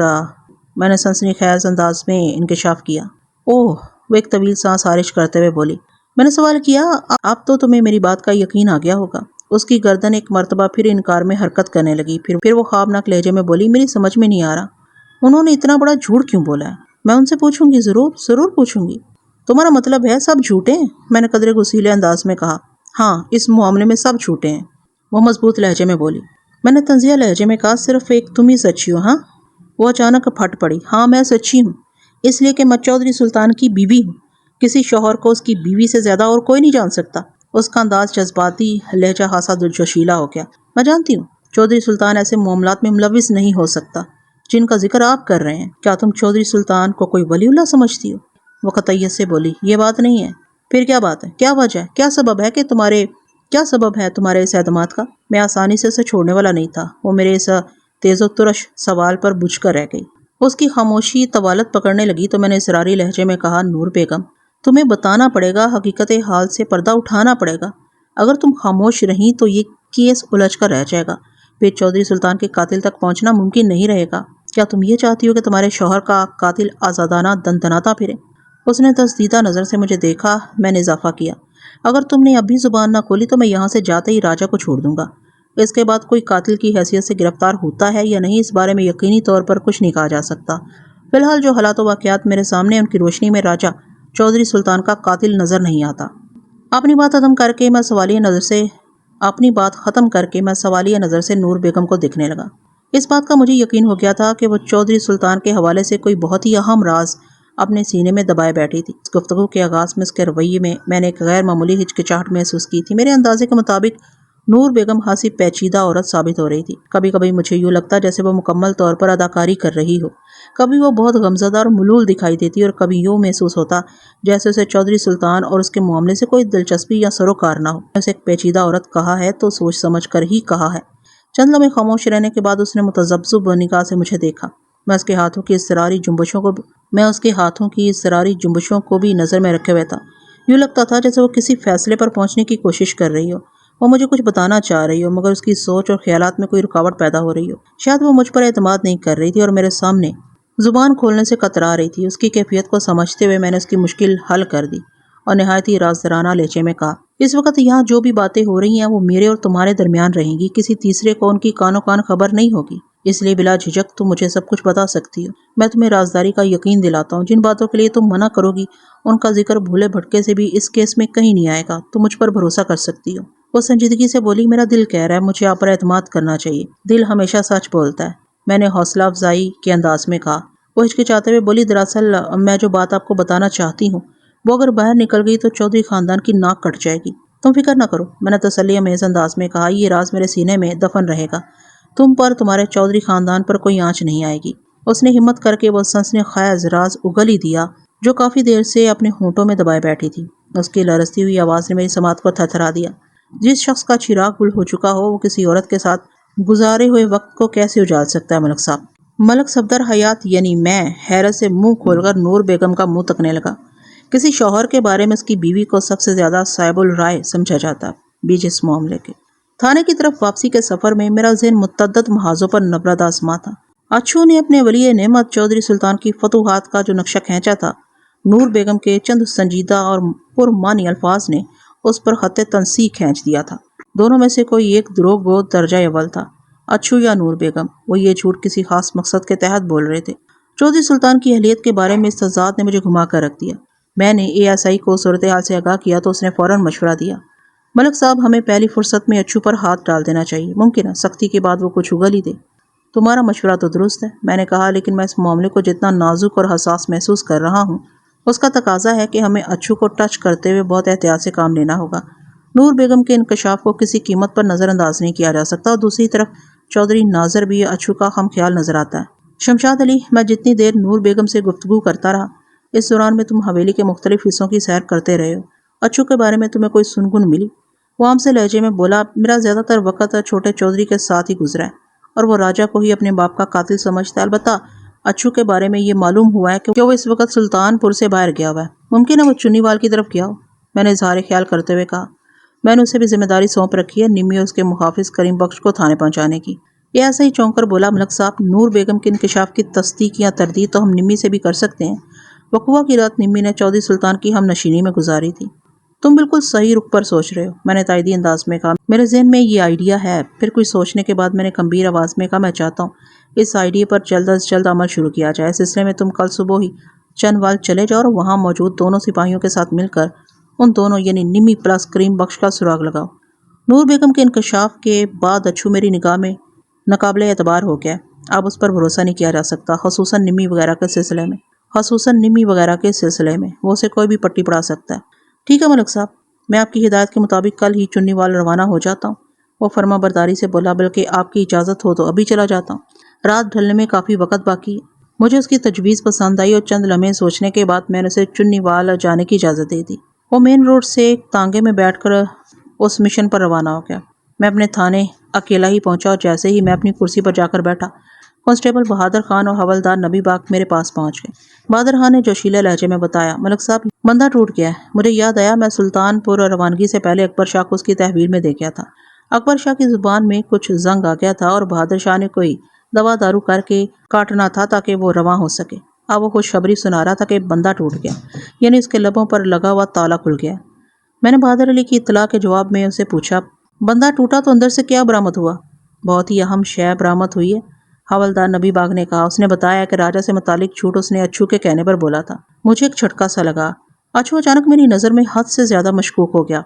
میں نے سنسنی خیز انداز میں انکشاف کیا۔ اوہ، وہ ایک طویل سانس خارج کرتے ہوئے بولی۔ میں نے سوال کیا، اب تو تمہیں میری بات کا یقین آ گیا ہوگا۔ اس کی گردن ایک مرتبہ پھر انکار میں حرکت کرنے لگی. پھر وہ خوابناک لہجے میں بولی, میری سمجھ میں نہیں آ رہا انہوں نے اتنا بڑا جھوٹ کیوں بولا ہے. میں ان سے پوچھوں گی, ضرور پوچھوں گی. تمہارا مطلب ہے سب جھوٹے ہیں؟ میں نے قدرے غصیلے انداز میں کہا. ہاں, اس معاملے میں سب جھوٹے ہیں, وہ مضبوط لہجے میں بولی. میں نے طنزیہ لہجے میں کہا, صرف ایک تم ہی سچی ہو. ہاں؟ وہ اچانک پھٹ پڑی. ہاں میں سچی ہوں, اس لیے کہ میں چودھری سلطان کی بیوی ہوں. کسی شوہر کو اس کی بیوی سے زیادہ اور کوئی نہیں جان سکتا. اس کا انداز جذباتی, لہجہ خاصا جوشیلا ہو گیا. میں جانتی ہوں چودھری سلطان ایسے معاملات میں ملوث نہیں ہو سکتا جن کا ذکر آپ کر رہے ہیں. کیا تم چودھری سلطان کو کوئی ولی اللہ سمجھتی ہو؟ وہ قطعیت سے بولی. یہ بات نہیں ہے. پھر کیا بات ہے؟ کیا وجہ ہے؟ کیا سبب ہے تمہارے اس اعتماد کا؟ میں آسانی سے اسے چھوڑنے والا نہیں تھا. وہ میرے اس تیز و ترش سوال پر بجھ کر رہ گئی. اس کی خاموشی طوالت پکڑنے لگی تو میں نے اصراری لہجے میں کہا, نور بیگم تمہیں بتانا پڑے گا, حقیقت حال سے پردہ اٹھانا پڑے گا. اگر تم خاموش رہیں تو یہ کیس الجھ کر رہ جائے گا. پھر چودھری سلطان کے قاتل تک پہنچنا ممکن نہیں رہے گا. کیا تم یہ چاہتی ہو کہ تمہارے شوہر کا قاتل آزادانہ دندناتا پھرے؟ اس نے تصدیدہ نظر سے مجھے دیکھا. میں نے اضافہ کیا, اگر تم نے ابھی زبان نہ کھولی تو میں یہاں سے جاتے ہی راجا کو چھوڑ دوں گا. اس کے بعد کوئی قاتل کی حیثیت سے گرفتار ہوتا ہے یا نہیں, اس بارے میں یقینی طور پر کچھ نہیں کہا جا سکتا. فی الحال جو حالات و واقعات میرے سامنے, ان کی روشنی میں راجا چودھری سلطان کا قاتل نظر نہیں آتا. اپنی بات ختم کر کے میں سوالیہ نظر سے نور بیگم کو دیکھنے لگا. اس بات کا مجھے یقین ہو گیا تھا کہ وہ چودھری سلطان کے حوالے سے کوئی بہت ہی اہم راز اپنے سینے میں دبائے بیٹھی تھی. اس گفتگو کے آغاز میں اس کے رویے میں نے ایک غیر معمولی ہچکچاہٹ محسوس کی تھی. میرے اندازے کے مطابق نور بیگم خاصی پیچیدہ عورت ثابت ہو رہی تھی. کبھی کبھی مجھے یوں لگتا جیسے وہ مکمل طور پر اداکاری کر رہی ہو. کبھی وہ بہت غمزدہ اور ملول دکھائی دیتی اور کبھی یوں محسوس ہوتا جیسے اسے چودھری سلطان اور اس کے معاملے سے کوئی دلچسپی یا سروکار نہ ہو. اسے ایک پیچیدہ عورت کہا ہے تو سوچ سمجھ کر ہی کہا ہے. چند لمحے خاموش رہنے کے بعد اس نے متذبذب نگاہ سے مجھے دیکھا. میں اس کے ہاتھوں کی اضطراری جنبشوں کو بھی نظر میں رکھے ہوئے تھا. یوں لگتا تھا جیسے وہ کسی فیصلے پر پہنچنے کی کوشش کر رہی ہو. وہ مجھے کچھ بتانا چاہ رہی ہو مگر اس کی سوچ اور خیالات میں کوئی رکاوٹ پیدا ہو رہی ہو. شاید وہ مجھ پر اعتماد نہیں کر رہی تھی اور میرے سامنے زبان کھولنے سے کترا رہی تھی. اس کی کیفیت کو سمجھتے ہوئے میں نے اس کی مشکل حل کر دی اور نہایت ہی رازدارانہ لہجے میں کہا, اس وقت یہاں جو بھی باتیں ہو رہی ہیں وہ میرے اور تمہارے درمیان رہیں گی. کسی تیسرے کو ان کی کانوں کان خبر نہیں ہوگی. اس لیے بلا جھجک تم مجھے سب کچھ بتا سکتی ہو. میں تمہیں رازداری کا یقین دلاتا ہوں. جن باتوں کے لیے تم منع کرو گی ان کا ذکر بھولے بھٹکے سے بھی اس کیس میں کہیں نہیں آئے گا. تم مجھ پر بھروسہ کر سکتی ہو. وہ سنجیدگی سے بولی, میرا دل کہہ رہا ہے مجھے آپ پر اعتماد کرنا چاہیے. دل ہمیشہ سچ بولتا ہے. میں نے حوصلہ افزائی کے انداز میں کہا. وہ ہچکچاتے ہوئے بولی, دراصل میں جو بات آپ کو بتانا چاہتی ہوں وہ اگر باہر نکل گئی تو چودھری خاندان کی ناک کٹ جائے گی. تم فکر نہ کرو, میں نے تسلی امیز انداز میں کہا. یہ راز میرے سینے میں دفن رہے گا. تم پر, تمہارے چودھری خاندان پر کوئی آنچ نہیں آئے گی. اس نے ہمت کر کے وہ سنسنی خیز راز اگل ہی دیا جو کافی دیر سے اپنے ہونٹوں میں دبائے بیٹھی تھی. اس کی لرزتی ہوئی آواز نے میری سماعت کو تھرتھرا دیا. جس شخص کا چراغ گل ہو چکا ہو وہ کسی عورت کے ساتھ گزارے ہوئے وقت کو کیسے اجال سکتا ہے ملک صاحب؟ ملک صفدر حیات یعنی میں حیرت سے منہ کھول کر نور بیگم کا منہ تکنے لگا. کسی شوہر کے بارے میں اس کی بیوی کو سب سے زیادہ صائب الرائے سمجھا جاتا بیچ اس معاملے کے. تھانے کی طرف واپسی کے سفر میں میرا ذہن متعدد محاذوں پر نبرد آسماں تھا. اچھو نے اپنے ولی نعمت چودھری سلطان کی فتوحات کا جو نقشہ کھینچا تھا, نور بیگم کے چند سنجیدہ اور پرمعنی الفاظ نے اس پر خط تنسیق کھینچ دیا تھا. دونوں میں سے کوئی ایک دروغ گو درجہ اول تھا. اچھو یا نور بیگم, وہ یہ جھوٹ کسی خاص مقصد کے تحت بول رہے تھے. چودھری سلطان کی اہلیت کے بارے میں اس تضاد نے مجھے گھما کر رکھ دیا. میں نے ASI کو صورتحال سے آگاہ کیا تو اس نے فوراً مشورہ دیا, ملک صاحب ہمیں پہلی فرصت میں اچھو پر ہاتھ ڈال دینا چاہیے. ممکن ہے سختی کے بعد وہ کچھ اگل ہی دے. تمہارا مشورہ تو درست ہے, میں نے کہا, لیکن میں اس معاملے کو جتنا نازک اور حساس محسوس کر رہا ہوں اس کا تقاضا ہے کہ ہمیں اچھو کو ٹچ کرتے ہوئے بہت احتیاط سے کام لینا ہوگا. نور بیگم کے انکشاف کو کسی قیمت پر نظر انداز نہیں کیا جا سکتا, اور دوسری طرف چودھری ناظر بھی اچھو کا خم خیال نظر آتا ہے. شمشاد علی, میں جتنی دیر نور بیگم سے گفتگو کرتا رہا اس دوران میں تم حویلی کے مختلف حصوں کی سیر کرتے رہے ہو. اچھو کے بارے میں تمہیں کوئی سنگن ملی؟ وہ عام سے لہجے میں بولا, میرا زیادہ تر وقت چھوٹے چودھری کے ساتھ ہی گزرا ہے اور وہ راجا کو ہی اپنے باپ کا قاتل سمجھتا ہے. البتہ اچھو کے بارے میں یہ معلوم ہوا ہے کہ وہ اس وقت سلطان پور سے باہر گیا ہوا ہے. ممکن ہے وہ چنی وال کی طرف گیا ہو, میں نے اظہار خیال کرتے ہوئے کہا. میں نے اسے بھی ذمہ داری سونپ رکھی ہے, نمی اور اس کے محافظ کریم بخش کو تھانے پہنچانے کی. یہ ایسا ہی چونک کر بولا, ملک صاحب, نور بیگم کے انکشاف کی تصدیق یا تردید تو ہم نمی سے بھی کر سکتے ہیں. وقوع کی رات نمی نے چودھری سلطان کی ہم نشینی میں گزاری تھی. تم بالکل صحیح رخ پر سوچ رہے ہو، میں نے تائیدی انداز میں کہا۔ میرے ذہن میں یہ آئیڈیا ہے۔ پھر کچھ سوچنے کے بعد میں نے گمبھیر آواز میں کہا، میں چاہتا ہوں اس آئیڈیا پر جلد از جلد عمل شروع کیا جائے۔ اس سلسلے میں تم کل صبح ہی چنوال چلے جاؤ اور وہاں موجود دونوں سپاہیوں کے ساتھ مل کر ان دونوں یعنی نمی پلس کریم بخش کا سراغ لگاؤ۔ نور بیگم کے انکشاف کے بعد اچھو میری نگاہ میں ناقابل اعتبار ہو گیا۔ اب اس پر بھروسہ نہیں کیا جا سکتا، خصوصاً نمی وغیرہ کے سلسلے میں وہ اسے کوئی بھی پٹی پڑھا سکتا ہے۔ ٹھیک ہے ملک صاحب، میں آپ کی ہدایت کے مطابق کل ہی چنی وال روانہ ہو جاتا ہوں۔ وہ فرما برداری سے بولا، بلکہ آپ کی اجازت ہو تو ابھی چلا جاتا ہوں۔ رات ڈھلنے میں کافی وقت باقی ہے۔ مجھے اس کی تجویز پسند آئی اور چند لمحے سوچنے کے بعد میں نے اسے چنی وال جانے کی اجازت دے دی۔ وہ مین روڈ سے ایک تانگے میں بیٹھ کر اس مشن پر روانہ ہو گیا۔ میں اپنے تھانے اکیلا ہی پہنچا اور جیسے ہی میں اپنی کرسی پر جا کر بیٹھا، کانسٹیبل بہادر خان اور حوالدار نبی باغ میرے پاس پہنچ گئے۔ بہادر خان نے جوشیلے لہجے میں بتایا، ملک صاحب بندہ ٹوٹ گیا ہے۔ مجھے یاد آیا میں سلطان پور روانگی سے پہلے اکبر شاہ کو اس کی تحویل میں دیکھا تھا۔ اکبر شاہ کی زبان میں کچھ زنگ آ گیا تھا اور بہادر شاہ نے کوئی دوا دارو کر کے کاٹنا تھا تاکہ وہ رواں ہو سکے۔ اب وہ خوشخبری سنا رہا تھا کہ بندہ ٹوٹ گیا، یعنی اس کے لبوں پر لگا ہوا تالا کھل گیا۔ میں نے بہادر علی کی اطلاع کے جواب میں اسے پوچھا، بندہ ٹوٹا تو اندر سے کیا برآمد ہوا؟ بہت ہی اہم شے برآمد ہوئی ہے، حوالدار نبی باغ نے کہا۔ اس نے بتایا کہ راجہ سے متعلق جھوٹ اس نے اچھو کے کہنے پر بولا تھا۔ مجھے ایک جھٹکا سا لگا۔ اچھو اچانک میری نظر میں حد سے زیادہ مشکوک ہو گیا۔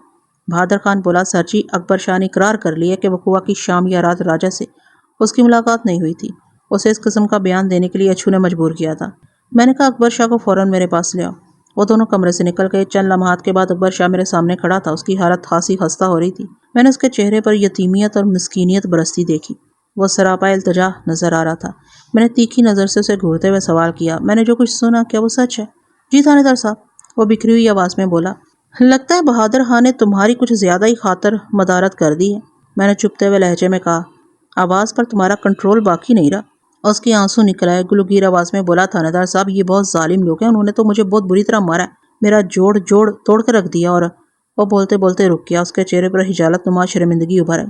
بہادر خان بولا، سر جی، اکبر شاہ نے اقرار کر لیا کہ وقوع کی شام یا رات راجہ سے اس کی ملاقات نہیں ہوئی تھی۔ اسے اس قسم کا بیان دینے کے لیے اچھو نے مجبور کیا تھا۔ میں نے کہا، اکبر شاہ کو فوراً میرے پاس لے آؤ۔ وہ دونوں کمرے سے نکل گئے۔ چند لمحات کے بعد اکبر شاہ میرے سامنے کھڑا تھا۔ اس کی حالت خاصی خستہ ہو رہی تھی۔ میں نے اس کے چہرے پر یتیمیت اور مسکینیت برستی دیکھی۔ وہ سراپا التجا نظر آ رہا تھا۔ میں نے تیکھی نظر سے اسے گھورتے ہوئے سوال کیا، میں نے جو کچھ سنا کیا وہ سچ ہے؟ جی تھانے دار صاحب، وہ بکھری ہوئی آواز میں بولا۔ لگتا ہے بہادر خان نے تمہاری کچھ زیادہ ہی خاطر مدارت کر دی ہے، میں نے چپتے ہوئے لہجے میں کہا۔ آواز پر تمہارا کنٹرول باقی نہیں رہا۔ اس کی آنسو نکل آئے، گلوگیر آواز میں بولا، تھانے دار صاحب یہ بہت ظالم لوگ ہیں، انہوں نے تو مجھے بہت بری طرح مارا ہے، میرا جوڑ توڑ کر رکھ دیا۔ اور وہ بولتے بولتے رک گیا۔ اس کے چہرے پر حجالت نما شرمندگی ابھر آئی۔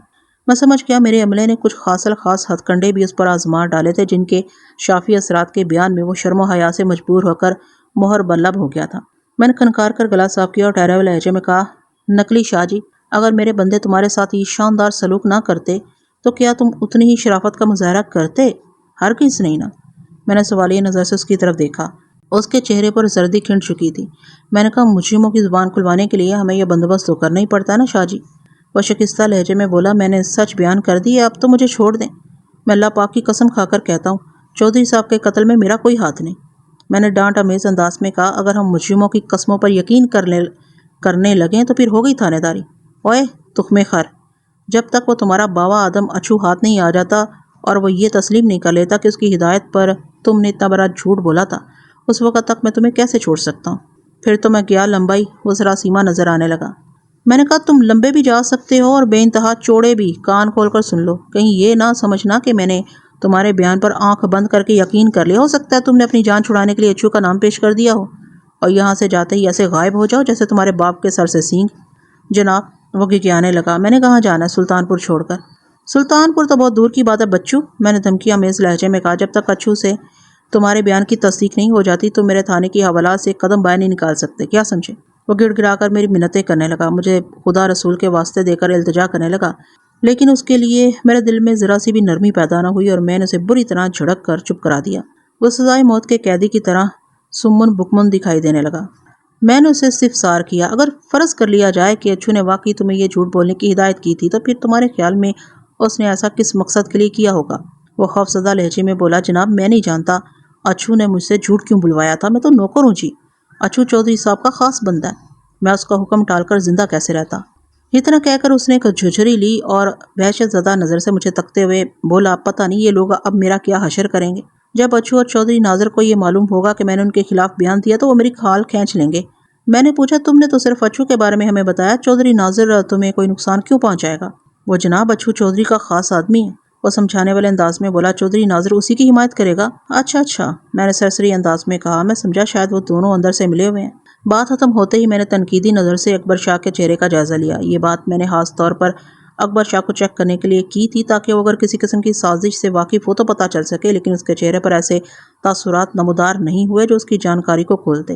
میں سمجھ گیا میرے عملے نے کچھ خاص ہتھ کنڈے بھی اس پر آزما ڈالے تھے، جن کے شافی اثرات کے بیان میں وہ شرم و حیا سے مجبور ہو کر مہر بلب ہو گیا تھا۔ میں نے کھنکار کر گلا صاف کیا اور ٹھہرے ہوئے لہجے میں کہا، نقلی شاہ جی، اگر میرے بندے تمہارے ساتھ یہ شاندار سلوک نہ کرتے تو کیا تم اتنی ہی شرافت کا مظاہرہ کرتے؟ ہرگز نہیں نا۔ میں نے سوالیہ نظر سے اس کی طرف دیکھا۔ اس کے چہرے پر زردی کھنڈ چکی تھی۔ میں نے کہا، مجرموں کی زبان کھلوانے کے لیے ہمیں یہ بندوبست تو کرنا ہی پڑتا ہے نا شاہ جی۔ وہ شکستہ لہجے میں بولا، میں نے سچ بیان کر دی ہے، اب تو مجھے چھوڑ دیں۔ میں اللہ پاک کی قسم کھا کر کہتا ہوں، چودھری صاحب کے قتل میں میرا کوئی ہاتھ نہیں۔ میں نے ڈانٹ آمیز انداز میں کہا، اگر ہم مجرموں کی قسموں پر یقین کرنے لگیں تو پھر ہو گئی تھانے داری۔ اوئے تخم خر، جب تک وہ تمہارا باوا آدم اچھو ہاتھ نہیں آ جاتا اور وہ یہ تسلیم نہیں کر لیتا کہ اس کی ہدایت پر تم نے اتنا بڑا جھوٹ بولا تھا، اس وقت تک میں تمہیں کیسے چھوڑ سکتا ہوں؟ پھر تو میں گیا لمبائی وہ سراسیمہ نظر آنے لگا۔ میں نے کہا، تم لمبے بھی جا سکتے ہو اور بے انتہا چوڑے بھی، کان کھول کر سن لو، کہیں یہ نہ سمجھنا کہ میں نے تمہارے بیان پر آنکھ بند کر کے یقین کر لیا۔ ہو سکتا ہے تم نے اپنی جان چھڑانے کے لیے اچھو کا نام پیش کر دیا ہو اور یہاں سے جاتے ہی ایسے غائب ہو جاؤ جیسے تمہارے باپ کے سر سے سینگ۔ جناب، وہ گھگیانے لگا۔ میں نے کہاں جانا ہے؟ سلطان پور چھوڑ کر؟ سلطان پور تو بہت دور کی بات ہے بچو، میں نے دھمکی آمیز لہجے میں کہا۔ جب تک اچھو سے تمہارے بیان کی تصدیق نہیں ہو جاتی تو میرے تھانے کی حوالات سے ایک قدم باہر نہیں نکال سکتے، کیا سمجھے؟ وہ گڑ گڑا کر میری منتیں کرنے لگا، مجھے خدا رسول کے واسطے دے کر التجا کرنے لگا، لیکن اس کے لیے میرے دل میں ذرا سی بھی نرمی پیدا نہ ہوئی اور میں نے اسے بری طرح جھڑک کر چپ کرا دیا۔ وہ سزائے موت کے قیدی کی طرح سمن بکمن دکھائی دینے لگا۔ میں نے اسے استفسار کیا، اگر فرض کر لیا جائے کہ اچھو نے واقعی تمہیں یہ جھوٹ بولنے کی ہدایت کی تھی تو پھر تمہارے خیال میں اس نے ایسا کس مقصد کے لیے کیا ہوگا؟ وہ خوفزدہ لہجے میں بولا، جناب میں نہیں جانتا اچھو نے مجھ سے جھوٹ کیوں بلوایا تھا، میں تو نوکر ہوں جی، اچھو چودھری صاحب کا خاص بندہ ہے، میں اس کا حکم ٹال کر زندہ کیسے رہتا؟ اتنا کہہ کر اس نے ایک جھجھری لی اور وحشت زدہ نظر سے مجھے تکتے ہوئے بولا، پتہ نہیں یہ لوگ اب میرا کیا حشر کریں گے۔ جب اچھو اور چودھری ناظر کو یہ معلوم ہوگا کہ میں نے ان کے خلاف بیان دیا تو وہ میری کھال کھینچ لیں گے۔ میں نے پوچھا، تم نے تو صرف اچھو کے بارے میں ہمیں بتایا، چودھری ناظر تمہیں کوئی نقصان کیوں پہنچائے گا؟ وہ جناب اچھو چودھری کا خاص آدمی ہے، وہ سمجھانے والے انداز میں بولا، چودھری ناظر اسی کی حمایت کرے گا؟ اچھا، میں نے سرسری انداز میں کہا، میں سمجھا شاید وہ دونوں اندر سے ملے ہوئے ہیں۔ بات ختم ہوتے ہی میں نے تنقیدی نظر سے اکبر شاہ کے چہرے کا جائزہ لیا۔ یہ بات میں نے خاص طور پر اکبر شاہ کو چیک کرنے کے لیے کی تھی تاکہ وہ اگر کسی قسم کی سازش سے واقف ہو تو پتہ چل سکے، لیکن اس کے چہرے پر ایسے تاثرات نمودار نہیں ہوئے جو اس کی جانکاری کو کھول دے۔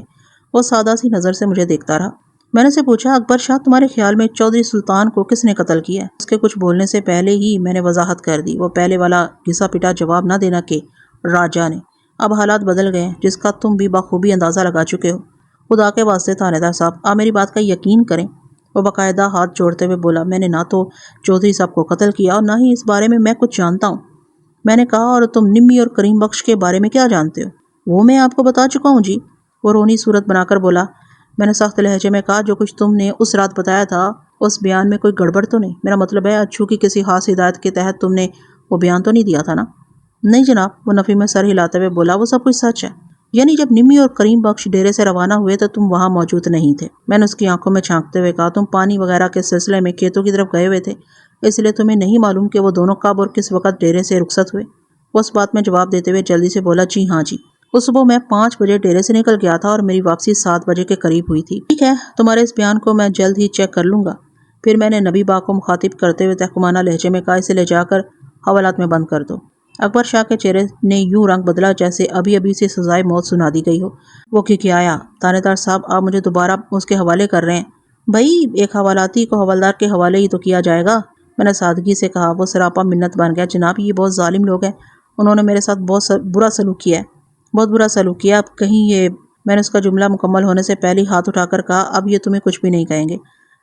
وہ سادہ سی نظر سے مجھے دیکھتا رہا۔ میں نے اسے پوچھا اکبر شاہ تمہارے خیال میں چودھری سلطان کو کس نے قتل کیا ہے؟ اس کے کچھ بولنے سے پہلے ہی میں نے وضاحت کر دی۔ وہ پہلے والا گھسا پٹا جواب نہ دینا کہ راجا نے۔ اب حالات بدل گئے جس کا تم بھی بخوبی اندازہ لگا چکے ہو۔ خدا کے واسطے تھانے دار صاحب آپ میری بات کا یقین کریں۔ وہ باقاعدہ ہاتھ جوڑتے ہوئے بولا میں نے نہ تو چودھری صاحب کو قتل کیا اور نہ ہی اس بارے میں میں کچھ جانتا ہوں۔ میں نے کہا اور تم نمی اور کریم بخش کے بارے میں کیا جانتے ہو؟ وہ میں آپ کو بتا چکا ہوں جی۔ وہ رونی صورت بنا کر بولا۔ میں نے سخت لہجے میں کہا جو کچھ تم نے اس رات بتایا تھا اس بیان میں کوئی گڑبڑ تو نہیں؟ میرا مطلب ہے اچھو کی کسی خاص ہدایت کے تحت تم نے وہ بیان تو نہیں دیا تھا نا؟ نہیں جناب، وہ نفی میں سر ہلاتے ہوئے بولا وہ سب کچھ سچ ہے۔ یعنی جب نمی اور کریم بخش ڈیرے سے روانہ ہوئے تو تم وہاں موجود نہیں تھے؟ میں نے اس کی آنکھوں میں جھانکتے ہوئے کہا تم پانی وغیرہ کے سلسلے میں کھیتوں کی طرف گئے ہوئے تھے، اس لیے تمہیں نہیں معلوم کہ وہ دونوں کب اور کس وقت ڈیرے سے رخصت ہوئے؟ وہ اس بات میں جواب دیتے ہوئے جلدی سے بولا جی ہاں جی، اس صبح میں 5 بجے ڈیرے سے نکل گیا تھا اور میری واپسی 7 بجے کے قریب ہوئی تھی۔ ٹھیک ہے، تمہارے اس بیان کو میں جلد ہی چیک کر لوں گا۔ پھر میں نے نبی با کو مخاطب کرتے ہوئے تحکمانہ لہجے میں کہا اسے لے جا کر حوالات میں بند کر دو۔ اکبر شاہ کے چہرے نے یوں رنگ بدلا جیسے ابھی ابھی سے سزائے موت سنا دی گئی ہو۔ وہ کھکھیایا تھانے دار صاحب آپ مجھے دوبارہ اس کے حوالے کر رہے ہیں؟ بھائی ایک حوالاتی کو حوالدار کے حوالے ہی تو کیا جائے گا، میں نے سادگی سے کہا۔ وہ سراپا منت بن گیا جناب یہ بہت ظالم لوگ ہیں، انہوں نے میرے ساتھ بہت برا سلوک کیا ہے، بہت برا سلوک کیا۔ اب کہیں یہ میں نے اس کا جملہ مکمل ہونے سے پہلے ہاتھ اٹھا کر کہا اب یہ تمہیں کچھ بھی نہیں کہیں گے،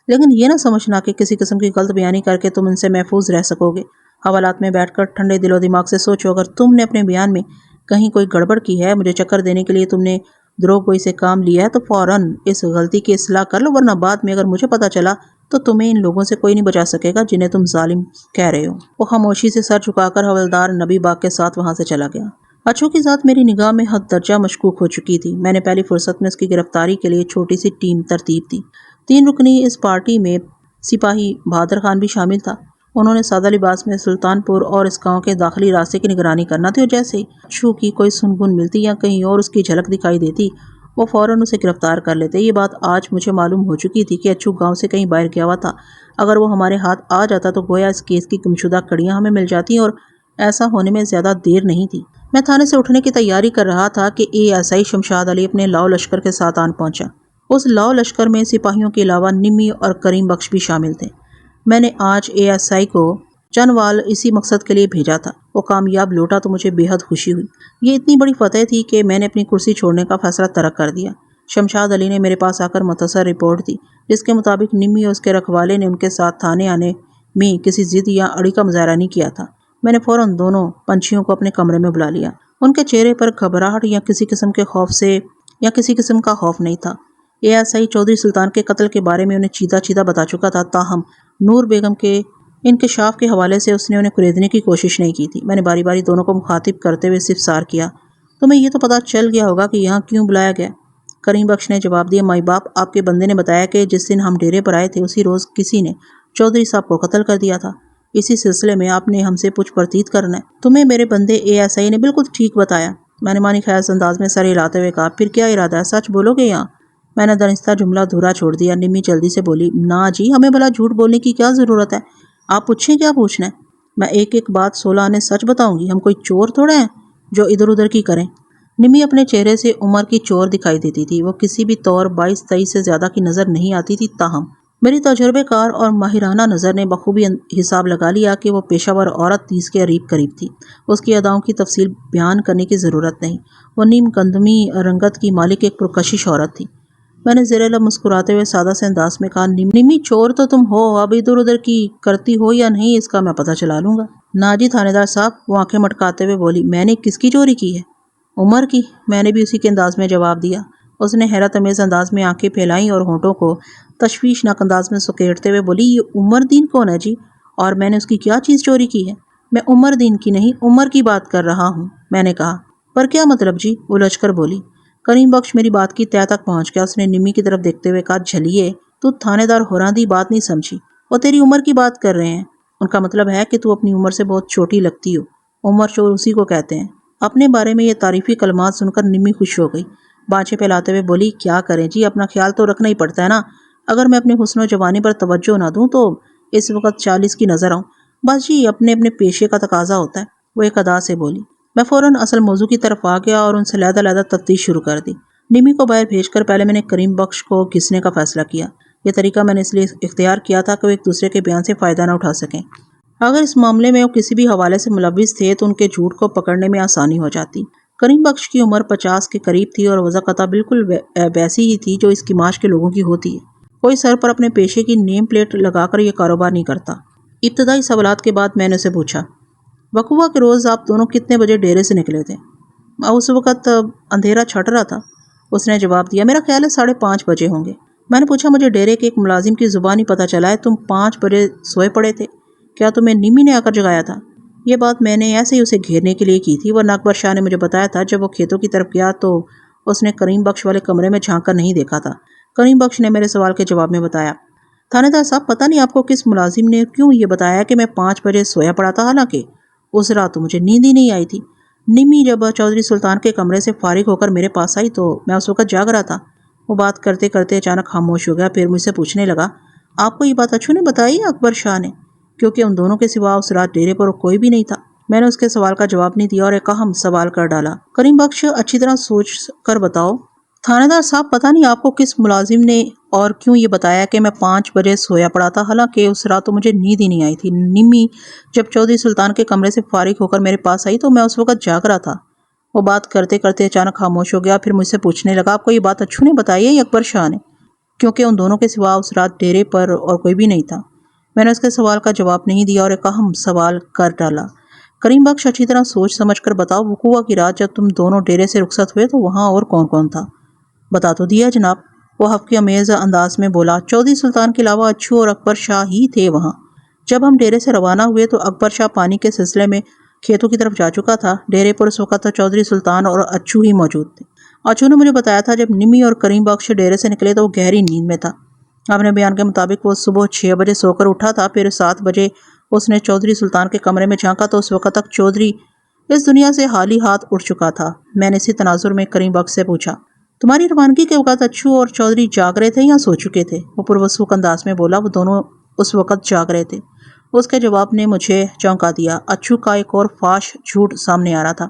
لیکن یہ نہ سمجھنا کہ کسی قسم کی غلط بیانی کر کے تم ان سے محفوظ رہ سکو گے۔ حوالات میں بیٹھ کر ٹھنڈے دل و دماغ سے سوچو، اگر تم نے اپنے بیان میں کہیں کوئی گڑبڑ کی ہے، مجھے چکر دینے کے لیے تم نے دروغ گوئی سے کام لیا ہے تو فوراً اس غلطی کی اصلاح کر لو، ورنہ بعد میں اگر مجھے پتہ چلا تو تمہیں ان لوگوں سے کوئی نہیں بچا سکے گا جنہیں تم ظالم کہہ رہے ہو۔ وہ خاموشی سے سر جھکا کر حوالدار نبی باغ کے ساتھ وہاں سے چلا گیا۔ اچھو کی ذات میری نگاہ میں حد درجہ مشکوک ہو چکی تھی۔ میں نے پہلی فرصت میں اس کی گرفتاری کے لیے چھوٹی سی ٹیم ترتیب دی۔ 3 رکنی اس پارٹی میں سپاہی بہادر خان بھی شامل تھا۔ انہوں نے سادہ لباس میں سلطان پور اور اس گاؤں کے داخلی راستے کی نگرانی کرنا تھی، اور جیسے ہی اچھو کی کوئی سنگن ملتی یا کہیں اور اس کی جھلک دکھائی دیتی وہ فوراً اسے گرفتار کر لیتے۔ یہ بات آج مجھے معلوم ہو چکی تھی کہ اچھو گاؤں سے کہیں باہر گیا ہوا تھا۔ اگر وہ ہمارے ہاتھ آ جاتا تو گویا اس کیس کی گمشدہ کڑیاں ہمیں مل جاتی، اور ایسا ہونے میں زیادہ دیر نہیں تھی۔ میں تھانے سے اٹھنے کی تیاری کر رہا تھا کہ ASI شمشاد علی اپنے لاؤ لشکر کے ساتھ آن پہنچا۔ اس لاؤ لشکر میں سپاہیوں کے علاوہ نمی اور کریم بخش بھی شامل تھے۔ میں نے آج ASI کو چنوال اسی مقصد کے لیے بھیجا تھا۔ وہ کامیاب لوٹا تو مجھے بے حد خوشی ہوئی۔ یہ اتنی بڑی فتح تھی کہ میں نے اپنی کرسی چھوڑنے کا فیصلہ ترک کر دیا۔ شمشاد علی نے میرے پاس آ کر مختصر رپورٹ دی، جس کے مطابق نمی اور اس کے رکھوالے نے ان کے ساتھ تھانے آنے میں کسی ضد یا اڑی کا مظاہرہ نہیں کیا تھا۔ میں نے فوراً دونوں پنچھیوں کو اپنے کمرے میں بلا لیا۔ ان کے چہرے پر گھبراہٹ یا کسی قسم کا خوف نہیں تھا۔ ASI چودھری سلطان کے قتل کے بارے میں انہیں چیدہ بتا چکا تھا، تاہم نور بیگم کے انکشاف کے حوالے سے اس نے انہیں قریدنے کی کوشش نہیں کی تھی۔ میں نے باری باری دونوں کو مخاطب کرتے ہوئے استفسار کیا تمہیں یہ تو پتہ چل گیا ہوگا کہ یہاں کیوں بلایا گیا؟ کریم بخش نے جواب دیا مائی باپ آپ کے بندے نے بتایا کہ جس دن ہم ڈیرے پر آئے تھے اسی روز کسی نے چودھری صاحب کو قتل کر دیا تھا۔ اسی سلسلے میں آپ نے ہم سے پوچھ پرتیت کرنا ہے۔ تمہیں میرے بندے ASI نے بالکل ٹھیک بتایا، میں نے مانی خیال انداز میں سر ہلاتے ہوئے کہا۔ پھر کیا ارادہ ہے، سچ بولو گے یہاں؟ میں نے دانستہ جملہ دھورا چھوڑ دیا۔ نمی جلدی سے بولی نا جی، ہمیں بھلا جھوٹ بولنے کی کیا ضرورت ہے، آپ پوچھیں کیا پوچھنا ہے، میں ایک بات 16 آنے سچ بتاؤں گی، ہم کوئی چور تھوڑے ہیں جو ادھر ادھر کی کریں۔ نمی اپنے چہرے سے عمر کی چور دکھائی دیتی تھی، وہ کسی بھی طور 22-23 سے زیادہ کی نظر نہیں آتی تھی، تاہم میری تجربے کار اور ماہرانہ نظر نے بخوبی حساب لگا لیا کہ وہ پیشہ ور عورت 30 کے قریب تھی۔ اس کی اداؤں کی تفصیل بیان کرنے کی ضرورت نہیں، وہ نیم گندمی رنگت کی مالک ایک پرکشش عورت تھی۔ میں نے زیر لب مسکراتے ہوئے سادہ سے انداز میں کہا نمی چور تو تم ہو، اب ادھر ادھر کی کرتی ہو یا نہیں اس کا میں پتہ چلا لوں گا۔ نا جی تھانے دار صاحب، وہ آنکھیں مٹکاتے ہوئے بولی میں نے کس کی چوری کی ہے؟ عمر کی، میں نے بھی اسی کے انداز میں جواب دیا۔ اس نے حیرت امیز انداز میں آنکھیں پھیلائیں اور ہونٹوں کو تشویشناک انداز میں سکیڑتے ہوئے بولی یہ عمر دین کون ہے جی، اور میں نے اس کی کیا چیز چوری کی ہے؟ میں عمر دین کی نہیں عمر کی بات کر رہا ہوں، میں نے کہا۔ پر کیا مطلب جی، الجھ کر بولی۔ کریم بخش میری بات کی تہہ تک پہنچ گیا۔ اس نے نمی کی طرف دیکھتے ہوئے کہا جھلیے تو تھانے دار ہوراں دی بات نہیں سمجھی، وہ تیری عمر کی بات کر رہے ہیں، ان کا مطلب ہے کہ تو اپنی عمر سے بہت چھوٹی لگتی ہو، عمر چور اسی کو کہتے ہیں۔ اپنے بارے میں یہ تعریفی کلمات سن کر نمی خوش ہو گئی، بانچیں پھیلاتے ہوئے بولی کیا کریں جی، اپنا خیال تو رکھنا ہی پڑتا ہے نا، اگر میں اپنے حسن و جوانی پر توجہ نہ دوں تو اس وقت 40 کی نظر آؤں، بس جی اپنے پیشے کا تقاضا ہوتا ہے، وہ ایک ادا سے بولی۔ میں فوراً اصل موضوع کی طرف آ گیا اور ان سے علیحدہ تفتیش شروع کر دی۔ نمی کو باہر بھیج کر پہلے میں نے کریم بخش کو گھسنے کا فیصلہ کیا۔ یہ طریقہ میں نے اس لیے اختیار کیا تھا کہ وہ ایک دوسرے کے بیان سے فائدہ نہ اٹھا سکیں۔ اگر اس معاملے میں وہ کسی بھی حوالے سے ملوث تھے تو ان کے جھوٹ کو پکڑنے میں آسانی ہو جاتی۔ کریم بخش کی عمر 50 کے قریب تھی اور وضاقتہ بالکل ویسی ہی تھی جو اس کی معاش کے لوگوں کی ہوتی ہے۔ کوئی سر پر اپنے پیشے کی نیم پلیٹ لگا کر یہ کاروبار نہیں کرتا۔ ابتدائی سوالات کے بعد میں نے اسے پوچھا، وقوع کے روز آپ دونوں کتنے بجے ڈیرے سے نکلے تھے؟ اس وقت اندھیرا چھٹ رہا تھا، اس نے جواب دیا۔ میرا خیال ہے 5:30 بجے ہوں گے۔ میں نے پوچھا، مجھے ڈیرے کے ایک ملازم کی زبانی پتہ چلا ہے تم 5 بجے سوئے پڑے تھے، کیا تمہیں نمی نے آ کر جگایا تھا؟ یہ بات میں نے ایسے ہی اسے گھیرنے کے لیے کی تھی، ورنہ اکبر شاہ نے مجھے بتایا تھا جب وہ کھیتوں کی طرف گیا تو اس نے کریم بخش والے کمرے میں جھانک کر نہیں دیکھا تھا۔ کریم بخش نے میرے سوال کے جواب میں بتایا، تھانے دار صاحب، پتہ نہیں آپ کو کس ملازم نے کیوں یہ بتایا کہ میں 5 بجے سویا پڑا تھا، حالانکہ اس رات تو مجھے نیند ہی نہیں آئی تھی۔ نمی جب چودھری سلطان کے کمرے سے فارغ ہو کر میرے پاس آئی تو میں اس وقت جاگ رہا تھا۔ وہ بات کرتے کرتے اچانک خاموش ہو گیا، پھر مجھ سے پوچھنے لگا، آپ کو یہ بات اچھو نے بتائی یا اکبر شاہ نے؟ کیونکہ ان دونوں کے سوا اس رات ڈیرے پر کوئی بھی نہیں تھا۔ میں نے اس کے سوال کا جواب نہیں دیا اور ایک اہم سوال کر ڈالا، کریم بخش، اچھی طرح سوچ کر بتاؤ۔ تھانے دار صاحب، پتہ نہیں آپ کو کس ملازم نے اور کیوں یہ بتایا کہ میں 5 بجے سویا پڑا تھا، حالانکہ اس رات تو مجھے نیند ہی نہیں آئی تھی۔ نمی جب چودھری سلطان کے کمرے سے فارغ ہو کر میرے پاس آئی تو میں اس وقت جاگ رہا تھا۔ وہ بات کرتے کرتے اچانک خاموش ہو گیا، پھر مجھ سے پوچھنے لگا، آپ کو یہ بات اچھو نے بتائی ہے یا اکبر شاہ نے؟ کیونکہ ان دونوں کے سوا اس رات ڈیرے پر اور کوئی بھی نہیں تھا۔ میں نے اس کے سوال کا جواب نہیں دیا اور ایک اہم سوال کر ڈالا، کریم بخش، اچھی طرح سوچ سمجھ کر بتاؤ، وقوع کی رات جب تم دونوں ڈیرے سے رخصت ہوئے تو وہاں اور کون کون تھا؟ بتا تو دیا جناب، وہ حفقِ امیز انداز میں بولا، چودھری سلطان کے علاوہ اچھو اور اکبر شاہ ہی تھے وہاں۔ جب ہم ڈیرے سے روانہ ہوئے تو اکبر شاہ پانی کے سلسلے میں کھیتوں کی طرف جا چکا تھا۔ ڈیرے پر اس وقت چودھری سلطان اور اچھو ہی موجود تھے۔ اچھو نے مجھے بتایا تھا جب نمی اور کریم بخش ڈیرے سے نکلے تو وہ گہری نیند میں تھا۔ اپنے بیان کے مطابق وہ صبح 6 بجے سو کر اٹھا تھا، پھر 7 بجے اس نے چودھری سلطان کے کمرے میں جھانکا تو اس وقت تک چودھری اس دنیا سے حالی ہاتھ اٹھ چکا تھا۔ میں نے اسی تناظر میں کریم بخش سے پوچھا، تمہاری روانگی کے وقت اچھو اور چودھری جاگ رہے تھے یا سو چکے تھے؟ وہ پروسوک انداز میں بولا، وہ دونوں اس وقت جاگ رہے تھے۔ اس کے جواب نے مجھے چونکا دیا۔ اچھو کا ایک اور فاش جھوٹ سامنے آ رہا تھا۔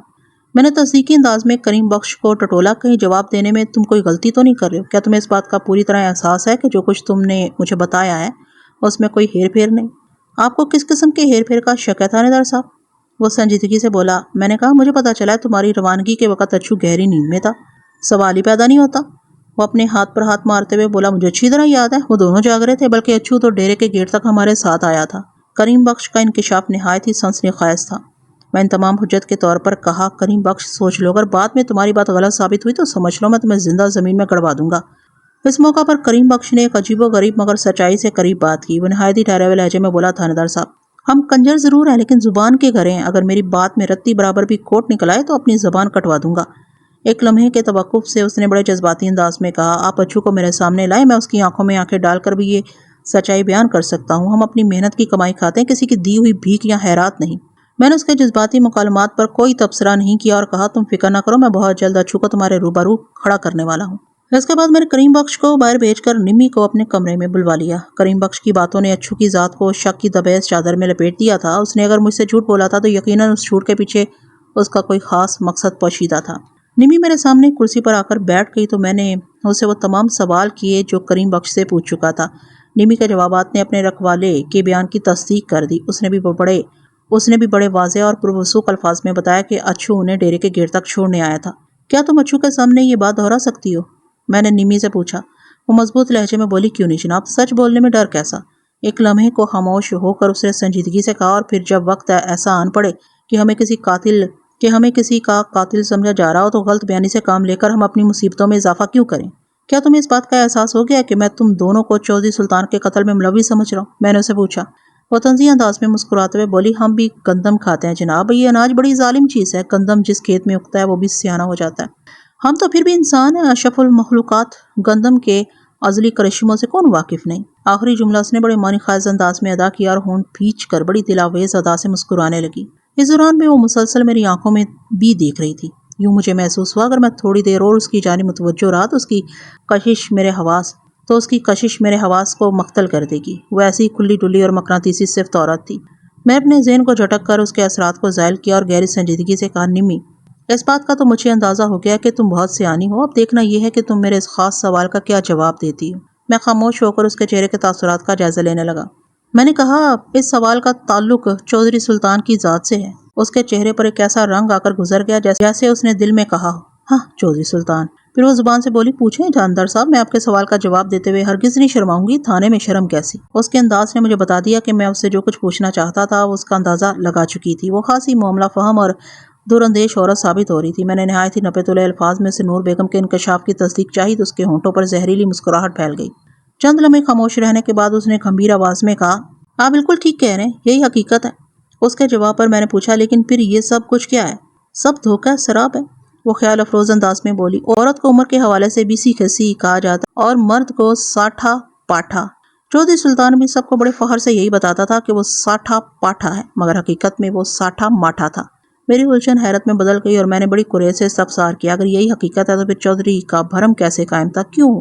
میں نے تصدیقی انداز میں کریم بخش کو ٹٹولا، کہیں جواب دینے میں تم کوئی غلطی تو نہیں کر رہے ہو؟ کیا تمہیں اس بات کا پوری طرح احساس ہے کہ جو کچھ تم نے مجھے بتایا ہے اس میں کوئی ہیر پھیر نہیں؟ آپ کو کس قسم کے ہیر پھیر کا شک ہے تھانے دار صاحب؟ وہ سنجیدگی سے بولا۔ میں نے کہا، مجھے پتا چلا ہے تمہاری روانگی کے وقت اچھو گہری نیند میں تھا، سوال ہی پیدا نہیں ہوتا۔ وہ اپنے ہاتھ پر ہاتھ مارتے ہوئے بولا، مجھے اچھی طرح یاد ہے وہ دونوں جاگ رہے تھے، بلکہ اچھو تو ڈیرے کے گیٹ تک ہمارے ساتھ آیا تھا۔ کریم بخش کا انکشاف نہایت ہی سنسنی خیز تھا۔ میں ان تمام حجت کے طور پر کہا، کریم بخش سوچ لو، اگر بعد میں تمہاری بات غلط ثابت ہوئی تو سمجھ لو میں تمہیں زندہ زمین میں گڑوا دوں گا۔ اس موقع پر کریم بخش نے ایک عجیب و غریب مگر سچائی سے قریب بات کی۔ وہ نہایت ہی ٹھہرے ہوئے لہجے میں بولا، تھانے دار صاحب، ہم کنجر ضرور ہیں لیکن زبان کے گھر ہیں، اگر میری بات میں رتی برابر بھی کھوٹ نکل آئے تو اپنی زبان کٹوا دوں گا۔ ایک لمحے کے توقف سے اس نے بڑے جذباتی انداز میں کہا، آپ اچھو کو میرے سامنے لائیں، میں اس کی آنکھوں میں آنکھیں ڈال کر بھی یہ سچائی بیان کر سکتا ہوں۔ ہم اپنی محنت کی کمائی کھاتے ہیں، کسی کی دی ہوئی بھیک یا خیرات نہیں۔ میں نے اس کے جذباتی مکالمات پر کوئی تبصرہ نہیں کیا اور کہا، تم فکر نہ کرو، میں بہت جلد اچھو کو تمہارے روبرو کھڑا کرنے والا ہوں۔ اس کے بعد میں نے کریم بخش کو باہر بھیج کر نمی کو اپنے کمرے میں بلوا لیا۔ کریم بخش کی باتوں نے اچھو کی ذات کو شک کی دبیز چادر میں لپیٹ دیا تھا۔ اس نے اگر مجھ سے جھوٹ بولا تھا تو یقیناً اس جھوٹ کے پیچھے اس کا کوئی خاص مقصد پوشیدہ تھا۔ نمی میرے سامنے کرسی پر آ کر بیٹھ گئی تو میں نے اسے وہ تمام سوال کیے جو کریم بخش سے پوچھ چکا تھا۔ نمی کے جوابات نے اپنے رکھوالے کے بیان کی تصدیق کر دی۔ اس نے بھی بڑے واضح اور پروسوک الفاظ میں بتایا کہ اچھو انہیں ڈیرے کے گیٹ تک چھوڑنے آیا تھا۔ کیا تم اچھو کے سامنے یہ بات دہرا سکتی ہو؟ میں نے نمی سے پوچھا۔ وہ مضبوط لہجے میں بولی، کیوں نہیں جناب، سچ بولنے میں ڈر کیسا؟ ایک لمحے کو خاموش ہو کر اس نے سنجیدگی سے کہا، اور پھر جب وقت ایسا آن پڑے کہ ہمیں کسی کا قاتل سمجھا جا رہا ہو تو غلط بیانی سے کام لے کر ہم اپنی مصیبتوں میں اضافہ کیوں کریں؟ کیا تمہیں اس بات کا احساس ہو گیا کہ میں تم دونوں کو چودھری سلطان کے قتل میں ملوث سمجھ رہا ہوں؟ میں نے اسے پوچھا۔ وہ طنزیہ انداز میں مسکراتے ہوئے بولی، ہم بھی گندم کھاتے ہیں جناب، یہ اناج بڑی ظالم چیز ہے، گندم جس کھیت میں اگتا ہے وہ بھی سیانہ ہو جاتا ہے۔ ہم تو پھر بھی انسان ہیں، اشرف المخلوقات، گندم کے ازلی کرشموں سے کون واقف نہیں؟ آخری جملہ اس نے بڑے معنی خیز انداز میں ادا کیا اور ہونٹ بھینچ کر بڑی دلاویز ادا سے مسکرانے لگی۔ اس دوران میں وہ مسلسل میری آنکھوں میں بھی دیکھ رہی تھی۔ یوں مجھے محسوس ہوا اگر میں تھوڑی دیر اور اس کی جانب متوجہ رہا تو اس کی کشش میرے حواس کو مختل کر دے گی۔ وہ ایسی کھلی ڈلی اور مقناطیسی صفت عورت تھی۔ میں اپنے ذہن کو جھٹک کر اس کے اثرات کو زائل کیا اور گہری سنجیدگی سے کہا، نمی، اس بات کا تو مجھے اندازہ ہو گیا کہ تم بہت سیانی ہو، اب دیکھنا یہ ہے کہ تم میرے اس خاص سوال کا کیا جواب دیتی ہو۔ میں خاموش ہو کر اس کے چہرے کے تاثرات کا جائزہ لینے لگا۔ میں نے کہا، اس سوال کا تعلق چودھری سلطان کی ذات سے ہے۔ اس کے چہرے پر ایک ایسا رنگ آ کر گزر گیا جیسے اس نے دل میں کہا ہو، ہاں چودھری سلطان۔ پھر وہ زبان سے بولی، پوچھیں جاندار صاحب، میں آپ کے سوال کا جواب دیتے ہوئے ہرگز نہیں شرماؤں گی، تھانے میں شرم کیسی۔ اس کے انداز نے مجھے بتا دیا کہ میں اس سے جو کچھ پوچھنا چاہتا تھا وہ اس کا اندازہ لگا چکی تھی۔ وہ خاصی معاملہ فہم اور دور اندیش عورت ثابت ہو رہی تھی۔ میں نے نہایت ہی نپے تلے الفاظ میں سے نور بیگم کے انکشاف کی تصدیق چاہی تو اس کے ہونٹوں پر زہریلی مسکراہٹ پھیل گئی۔ چند لمحے خاموش رہنے کے بعد اس نے گمبھیر آواز میں کہا، آپ بالکل ٹھیک کہہ رہے ہیں، یہی حقیقت ہے۔ اس کے جواب پر میں نے پوچھا، لیکن پھر یہ سب کچھ کیا ہے؟ سب دھوکہ سراب ہے۔ وہ خیال افروز انداز میں بولی، عورت کو عمر کے حوالے سے بیسی کھسی کہا جاتا ہے اور مرد کو ساٹھا پاٹھا۔ چودھری سلطان بھی سب کو بڑے فخر سے یہی بتاتا تھا کہ وہ ساٹھا پاٹھا ہے، مگر حقیقت میں وہ ساٹھا ماٹھا تھا۔ میری الجھن حیرت میں بدل گئی اور میں نے بڑی کریز سے استفسار کیا، اگر یہی حقیقت ہے تو پھر چودھری کا بھرم کیسے قائم تھا؟ کیوں؟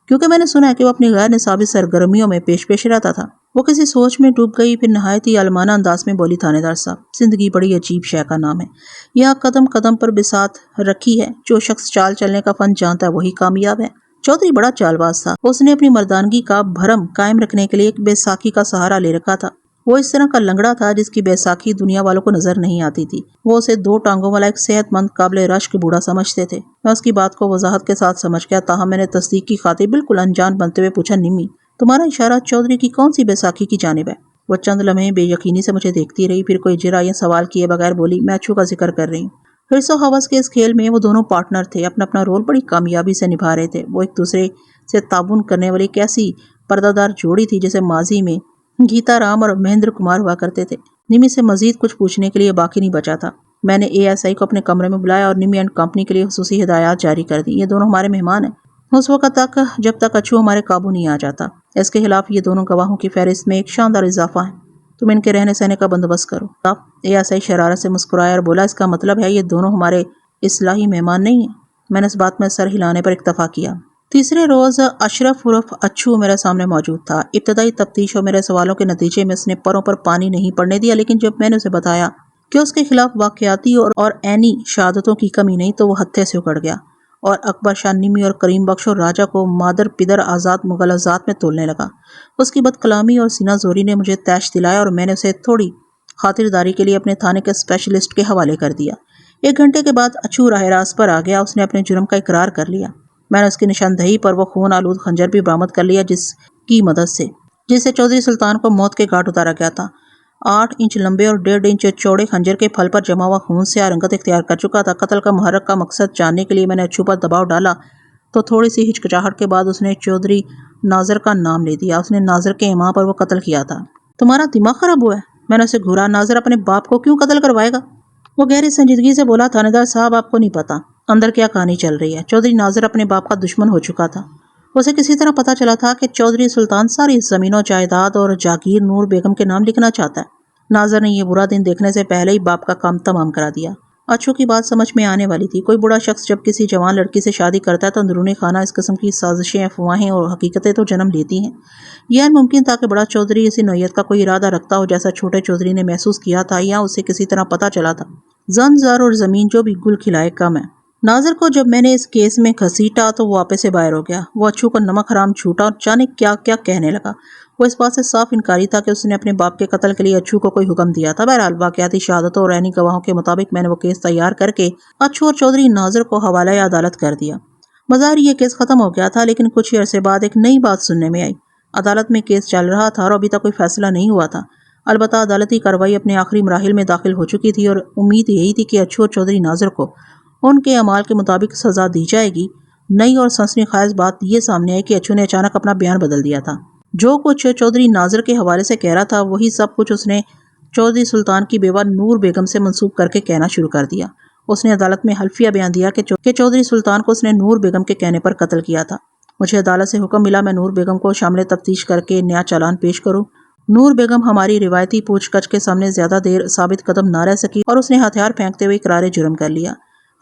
کیونکہ میں نے سنا ہے کہ وہ اپنی غیر نصابی سرگرمیوں میں پیش رہتا تھا۔ وہ کسی سوچ میں ڈوب گئی، پھر نہایت ہی عالمانہ انداز میں بولی، تھانے دار صاحب، زندگی بڑی عجیب شے کا نام ہے، یہاں قدم قدم پر بساط رکھی ہے، جو شخص چال چلنے کا فن جانتا ہے وہی کامیاب ہے۔ چودھری بڑا چال باز تھا، اس نے اپنی مردانگی کا بھرم قائم رکھنے کے لیے ایک بیساکھی کا سہارا لے رکھا تھا۔ وہ اس طرح کا لنگڑا تھا جس کی بیساکھی دنیا والوں کو نظر نہیں آتی تھی۔ وہ اسے دو ٹانگوں والا ایک صحت مند قابل رشک بوڑھا سمجھتے تھے۔ میں اس کی بات کو وضاحت کے ساتھ سمجھ گیا، تاہم میں نے تصدیق کی خاطر بالکل انجان بنتے ہوئے پوچھا، نمی، تمہارا اشارہ چودھری کی کون سی بیساکھی کی جانب ہے؟ وہ چند لمحے بے یقینی سے مجھے دیکھتی رہی، پھر کوئی جرا یا سوال کیے بغیر بولی، میں اچھو کا ذکر کر رہی ہوں۔ حرص و ہوس کے اس کھیل میں وہ دونوں پارٹنر تھے، اپنا اپنا رول بڑی کامیابی سے نبھا رہے تھے۔ وہ ایک دوسرے سے تعاون کرنے والی ایک ایسی پردہ دار جوڑی تھی جیسے ماضی میں گیتا رام اور مہندر کمار ہوا کرتے تھے۔ نمی سے مزید کچھ پوچھنے کے لیے باقی نہیں بچا تھا۔ میں نے ASI کو اپنے کمرے میں بلایا اور نمی اینڈ کمپنی کے لیے خصوصی ہدایات جاری کر دی۔ یہ دونوں ہمارے مہمان ہیں اس وقت تک جب تک اچھو ہمارے قابو نہیں آ جاتا۔ اس کے خلاف یہ دونوں گواہوں کی فہرست میں ایک شاندار اضافہ ہے۔ تم ان کے رہنے سہنے کا بندوبست کرو۔ ASI شرارت سے مسکرایا اور بولا، اس کا مطلب ہے یہ دونوں ہمارے اصلاحی مہمان نہیں ہیں؟ میں نے اس بات میں سر ہلانے پر اکتفا کیا۔ تیسرے روز اشرف عرف اچھو میرے سامنے موجود تھا۔ ابتدائی تفتیش اور میرے سوالوں کے نتیجے میں اس نے پروں پر پانی نہیں پڑنے دیا، لیکن جب میں نے اسے بتایا کہ اس کے خلاف واقعاتی اور عینی شہادتوں کی کمی نہیں تو وہ ہتھے سے اکڑ گیا اور اکبر شاہ، نمی اور کریم بخش اور راجہ کو مادر پدر آزاد مغلظات میں تولنے لگا۔ اس کی بد کلامی اور سینہ زوری نے مجھے تیش دلایا اور میں نے اسے تھوڑی خاطرداری کے لیے اپنے تھانے کے اسپیشلسٹ کے حوالے کر دیا۔ 1 گھنٹے کے بعد اچھو راہ راست پر آ گیا۔ اس نے اپنے جرم کا اقرار کر لیا۔ میں نے اس کی نشاندہی پر وہ خون آلود خنجر بھی برآمد کر لیا جس کی مدد سے چودھری سلطان کو موت کے گھاٹ اتارا گیا تھا۔ 8 انچ لمبے اور 1.5 انچ چوڑے خنجر کے پھل پر جمع ہوا خون سیاہ رنگت اختیار کر چکا تھا۔ قتل کا محرک کا مقصد جاننے کے لیے میں نے اچھو پر دباؤ ڈالا تو تھوڑی سی ہچکچاہٹ کے بعد اس نے چودھری ناظر کا نام لے دیا۔ اس نے ناظر کے اماں پر وہ قتل کیا تھا۔ تمہارا دماغ خراب ہوا ہے؟ میں نے اسے گھورا، ناظر اپنے باپ کو کیوں قتل کروائے گا؟ وہ گہری سنجیدگی سے بولا، تھانے دار صاحب، آپ کو نہیں پتا اندر کیا کہانی چل رہی ہے۔ چودھری ناظر اپنے باپ کا دشمن ہو چکا تھا۔ اسے کسی طرح پتا چلا تھا کہ چودھری سلطان ساری زمین و جائیداد اور جاگیر نور بیگم کے نام لکھنا چاہتا ہے۔ ناظر نے یہ برا دن دیکھنے سے پہلے ہی باپ کا کام تمام کرا دیا۔ اچھو کی بات سمجھ میں آنے والی تھی۔ کوئی بڑا شخص جب کسی جوان لڑکی سے شادی کرتا ہے تو اندرونی خانہ اس قسم کی سازشیں، افواہیں اور حقیقتیں تو جنم لیتی ہیں۔ یہ ممکن تھا کہ بڑا چودھری اسی نوعیت کا کوئی ارادہ رکھتا ہو جیسا چھوٹے چودھری نے محسوس کیا تھا، یا اسے کسی طرح پتا چلا تھا۔ زن زر اور زمین جو بھی گل کھلائے کم ہے۔ ناظر کو جب میں نے اس کیس میں گھسیٹا تو وہ آپے سے باہر ہو گیا۔ وہ اچھو کو نمک حرام جھوٹا اور جانے کیا کیا کہنے لگا۔ وہ اس بات سے صاف انکاری تھا کہ اس نے اپنے باپ کے قتل کے لیے اچھو کو کوئی حکم دیا تھا۔ بہرحال واقعاتی شہادتوں اور عینی گواہوں کے مطابق میں نے وہ کیس تیار کر کے اچھو اور چودھری ناظر کو حوالہ عدالت کر دیا۔ بظاہر یہ کیس ختم ہو گیا تھا، لیکن کچھ ہی عرصے بعد ایک نئی بات سننے میں آئی۔ عدالت میں کیس چل رہا تھا اور ابھی تک کوئی فیصلہ نہیں ہوا تھا۔ البتہ عدالتی کارروائی اپنے آخری مراحل میں داخل ہو چکی تھی اور امید یہی تھی کہ اچھو اور چودھری ناظر کو ان کے اعمال کے مطابق سزا دی جائے گی۔ نئی اور سنسنی خیز بات یہ سامنے آئی کہ اچھو نے اچانک اپنا بیان بدل دیا تھا۔ جو کچھ چودھری ناظر کے حوالے سے کہہ رہا تھا وہی سب کچھ اس نے چودھری سلطان کی بیوہ نور بیگم سے منسوب کر کے کہنا شروع کر دیا۔ اس نے عدالت میں حلفیہ بیان دیا کہ چودھری سلطان کو اس نے نور بیگم کے کہنے پر قتل کیا تھا۔ مجھے عدالت سے حکم ملا میں نور بیگم کو شامل تفتیش کر کے نیا چالان پیش کروں۔ نور بیگم ہماری روایتی پوچھ گچھ کے سامنے زیادہ دیر ثابت قدم نہ رہ سکی اور اس نے ہتھیار پھینکتے ہوئے اقرار جرم کر لیا۔